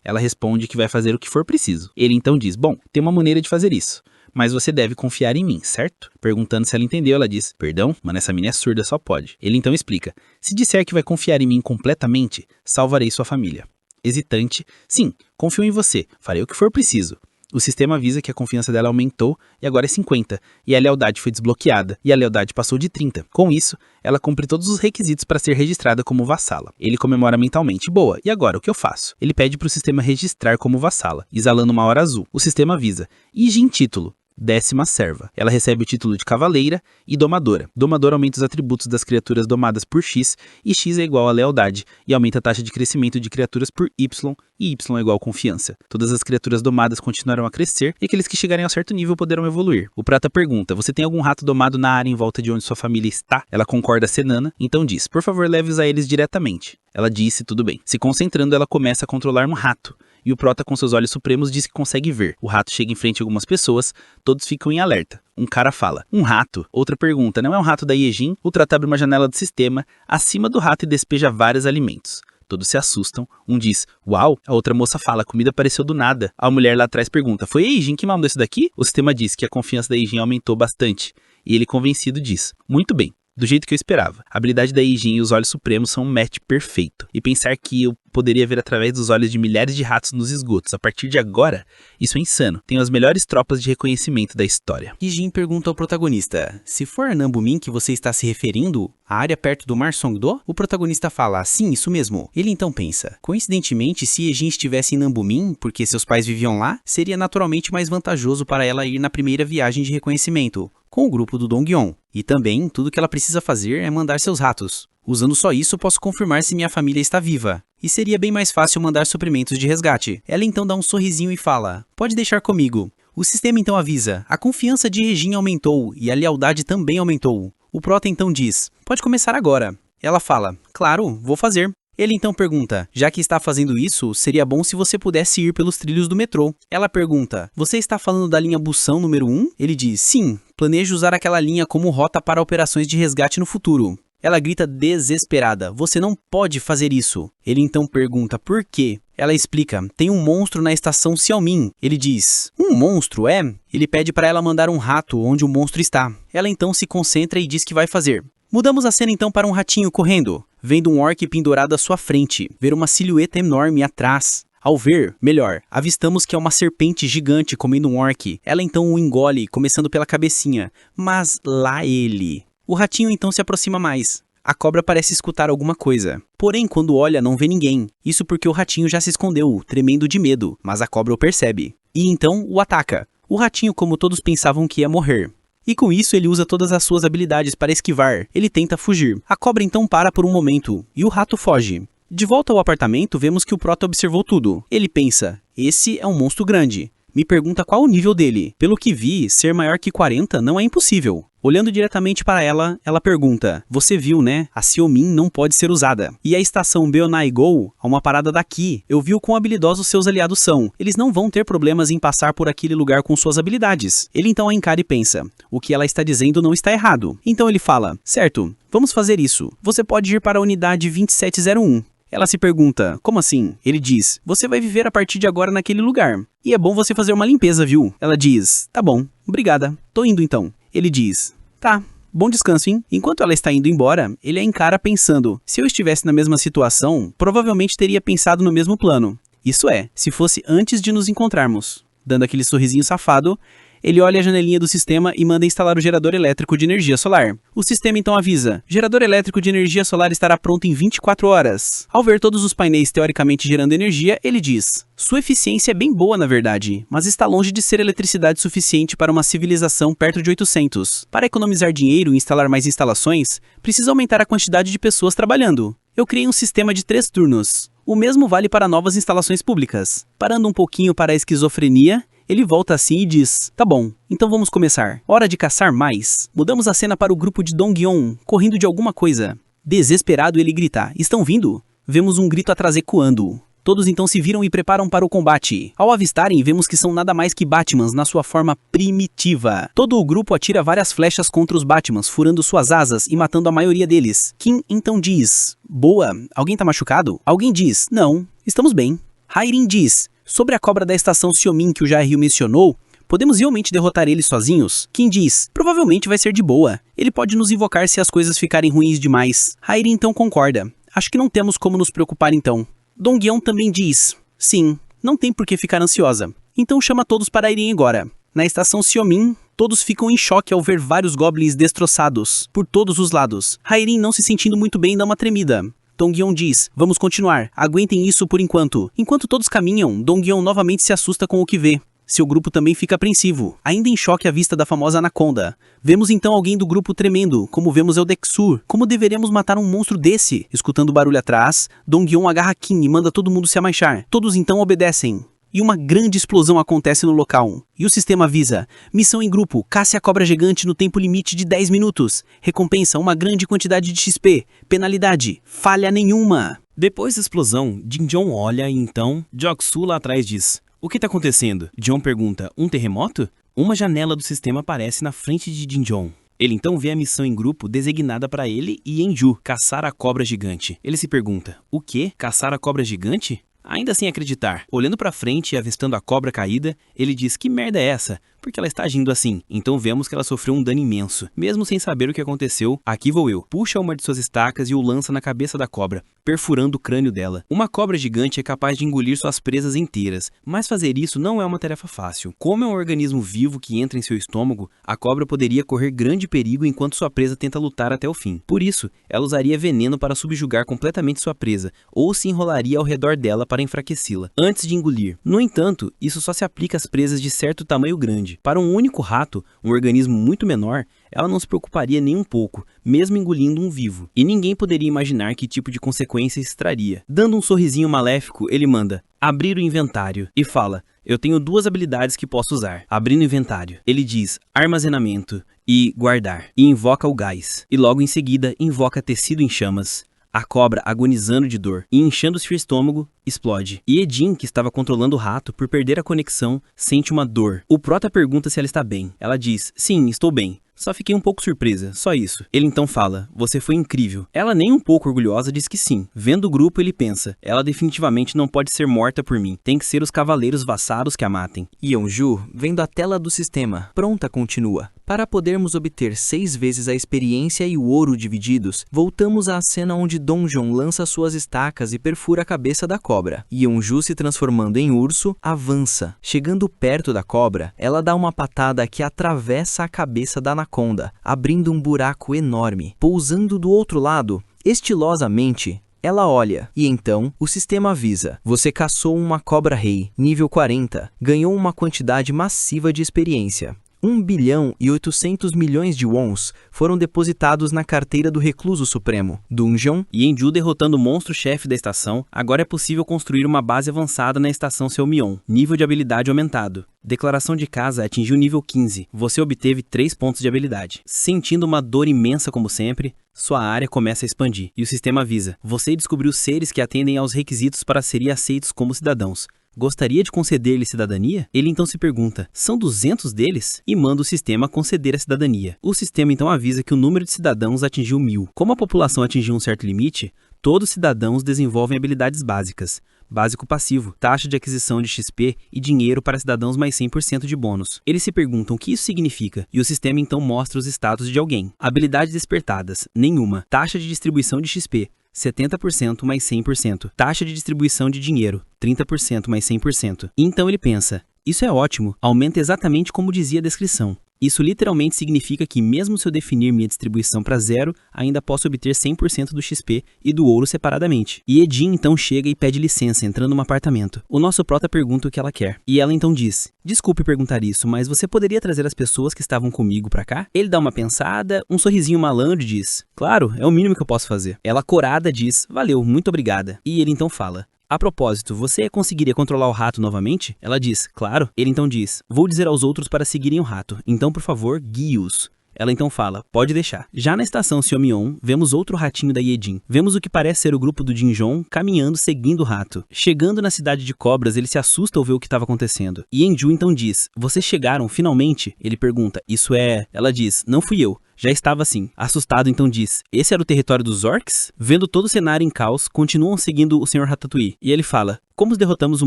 Ela responde que vai fazer o que for preciso. Ele então diz, bom, tem uma maneira de fazer isso. Mas você deve confiar em mim, certo? Perguntando se ela entendeu, ela diz, perdão, mano, essa mina é surda, só pode. Ele então explica, se disser que vai confiar em mim completamente, salvarei sua família. Hesitante, sim, confio em você, farei o que for preciso. O sistema avisa que a confiança dela aumentou e agora é 50, e a lealdade foi desbloqueada, e a lealdade passou de 30. Com isso, ela cumpre todos os requisitos para ser registrada como vassala. Ele comemora mentalmente, boa, e agora o que eu faço? Ele pede para o sistema registrar como vassala, exalando uma hora azul. O sistema avisa, Ijin título. 10ª serva. Ela recebe o título de cavaleira e domadora. Domadora aumenta os atributos das criaturas domadas por X, e X é igual a lealdade, e aumenta a taxa de crescimento de criaturas por Y, e Y é igual a confiança. Todas as criaturas domadas continuarão a crescer, e aqueles que chegarem a certo nível poderão evoluir. O prata pergunta, você tem algum rato domado na área em volta de onde sua família está? Ela concorda acenando, então diz, por favor leve-os a eles diretamente. Ela disse, tudo bem. Se concentrando, ela começa a controlar um rato. E o prota com seus olhos supremos diz que consegue ver. O rato chega em frente a algumas pessoas, todos ficam em alerta. Um cara fala, um rato? Outra pergunta, não é um rato da Ijin? O trata abre uma janela do sistema, acima do rato e despeja vários alimentos. Todos se assustam, um diz, uau, a outra moça fala, a comida apareceu do nada. A mulher lá atrás pergunta, foi a Ijin que mandou isso daqui? O sistema diz que a confiança da Ijin aumentou bastante. E ele convencido diz, muito bem. Do jeito que eu esperava. A habilidade da Ijin e os olhos supremos são um match perfeito. E pensar que eu Poderia ver através dos olhos de milhares de ratos nos esgotos. A partir de agora, isso é insano. Tenho as melhores tropas de reconhecimento da história. E Jin pergunta ao protagonista, se for a Nambumin que você está se referindo, a área perto do Mar Songdo? O protagonista fala, sim, isso mesmo. Ele então pensa, coincidentemente, se Yejin estivesse em Nambumin, porque seus pais viviam lá, seria naturalmente mais vantajoso para ela ir na primeira viagem de reconhecimento, com o grupo do Dongyeon. E também, tudo que ela precisa fazer é mandar seus ratos. Usando só isso, posso confirmar se minha família está viva. E seria bem mais fácil mandar suprimentos de resgate. Ela então dá um sorrisinho e fala, pode deixar comigo. O sistema então avisa, a confiança de Yejin aumentou e a lealdade também aumentou. O Prota então diz, pode começar agora. Ela fala, claro, vou fazer. Ele então pergunta, já que está fazendo isso, seria bom se você pudesse ir pelos trilhos do metrô. Ela pergunta, você está falando da linha Busan número 1? Ele diz, sim, planejo usar aquela linha como rota para operações de resgate no futuro. Ela grita desesperada, você não pode fazer isso. Ele então pergunta, por quê? Ela explica, tem um monstro na estação Xiaomin. Ele diz, um monstro, é? Ele pede para ela mandar um rato onde o monstro está. Ela então se concentra e diz que vai fazer. Mudamos a cena então para um ratinho correndo, vendo um orc pendurado à sua frente, ver uma silhueta enorme atrás. Ao ver, melhor, avistamos que é uma serpente gigante comendo um orc. Ela então o engole, começando pela cabecinha, mas lá ele. O ratinho então se aproxima mais. A cobra parece escutar alguma coisa. Porém, quando olha, não vê ninguém. Isso porque o ratinho já se escondeu, tremendo de medo, mas a cobra o percebe. E então o ataca. O ratinho, como todos pensavam que ia morrer. E com isso ele usa todas as suas habilidades para esquivar. Ele tenta fugir. A cobra então para por um momento, e o rato foge. De volta ao apartamento, vemos que o Prota observou tudo. Ele pensa, esse é um monstro grande. Me pergunta qual o nível dele. Pelo que vi, ser maior que 40 não é impossível. Olhando diretamente para ela, ela pergunta, você viu, né? A Xiaomin não pode ser usada. E a estação Beonai-go, a uma parada daqui, eu vi o quão habilidosos seus aliados são. Eles não vão ter problemas em passar por aquele lugar com suas habilidades. Ele então a encara e pensa, o que ela está dizendo não está errado. Então ele fala, certo, vamos fazer isso. Você pode ir para a unidade 2701. Ela se pergunta, como assim? Ele diz, você vai viver a partir de agora naquele lugar. E é bom você fazer uma limpeza, viu? Ela diz, tá bom, obrigada, tô indo então. Ele diz, tá, bom descanso, hein? Enquanto ela está indo embora, ele a encara pensando, se eu estivesse na mesma situação, provavelmente teria pensado no mesmo plano. Isso é, se fosse antes de nos encontrarmos. Dando aquele sorrisinho safado, ele olha a janelinha do sistema e manda instalar o gerador elétrico de energia solar. O sistema então avisa, gerador elétrico de energia solar estará pronto em 24 horas. Ao ver todos os painéis teoricamente gerando energia, ele diz, sua eficiência é bem boa na verdade, mas está longe de ser eletricidade suficiente para uma civilização perto de 800. Para economizar dinheiro e instalar mais instalações, precisa aumentar a quantidade de pessoas trabalhando. Eu criei um sistema de 3 turnos. O mesmo vale para novas instalações públicas. Parando um pouquinho para a esquizofrenia, ele volta assim e diz, tá bom, então vamos começar. Hora de caçar mais. Mudamos a cena para o grupo de Dongyeon, correndo de alguma coisa. Desesperado ele grita, estão vindo? Vemos um grito atrás ecoando. Todos então se viram e preparam para o combate. Ao avistarem, vemos que são nada mais que Batmans na sua forma primitiva. Todo o grupo atira várias flechas contra os Batmans, furando suas asas e matando a maioria deles. Kim então diz, boa, alguém tá machucado? Alguém diz, não, estamos bem. Hairin diz, sobre a cobra da estação Xiaomin que o Jairyu mencionou, podemos realmente derrotar eles sozinhos? Kim diz, provavelmente vai ser de boa. Ele pode nos invocar se as coisas ficarem ruins demais. Hairin então concorda. Acho que não temos como nos preocupar então. Dongyeon também diz, sim, não tem por que ficar ansiosa. Então chama todos para irem agora. Na estação Xiaomin, todos ficam em choque ao ver vários goblins destroçados por todos os lados. Hairin, não se sentindo muito bem, dá uma tremida. Dongyeon diz, vamos continuar, aguentem isso por enquanto. Enquanto todos caminham, Dongyeon novamente se assusta com o que vê. Seu grupo também fica apreensivo, ainda em choque à vista da famosa anaconda. Vemos então alguém do grupo tremendo, como vemos Eldexur. Como deveremos matar um monstro desse? Escutando o barulho atrás, Dongyeon agarra Kim e manda todo mundo se abaixar. Todos então obedecem. E uma grande explosão acontece no local. E o sistema avisa, missão em grupo, caça a cobra gigante no tempo limite de 10 minutos. Recompensa uma grande quantidade de XP. Penalidade, falha nenhuma. Depois da explosão, Jinjon olha e então, Joksu lá atrás diz, o que tá acontecendo? John pergunta, um terremoto? Uma janela do sistema aparece na frente de Jinjon. Ele então vê a missão em grupo designada para ele e Enju, caçar a cobra gigante. Ele se pergunta, o quê? Caçar a cobra gigante? Ainda sem acreditar, olhando pra frente e avistando a cobra caída, ele diz, que merda é essa? porque ela está agindo assim. Então vemos que ela sofreu um dano imenso. Mesmo sem saber o que aconteceu, aqui vou eu. Puxa uma de suas estacas e o lança na cabeça da cobra, perfurando o crânio dela. Uma cobra gigante é capaz de engolir suas presas inteiras, mas fazer isso não é uma tarefa fácil. Como é um organismo vivo que entra em seu estômago, a cobra poderia correr grande perigo enquanto sua presa tenta lutar até o fim. Por isso, ela usaria veneno para subjugar completamente sua presa, ou se enrolaria ao redor dela para enfraquecê-la, antes de engolir. No entanto, isso só se aplica às presas de certo tamanho grande. Para um único rato, um organismo muito menor, ela não se preocuparia nem um pouco, mesmo engolindo um vivo. E ninguém poderia imaginar que tipo de consequência isso traria. Dando um sorrisinho maléfico, ele manda abrir o inventário e fala: eu tenho 2 habilidades que posso usar. Abrindo o inventário, ele diz armazenamento e guardar, e invoca o gás. E logo em seguida, invoca tecido em chamas. A cobra, agonizando de dor e inchando seu estômago, explode. E Edin, que estava controlando o rato por perder a conexão, sente uma dor. O prota pergunta se ela está bem. Ela diz: sim, estou bem. Só fiquei um pouco surpresa, só isso. Ele então fala: você foi incrível. Ela, nem um pouco orgulhosa, diz que sim. Vendo o grupo, ele pensa: ela definitivamente não pode ser morta por mim. Tem que ser os cavaleiros vassalos que a matem. Yeonju, vendo a tela do sistema, pronta, continua. Para podermos obter 6 vezes a experiência e o ouro divididos, voltamos à cena onde Donjon lança suas estacas e perfura a cabeça da cobra. Yeonju, se transformando em urso, avança. Chegando perto da cobra, ela dá uma patada que atravessa a cabeça da anaconda, abrindo um buraco enorme. Pousando do outro lado, estilosamente, ela olha, e então o sistema avisa: você caçou uma cobra-rei, nível 40, ganhou uma quantidade massiva de experiência. 1 bilhão e 800 milhões de wons foram depositados na carteira do Recluso Supremo, Dungeon. Yenju derrotando o monstro-chefe da estação, agora é possível construir uma base avançada na estação Seomyeon. Nível de habilidade aumentado. Declaração de casa atingiu nível 15. Você obteve 3 pontos de habilidade. Sentindo uma dor imensa como sempre, sua área começa a expandir. E o sistema avisa: você descobriu seres que atendem aos requisitos para serem aceitos como cidadãos. Gostaria de conceder-lhe cidadania? Ele então se pergunta: são 200 deles? E manda o sistema conceder a cidadania. O sistema então avisa que o número de cidadãos atingiu 1000. Como a população atingiu um certo limite, todos os cidadãos desenvolvem habilidades básicas. Básico passivo, taxa de aquisição de XP e dinheiro para cidadãos mais 100% de bônus. Eles se perguntam o que isso significa, e o sistema então mostra os status de alguém. Habilidades despertadas, nenhuma. Taxa de distribuição de XP, 70% mais 100%. Taxa de distribuição de dinheiro, 30% mais 100%. E então ele pensa: isso é ótimo, aumenta exatamente como dizia a descrição. Isso literalmente significa que, mesmo se eu definir minha distribuição para 0, ainda posso obter 100% do XP e do ouro separadamente. E Edin então chega e pede licença, entrando no apartamento. O nosso prota pergunta o que ela quer. E ela então diz: desculpe perguntar isso, mas você poderia trazer as pessoas que estavam comigo para cá? Ele dá uma pensada, um sorrisinho malandro e diz: claro, é o mínimo que eu posso fazer. Ela, corada, diz: valeu, muito obrigada. E ele então fala: a propósito, você conseguiria controlar o rato novamente? Ela diz: claro. Ele então diz: vou dizer aos outros para seguirem o rato, então por favor, guie-os. Ela então fala: pode deixar. Já na estação Seomyeon, vemos outro ratinho da Yedin. Vemos o que parece ser o grupo do Jinjon caminhando seguindo o rato. Chegando na cidade de cobras, ele se assusta ao ver o que estava acontecendo. E Yenju então diz: vocês chegaram, finalmente? Ele pergunta: isso é... Ela diz: não fui eu. Já estava assim. Assustado então diz: esse era o território dos orcs? Vendo todo o cenário em caos, continuam seguindo o Sr. Ratatouille. E ele fala: como derrotamos o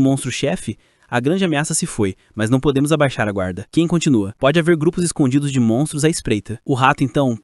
monstro-chefe? A grande ameaça se foi, mas não podemos abaixar a guarda. Quem continua? Pode haver grupos escondidos de monstros à espreita. O rato então...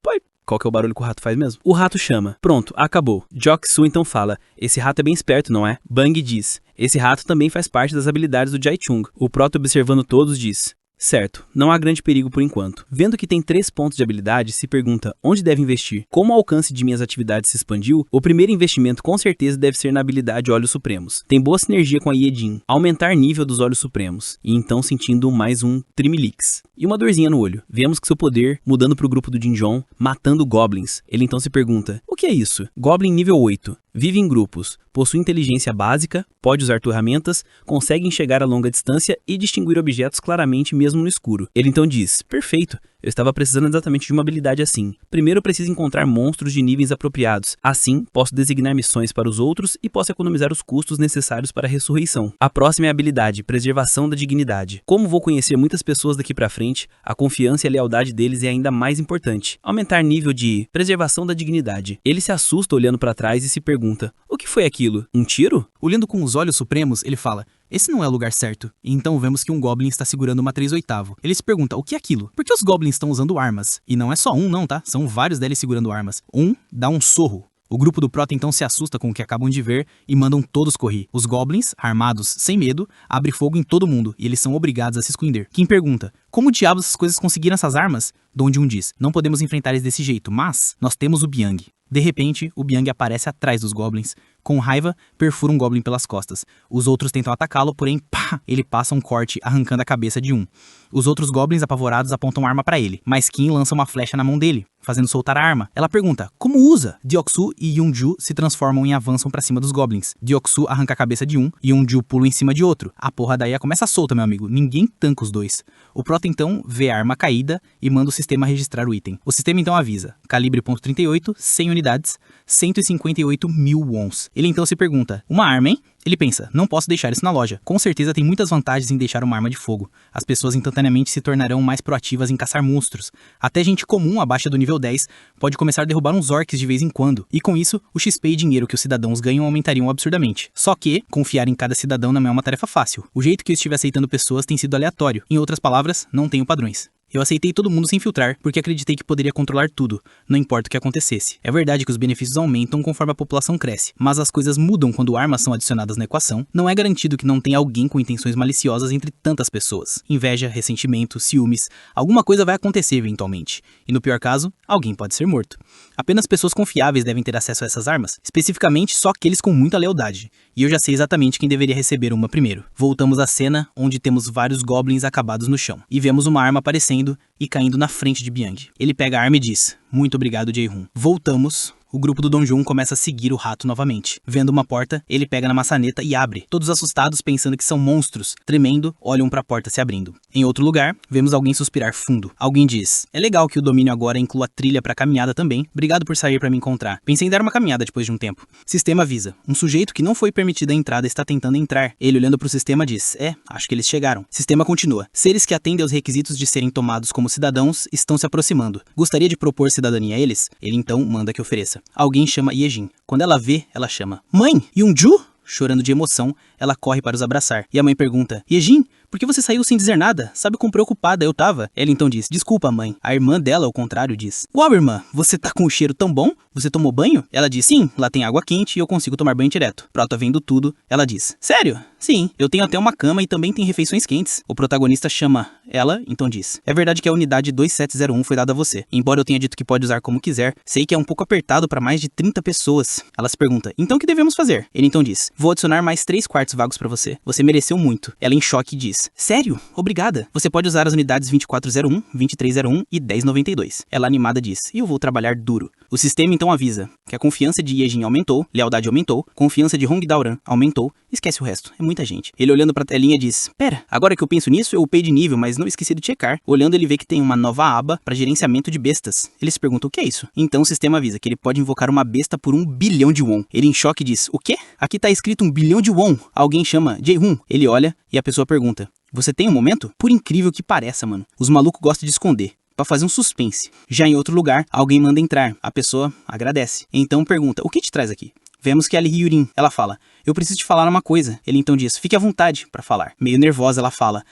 Qual que é o barulho que o rato faz mesmo? O rato chama: pronto, acabou. Jok-Su então fala: esse rato é bem esperto, não é? Bang diz: esse rato também faz parte das habilidades do Jaichung. O prota, observando todos, diz: certo, não há grande perigo por enquanto. Vendo que tem 3 pontos de habilidade, se pergunta onde deve investir. Como o alcance de minhas atividades se expandiu, o primeiro investimento com certeza deve ser na habilidade Olhos Supremos. Tem boa sinergia com a Yedin. Aumentar nível dos Olhos Supremos. E então sentindo mais um Trimilix. E uma dorzinha no olho. Vemos que seu poder, mudando para o grupo do Jinjon, matando goblins. Ele então se pergunta: o que é isso? Goblin nível 8. Vive em grupos, possui inteligência básica, pode usar ferramentas, consegue enxergar a longa distância e distinguir objetos claramente mesmo no escuro. Ele então diz: perfeito, eu estava precisando exatamente de uma habilidade assim. Primeiro eu preciso encontrar monstros de níveis apropriados. Assim, posso designar missões para os outros e posso economizar os custos necessários para a ressurreição. A próxima é a habilidade Preservação da Dignidade. Como vou conhecer muitas pessoas daqui pra frente, a confiança e a lealdade deles é ainda mais importante. Aumentar nível de Preservação da Dignidade. Ele se assusta olhando para trás e se pergunta: o que foi aquilo? Um tiro? Olhando com os olhos supremos, ele fala: esse não é o lugar certo. E então vemos que um Goblin está segurando uma 3/8. Ele se pergunta, o que é aquilo? Por que os Goblins estão usando armas? E não é só um não, tá? São vários deles segurando armas. Um dá um sorro. O grupo do Prota então se assusta com o que acabam de ver e mandam todos correr. Os Goblins, armados, sem medo, abrem fogo em todo mundo e eles são obrigados a se esconder. Kim pergunta, como diabos essas coisas conseguiram essas armas? Donjun diz, não podemos enfrentar eles desse jeito, mas nós temos o Byung. De repente, o Byung aparece atrás dos Goblins. Com raiva, perfura um Goblin pelas costas. Os outros tentam atacá-lo, porém, pá, ele passa um corte, arrancando a cabeça de um. Os outros Goblins apavorados apontam arma pra ele, mas Kim lança uma flecha na mão dele, fazendo soltar a arma. Ela pergunta, como usa? Deoksu e Yunju se transformam e avançam pra cima dos Goblins. Deoksu arranca a cabeça de um, e Yunju pula em cima de outro. A porradaria começa solta, meu amigo, ninguém tanca os dois. O Prota então vê a arma caída e manda o sistema registrar o item. O sistema então avisa, calibre .38, 100 unidades, 158 mil wons. Ele então se pergunta, uma arma, hein? Ele pensa, não posso deixar isso na loja. Com certeza tem muitas vantagens em deixar uma arma de fogo. As pessoas instantaneamente se tornarão mais proativas em caçar monstros. Até gente comum abaixo do nível 10 pode começar a derrubar uns orcs de vez em quando. E com isso, o XP e dinheiro que os cidadãos ganham aumentariam absurdamente. Só que, confiar em cada cidadão não é uma tarefa fácil. O jeito que eu estive aceitando pessoas tem sido aleatório. Em outras palavras, não tenho padrões. Eu aceitei todo mundo sem filtrar, porque acreditei que poderia controlar tudo, não importa o que acontecesse. É verdade que os benefícios aumentam conforme a população cresce, mas as coisas mudam quando armas são adicionadas na equação. Não é garantido que não tenha alguém com intenções maliciosas entre tantas pessoas. Inveja, ressentimento, ciúmes, alguma coisa vai acontecer eventualmente. E no pior caso, alguém pode ser morto. Apenas pessoas confiáveis devem ter acesso a essas armas, especificamente só aqueles com muita lealdade. E eu já sei exatamente quem deveria receber uma primeiro. Voltamos à cena, onde temos vários Goblins acabados no chão, e vemos uma arma aparecendo e caindo na frente de Byung. Ele pega a arma e diz, muito obrigado, Jae-hoon. Voltamos. O grupo do Donjun começa a seguir o rato novamente. Vendo uma porta, ele pega na maçaneta e abre. Todos assustados, pensando que são monstros. Tremendo, olham para a porta se abrindo. Em outro lugar, vemos alguém suspirar fundo. Alguém diz, é legal que o domínio agora inclua trilha para caminhada também. Obrigado por sair para me encontrar. Pensei em dar uma caminhada depois de um tempo. Sistema avisa. Um sujeito que não foi permitida a entrada está tentando entrar. Ele, olhando para o sistema, diz, acho que eles chegaram. Sistema continua. Seres que atendem aos requisitos de serem tomados como cidadãos estão se aproximando. Gostaria de propor cidadania a eles? Ele então manda que ofereça. Alguém chama Yejin. Quando ela vê, ela chama, mãe, Yunju? Chorando de emoção, ela corre para os abraçar. E a mãe pergunta, Yejin, por que você saiu sem dizer nada? Sabe quão preocupada eu tava? Ela então diz, desculpa, mãe. A irmã dela, ao contrário, diz, uau, irmã, você tá com um cheiro tão bom? Você tomou banho? Ela diz, sim, lá tem água quente e eu consigo tomar banho direto. Prota vendo tudo, ela diz, sério? Sim, eu tenho até uma cama e também tem refeições quentes. O protagonista chama ela, então diz, é verdade que a unidade 2701 foi dada a você. Embora eu tenha dito que pode usar como quiser, sei que é um pouco apertado para mais de 30 pessoas. Ela se pergunta, então o que devemos fazer? Ele então diz, vou adicionar mais 3 quartos vagos para você. Você mereceu muito. Ela em choque diz, sério? Obrigada. Você pode usar as unidades 2401, 2301 e 1092. Ela animada diz, e eu vou trabalhar duro. O sistema então avisa que a confiança de Yejin aumentou, lealdade aumentou, confiança de Hong Daoran aumentou, esquece o resto, é muita gente. Ele olhando pra telinha diz, pera, agora que eu penso nisso eu upei de nível, mas não esqueci de checar. Olhando ele vê que tem uma nova aba para gerenciamento de bestas. Ele se pergunta o que é isso? Então o sistema avisa que ele pode invocar uma besta por 1 bilhão de won. Ele em choque diz, o quê? Aqui tá escrito 1 bilhão de won. Alguém chama Jae-hoon. Ele olha e a pessoa pergunta, você tem um momento? Por incrível que pareça, mano, os malucos gostam de esconder, pra fazer um suspense. Já em outro lugar, alguém manda entrar. A pessoa agradece. Então pergunta, o que te traz aqui? Vemos que é a Hyurin. Ela fala, eu preciso te falar uma coisa. Ele então diz, fique à vontade pra falar. Meio nervosa, ela fala,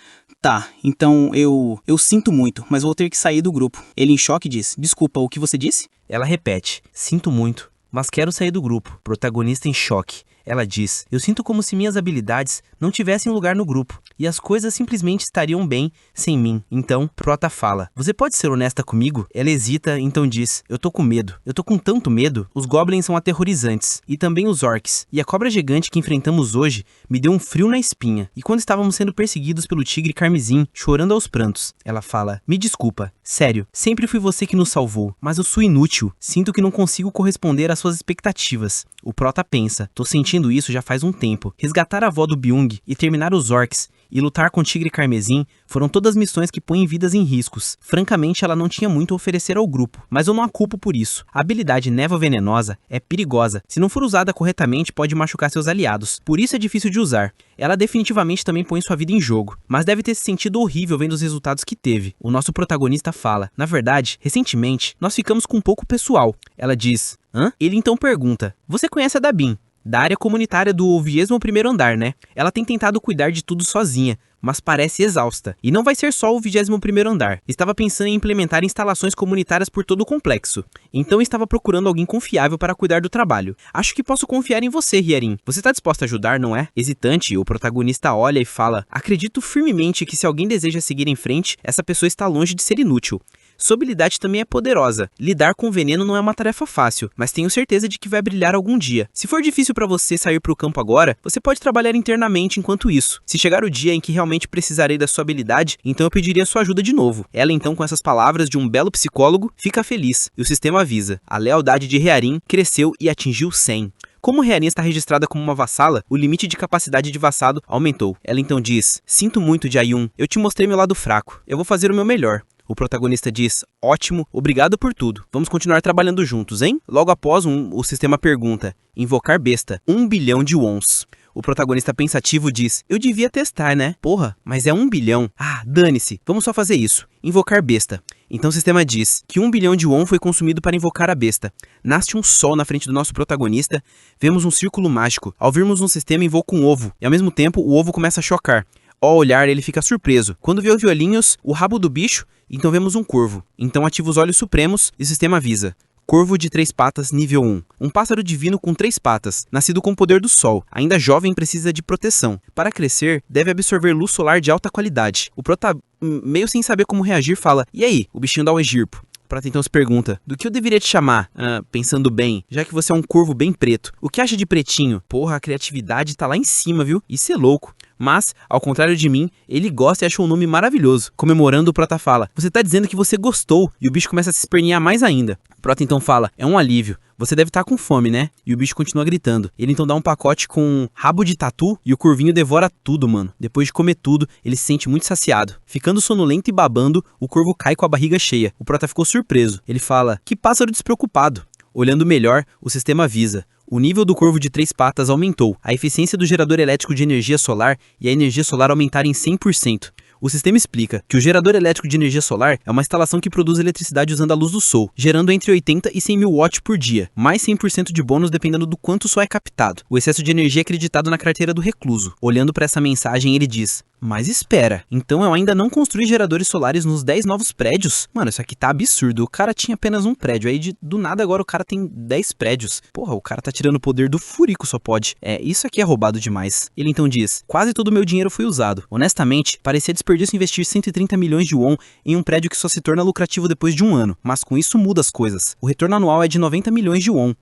tá, então eu sinto muito, mas vou ter que sair do grupo. Ele em choque diz, desculpa, o que você disse? Ela repete, sinto muito, mas quero sair do grupo. Protagonista em choque. Ela diz, eu sinto como se minhas habilidades não tivessem lugar no grupo, e as coisas simplesmente estariam bem sem mim. Então, Prota fala, você pode ser honesta comigo? Ela hesita, então diz, eu tô com medo. Eu tô com tanto medo. Os goblins são aterrorizantes, e também os orcs. E a cobra gigante que enfrentamos hoje me deu um frio na espinha. E quando estávamos sendo perseguidos pelo tigre carmesim, chorando aos prantos, ela fala, me desculpa, sério, sempre fui você que nos salvou, mas eu sou inútil. Sinto que não consigo corresponder às suas expectativas. O Prota pensa, tô sentindo isso já faz um tempo. Resgatar a avó do Byung e terminar os orcs e lutar com o tigre carmesim foram todas missões que põem vidas em riscos. Francamente, ela não tinha muito a oferecer ao grupo, mas eu não a culpo por isso. A habilidade névoa venenosa é perigosa. Se não for usada corretamente, pode machucar seus aliados. Por isso é difícil de usar. Ela definitivamente também põe sua vida em jogo, mas deve ter se sentido horrível vendo os resultados que teve. O nosso protagonista fala, na verdade, recentemente, nós ficamos com um pouco pessoal. Ela diz, hã? Ele então pergunta, você conhece a Dabin? Da área comunitária do 21º andar, né? Ela tem tentado cuidar de tudo sozinha, mas parece exausta. E não vai ser só o 21º andar. Estava pensando em implementar instalações comunitárias por todo o complexo. Então estava procurando alguém confiável para cuidar do trabalho. Acho que posso confiar em você, Hierin. Você está disposta a ajudar, não é? Hesitante, o protagonista olha e fala: acredito firmemente que se alguém deseja seguir em frente, essa pessoa está longe de ser inútil. Sua habilidade também é poderosa. Lidar com veneno não é uma tarefa fácil, mas tenho certeza de que vai brilhar algum dia. Se for difícil para você sair para o campo agora, você pode trabalhar internamente enquanto isso. Se chegar o dia em que realmente precisarei da sua habilidade, então eu pediria sua ajuda de novo. Ela então, com essas palavras de um belo psicólogo, fica feliz, e o sistema avisa. A lealdade de Hierin cresceu e atingiu 100. Como Hierin está registrada como uma vassala, o limite de capacidade de vassalo aumentou. Ela então diz: sinto muito, Jayun, eu te mostrei meu lado fraco. Eu vou fazer o meu melhor. O protagonista diz: ótimo, obrigado por tudo. Vamos continuar trabalhando juntos, hein? Logo após, o sistema pergunta: invocar besta, 1 bilhão de wons. O protagonista pensativo diz: eu devia testar, né? Porra, mas é 1 bilhão. Ah, dane-se, vamos só fazer isso. Invocar besta. Então o sistema diz que 1 bilhão de won foi consumido para invocar a besta. Nasce um sol na frente do nosso protagonista, vemos um círculo mágico. Ao virmos um sistema, invoca um ovo, e ao mesmo tempo o ovo começa a chocar. Ao olhar, ele fica surpreso. Quando vê os violinhos, o rabo do bicho, então vemos um corvo. Então ativa os olhos supremos e o sistema avisa: corvo de 3 patas, nível 1. Um pássaro divino com 3 patas, nascido com o poder do sol. Ainda jovem, precisa de proteção. Para crescer, deve absorver luz solar de alta qualidade. O prota, meio sem saber como reagir, fala: e aí? O bichinho dá um egirpo. O prota então se pergunta: do que eu deveria te chamar? Pensando bem, já que você é um corvo bem preto. O que acha de pretinho? Porra, a criatividade tá lá em cima, viu? Isso é louco. Mas, ao contrário de mim, ele gosta e acha um nome maravilhoso. Comemorando, o prota fala: você tá dizendo que você gostou. E o bicho começa a se espernear mais ainda. O prota então fala: é um alívio. Você deve estar com fome, né? E o bicho continua gritando. Ele então dá um pacote com rabo de tatu e o curvinho devora tudo, mano. Depois de comer tudo, ele se sente muito saciado. Ficando sonolento e babando, o corvo cai com a barriga cheia. O prota ficou surpreso. Ele fala: que pássaro despreocupado. Olhando melhor, o sistema avisa: o nível do corvo de 3 patas aumentou. A eficiência do gerador elétrico de energia solar e a energia solar aumentaram em 100%. O sistema explica que o gerador elétrico de energia solar é uma instalação que produz eletricidade usando a luz do sol, gerando entre 80 e 100 mil watts por dia, mais 100% de bônus dependendo do quanto o sol é captado. O excesso de energia é acreditado na carteira do recluso. Olhando para essa mensagem, ele diz: mas espera, então eu ainda não construí geradores solares nos 10 novos prédios? Mano, isso aqui tá absurdo. O cara tinha apenas um prédio, aí do nada agora o cara tem 10 prédios. Porra, o cara tá tirando o poder do furico, só pode. Isso aqui é roubado demais. Ele então diz: quase todo o meu dinheiro foi usado. Honestamente, parecia desperdício investir 130 milhões de won em um prédio que só se torna lucrativo depois de um ano. Mas com isso muda as coisas. O retorno anual é de 90 milhões de won.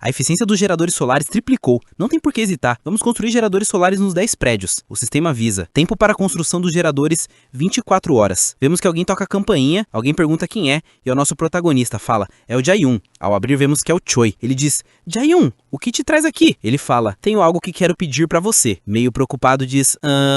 A eficiência dos geradores solares triplicou. Não tem por que hesitar. Vamos construir geradores solares nos 10 prédios. O sistema avisa: tempo para a construção dos geradores, 24 horas. Vemos que alguém toca a campainha, alguém pergunta quem é, e o nosso protagonista fala: é o Jayun. Ao abrir, vemos que é o Choi. Ele diz: Jayun, o que te traz aqui? Ele fala: tenho algo que quero pedir pra você. Meio preocupado diz: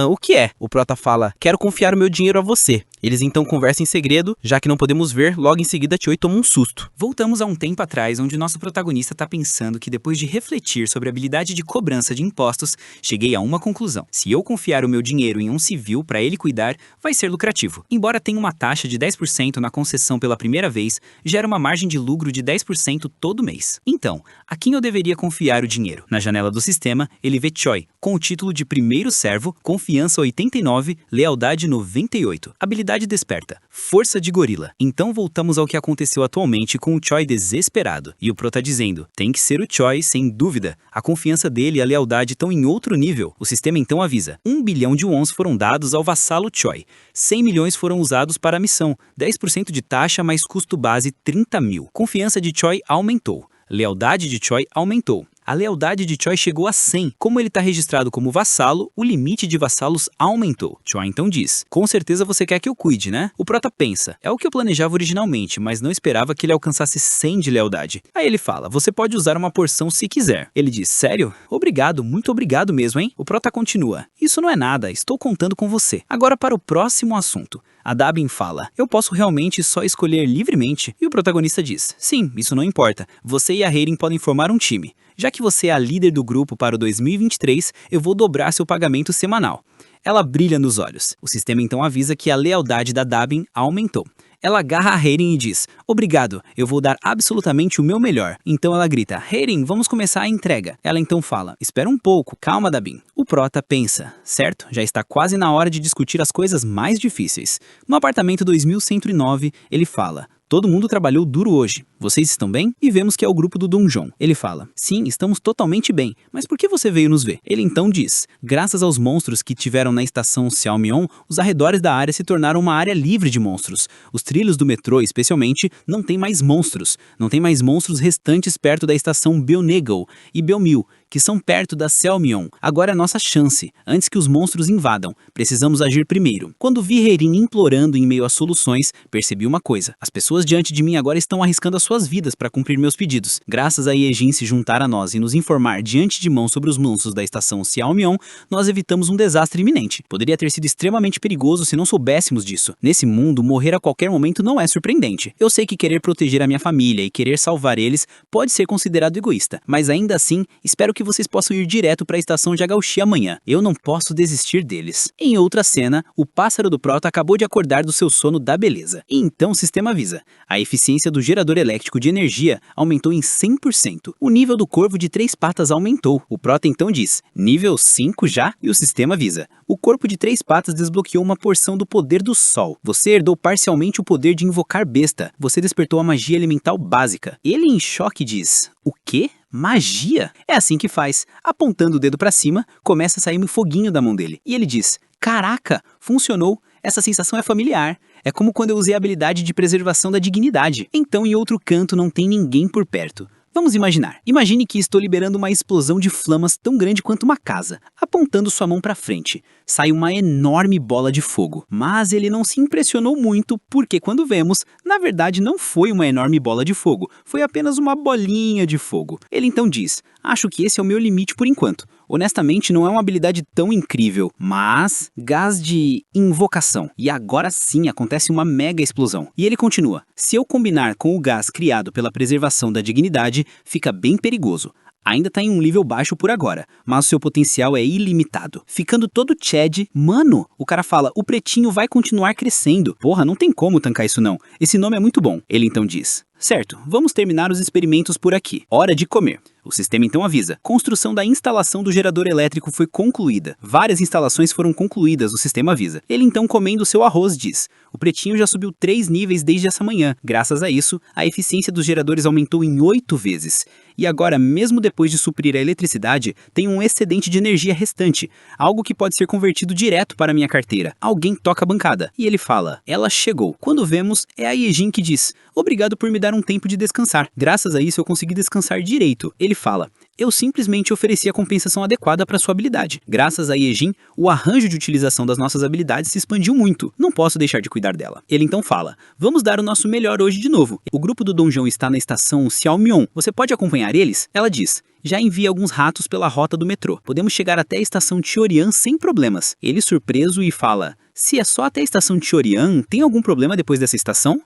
o que é? O prota fala: quero confiar o meu dinheiro a você. Eles então conversam em segredo, já que não podemos ver, logo em seguida Choi toma um susto. Voltamos a um tempo atrás, onde nosso protagonista tá pensando que depois de refletir sobre a habilidade de cobrança de impostos, cheguei a uma conclusão: se eu confiar o meu dinheiro em um civil para ele cuidar, vai ser lucrativo. Embora tenha uma taxa de 10% na concessão pela primeira vez, gera uma margem de lucro de 10% todo mês. Então, a quem eu deveria confiar o dinheiro? Na janela do sistema, ele vê Choi, com o título de primeiro servo, confiança 89, lealdade 98. Habilidade desperta, força de gorila. Então voltamos ao que aconteceu atualmente com o Choi desesperado. E o prota dizendo: tem que ser o Choi, sem dúvida. A confiança dele e a lealdade estão em outro nível. O sistema então avisa: 1 bilhão de wons foram dados ao vassalo Choi. 100 milhões foram usados para a missão. 10% de taxa mais custo base 30 mil. Confiança de Choi aumentou. Lealdade de Choi aumentou. A lealdade de Choi chegou a 100. Como ele está registrado como vassalo, o limite de vassalos aumentou. Choi então diz: com certeza você quer que eu cuide, né? O prota pensa: é o que eu planejava originalmente, mas não esperava que ele alcançasse 100 de lealdade. Aí ele fala: você pode usar uma porção se quiser. Ele diz: sério? Obrigado, muito obrigado mesmo, hein? O prota continua: isso não é nada, estou contando com você. Agora para o próximo assunto. A Dabin fala: eu posso realmente só escolher livremente? E o protagonista diz: sim, isso não importa. Você e a Hierin podem formar um time. Já que você é a líder do grupo para o 2023, eu vou dobrar seu pagamento semanal. Ela brilha nos olhos. O sistema então avisa que a lealdade da Dabin aumentou. Ela agarra a Heirin e diz, obrigado, eu vou dar absolutamente o meu melhor. Então ela grita, Heirin, vamos começar a entrega. Ela então fala, espera um pouco, calma Dabin. O prota pensa, certo, já está quase na hora de discutir as coisas mais difíceis. No apartamento 2109, ele fala, todo mundo trabalhou duro hoje. Vocês estão bem? E vemos que é o grupo do Donjon. Ele fala, sim, estamos totalmente bem, mas por que você veio nos ver? Ele então diz, graças aos monstros que tiveram na estação Xiaomion, os arredores da área se tornaram uma área livre de monstros. Os trilhos do metrô, especialmente, não tem mais monstros. Não tem mais monstros restantes perto da estação Beonegal e Beomil, que são perto da Xiaomion. Agora é a nossa chance, antes que os monstros invadam. Precisamos agir primeiro. Quando vi Heirin implorando em meio às soluções, percebi uma coisa. As pessoas diante de mim agora estão arriscando as suas vidas para cumprir meus pedidos. Graças a Yejin se juntar a nós e nos informar de antemão sobre os monstros da estação Xiaomion, nós evitamos um desastre iminente. Poderia ter sido extremamente perigoso se não soubéssemos disso. Nesse mundo, morrer a qualquer momento não é surpreendente. Eu sei que querer proteger a minha família e querer salvar eles pode ser considerado egoísta, mas ainda assim, espero que vocês possam ir direto para a estação Jagauchi amanhã. Eu não posso desistir deles. Em outra cena, o pássaro do Prota acabou de acordar do seu sono da beleza. E então o sistema avisa. A eficiência do gerador elétrico de energia aumentou em 100%. O nível do corvo de 3 patas aumentou. O Prota então diz, nível 5 já? E o sistema avisa. O corpo de 3 patas desbloqueou uma porção do poder do sol. Você herdou parcialmente o poder de invocar besta. Você despertou a magia elemental básica. Ele em choque diz, o quê? Magia? É assim que faz. Apontando o dedo pra cima, começa a sair um foguinho da mão dele. E ele diz, caraca, funcionou. Essa sensação é familiar. É como quando eu usei a habilidade de preservação da dignidade. Então em outro canto não tem ninguém por perto. Vamos imaginar. Imagine que estou liberando uma explosão de flamas tão grande quanto uma casa. Apontando sua mão para frente, sai uma enorme bola de fogo. Mas ele não se impressionou muito porque quando vemos, na verdade não foi uma enorme bola de fogo, foi apenas uma bolinha de fogo. Ele então diz, acho que esse é o meu limite por enquanto. Honestamente não é uma habilidade tão incrível, mas gás de invocação. E agora sim acontece uma mega explosão. E ele continua, se eu combinar com o gás criado pela preservação da dignidade, fica bem perigoso. Ainda tá em um nível baixo por agora, mas seu potencial é ilimitado. Ficando todo Chad, mano, o cara fala, o pretinho vai continuar crescendo. Porra, não tem como tancar isso não. Esse nome é muito bom. Ele então diz, certo, vamos terminar os experimentos por aqui. Hora de comer. O sistema então avisa, construção da instalação do gerador elétrico foi concluída. Várias instalações foram concluídas, o sistema avisa. Ele então comendo seu arroz diz, o pretinho já subiu 3 níveis desde essa manhã. Graças a isso, a eficiência dos geradores aumentou em 8 vezes. E agora, mesmo depois de suprir a eletricidade, tem um excedente de energia restante, algo que pode ser convertido direto para minha carteira. Alguém toca a bancada, e ele fala, ela chegou. Quando vemos, é a Yejin que diz, obrigado por me dar um tempo de descansar. Graças a isso eu consegui descansar direito. Ele fala, eu simplesmente ofereci a compensação adequada para sua habilidade. Graças a Yejin, o arranjo de utilização das nossas habilidades se expandiu muito. Não posso deixar de cuidar dela. Ele então fala, vamos dar o nosso melhor hoje de novo. O grupo do Donjon está na estação Xiaomion. Você pode acompanhar eles? Ela diz, já envia alguns ratos pela rota do metrô. Podemos chegar até a estação Tiorian sem problemas. Ele surpreso e fala, se é só até a estação Tiorian, tem algum problema depois dessa estação?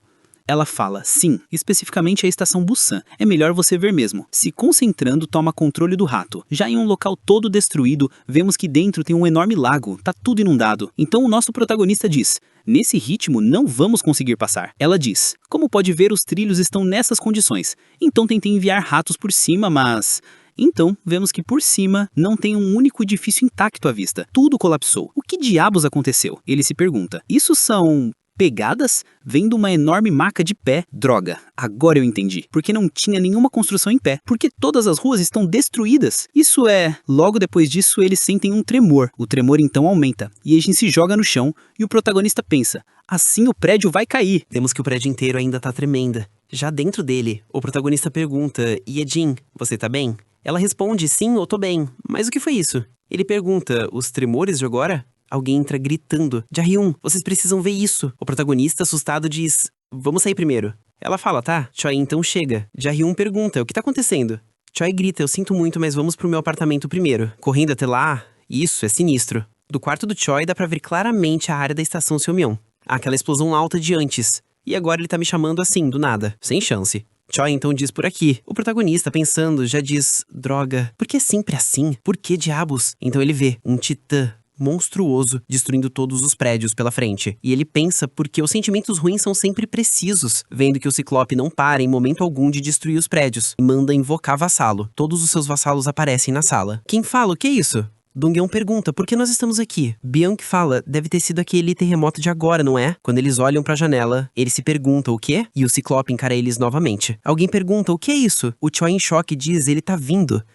Ela fala, sim, especificamente a estação Busan. É melhor você ver mesmo. Se concentrando, toma controle do rato. Já em um local todo destruído, vemos que dentro tem um enorme lago, tá tudo inundado. Então o nosso protagonista diz, nesse ritmo não vamos conseguir passar. Ela diz, como pode ver os trilhos estão nessas condições. Então tentei enviar ratos por cima, mas... Então, vemos que por cima não tem um único edifício intacto à vista. Tudo colapsou. O que diabos aconteceu? Ele se pergunta, isso são... pegadas? Vendo uma enorme maca de pé. Droga, agora eu entendi. Porque não tinha nenhuma construção em pé. Porque todas as ruas estão destruídas. Isso é... Logo depois disso, eles sentem um tremor. O tremor então aumenta. E a gente se joga no chão e o protagonista pensa, assim o prédio vai cair. Vemos que o prédio inteiro ainda tá tremenda. Já dentro dele, o protagonista pergunta, Yejin, você tá bem? Ela responde, sim, eu tô bem. Mas o que foi isso? Ele pergunta, os tremores de agora? Alguém entra gritando, Jahyun, vocês precisam ver isso. O protagonista, assustado, diz, vamos sair primeiro. Ela fala, tá, Choi então chega. Jahyun pergunta, o que tá acontecendo? Choi grita, eu sinto muito, mas vamos pro meu apartamento primeiro. Correndo até lá, isso é sinistro. Do quarto do Choi dá pra ver claramente a área da estação Xiaomion. Aquela explosão alta de antes. E agora ele tá me chamando assim, do nada, sem chance. Choi então diz por aqui. O protagonista, pensando, já diz, droga, por que é sempre assim? Por que diabos? Então ele vê um titã monstruoso, destruindo todos os prédios pela frente. E ele pensa porque os sentimentos ruins são sempre precisos, vendo que o Ciclope não para em momento algum de destruir os prédios, e manda invocar vassalo. Todos os seus vassalos aparecem na sala. Quem fala? O que é isso? Dong-yeon pergunta, por que nós estamos aqui? Byung fala, deve ter sido aquele terremoto de agora, não é? Quando eles olham pra janela, eles se perguntam o quê? E o Ciclope encara eles novamente. Alguém pergunta, o que é isso? O Choi em choque diz, ele tá vindo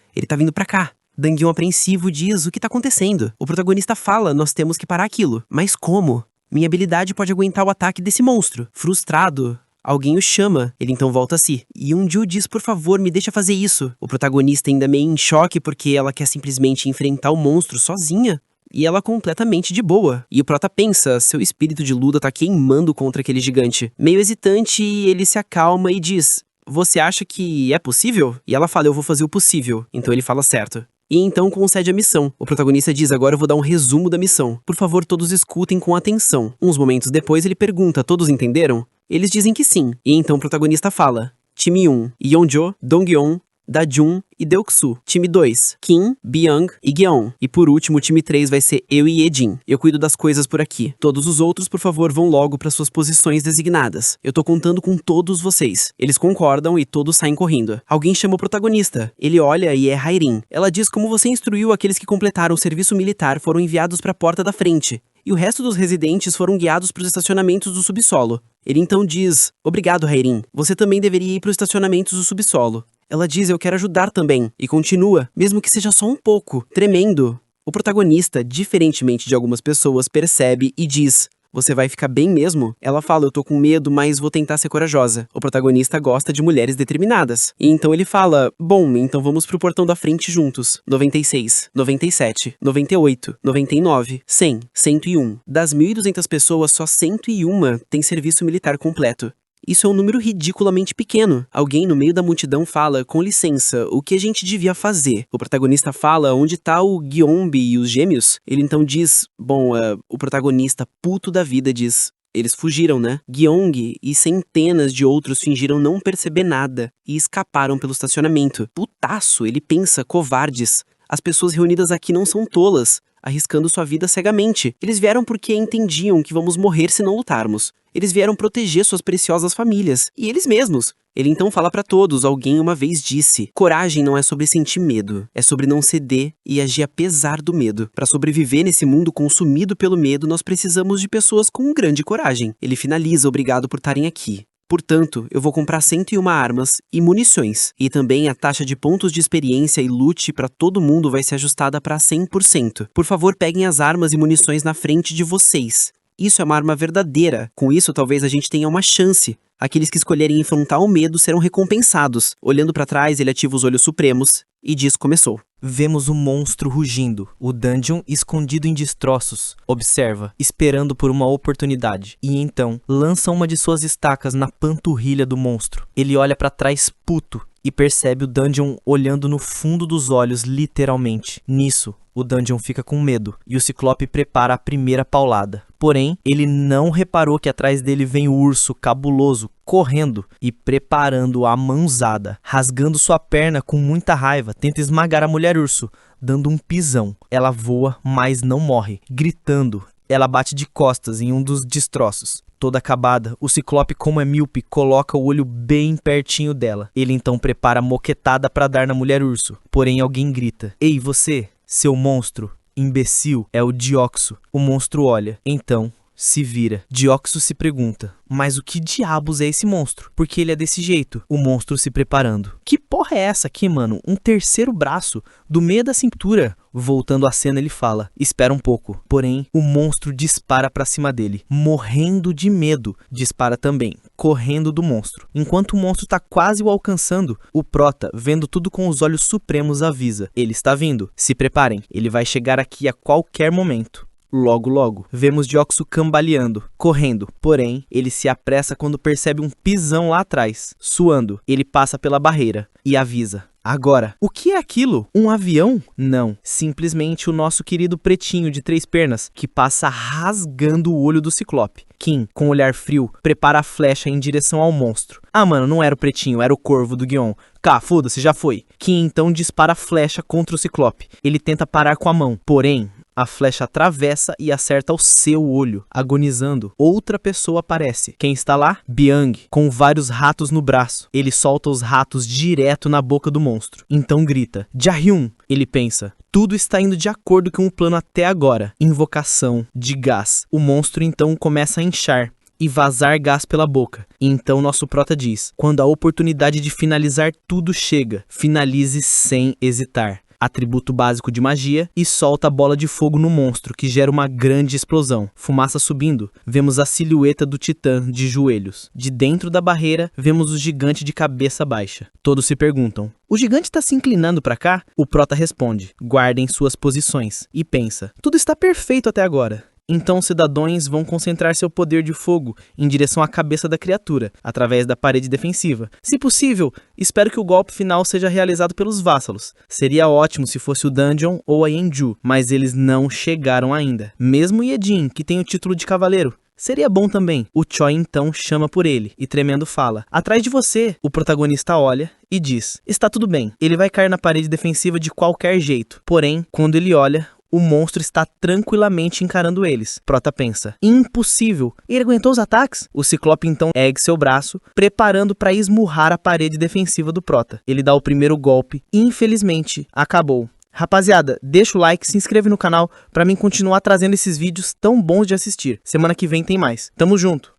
pra cá. Dong-yeon apreensivo diz, o que tá acontecendo? O protagonista fala, nós temos que parar aquilo. Mas como? Minha habilidade pode aguentar o ataque desse monstro. Frustrado, alguém o chama, ele então volta a si. E Ju diz, por favor, me deixa fazer isso. O protagonista ainda meio em choque porque ela quer simplesmente enfrentar o monstro sozinha. E ela completamente de boa. E o prota pensa, seu espírito de luta tá queimando contra aquele gigante. Meio hesitante, ele se acalma e diz, você acha que é possível? E ela fala, eu vou fazer o possível. Então ele fala certo. E então concede a missão. O protagonista diz, agora eu vou dar um resumo da missão. Por favor, todos escutem com atenção. Uns momentos depois ele pergunta, todos entenderam? Eles dizem que sim. E então o protagonista fala, time 1, Yeonjo, Dong-yeon, Dajun e Deoksu. Time 2, Kim, Byung e Gyeon. E por último, o time 3 vai ser eu e Yejin. Eu cuido das coisas por aqui. Todos os outros, por favor, vão logo para suas posições designadas. Eu tô contando com todos vocês. Eles concordam e todos saem correndo. Alguém chama o protagonista. Ele olha e é Hairin. Ela diz como você instruiu aqueles que completaram o serviço militar foram enviados para a porta da frente. E o resto dos residentes foram guiados para os estacionamentos do subsolo. Ele então diz, obrigado, Hairin. Você também deveria ir para os estacionamentos do subsolo. Ela diz, eu quero ajudar também. E continua, mesmo que seja só um pouco, tremendo. O protagonista, diferentemente de algumas pessoas, percebe e diz, você vai ficar bem mesmo? Ela fala, eu tô com medo, mas vou tentar ser corajosa. O protagonista gosta de mulheres determinadas. E então ele fala, bom, então vamos pro portão da frente juntos. 96, 97, 98, 99, 100, 101. Das 1.200 pessoas, só 101 tem serviço militar completo. Isso é um número ridiculamente pequeno. Alguém no meio da multidão fala, com licença, o que a gente devia fazer? O protagonista fala, onde tá o Gyeombi e os gêmeos? Ele então diz, bom, o protagonista puto da vida diz, eles fugiram, né? Gyeong e centenas de outros fingiram não perceber nada e escaparam pelo estacionamento. Putaço, ele pensa, covardes. As pessoas reunidas aqui não são tolas, arriscando sua vida cegamente. Eles vieram porque entendiam que vamos morrer se não lutarmos. Eles vieram proteger suas preciosas famílias, e eles mesmos. Ele então fala pra todos, alguém uma vez disse, coragem não é sobre sentir medo, é sobre não ceder e agir apesar do medo. Para sobreviver nesse mundo consumido pelo medo, nós precisamos de pessoas com grande coragem. Ele finaliza, obrigado por estarem aqui. Portanto, eu vou comprar 101 armas e munições. E também a taxa de pontos de experiência e loot para todo mundo vai ser ajustada para 100%. Por favor, peguem as armas e munições na frente de vocês. Isso é uma arma verdadeira. Com isso, talvez a gente tenha uma chance. Aqueles que escolherem enfrentar o medo serão recompensados. Olhando para trás, ele ativa os olhos supremos e diz começou. Vemos o monstro rugindo, o dungeon escondido em destroços. Observa, esperando por uma oportunidade. E então, lança uma de suas estacas na panturrilha do monstro. Ele olha para trás puto e percebe o dungeon olhando no fundo dos olhos, literalmente. Nisso, o dungeon fica com medo e o Ciclope prepara a primeira paulada. Porém, ele não reparou que atrás dele vem o urso cabuloso, correndo e preparando a mãozada. Rasgando sua perna com muita raiva, tenta esmagar a mulher urso, dando um pisão. Ela voa, mas não morre. Gritando, ela bate de costas em um dos destroços. Toda acabada, o Ciclope, como é míope, coloca o olho bem pertinho dela. Ele então prepara a moquetada para dar na mulher urso. Porém, alguém grita, ei você, seu monstro, imbecil, é o Deoxys. O monstro olha, então se vira. Deoxys se pergunta, mas o que diabos é esse monstro? Porque ele é desse jeito. O monstro se preparando. Que porra é essa aqui, mano? Um terceiro braço do meio da cintura. Voltando à cena, ele fala, espera um pouco. Porém, o monstro dispara pra cima dele. Morrendo de medo, dispara também, correndo do monstro. Enquanto o monstro tá quase o alcançando, o prota, vendo tudo com os olhos supremos, avisa. Ele está vindo, se preparem, ele vai chegar aqui a qualquer momento. Logo, logo, vemos Deoxys cambaleando, correndo, porém, ele se apressa quando percebe um pisão lá atrás. Suando, ele passa pela barreira e avisa. Agora, o que é aquilo? Um avião? Não, simplesmente o nosso querido pretinho de 3 pernas, que passa rasgando o olho do Ciclope. Kim, com olhar frio, prepara a flecha em direção ao monstro. Ah, mano, não era o pretinho, era o corvo do Gyeon. Cá, foda-se, já foi. Kim então dispara a flecha contra o Ciclope. Ele tenta parar com a mão, porém, A flecha atravessa e acerta o seu olho. Agonizando, outra pessoa aparece. Quem está lá? Byung, com vários ratos no braço. Ele solta os ratos direto na boca do monstro. Então grita, Jahyun! Ele pensa, tudo está indo de acordo com o plano até agora. Invocação de gás. O monstro então começa a inchar e vazar gás pela boca. E então nosso prota diz, quando a oportunidade de finalizar tudo chega, finalize sem hesitar. Atributo básico de magia, e solta a bola de fogo no monstro, que gera uma grande explosão. Fumaça subindo, vemos a silhueta do titã de joelhos. De dentro da barreira, vemos o gigante de cabeça baixa. Todos se perguntam, o gigante está se inclinando para cá? O prota responde, guardem suas posições. E pensa, tudo está perfeito até agora. Então os cidadãos vão concentrar seu poder de fogo em direção à cabeça da criatura, através da parede defensiva. Se possível, espero que o golpe final seja realizado pelos vassalos. Seria ótimo se fosse o Dungeon ou a Yenju, mas eles não chegaram ainda. Mesmo Yejin, que tem o título de cavaleiro. Seria bom também. O Choi então chama por ele e tremendo fala, atrás de você. O protagonista olha e diz, está tudo bem, ele vai cair na parede defensiva de qualquer jeito. Porém, quando ele olha, o monstro está tranquilamente encarando eles. Prota pensa, impossível, ele aguentou os ataques? O Ciclope então ergue seu braço, preparando para esmurrar a parede defensiva do Prota. Ele dá o primeiro golpe e infelizmente acabou. Rapaziada, deixa o like, se inscreve no canal para mim continuar trazendo esses vídeos tão bons de assistir. Semana que vem tem mais. Tamo junto!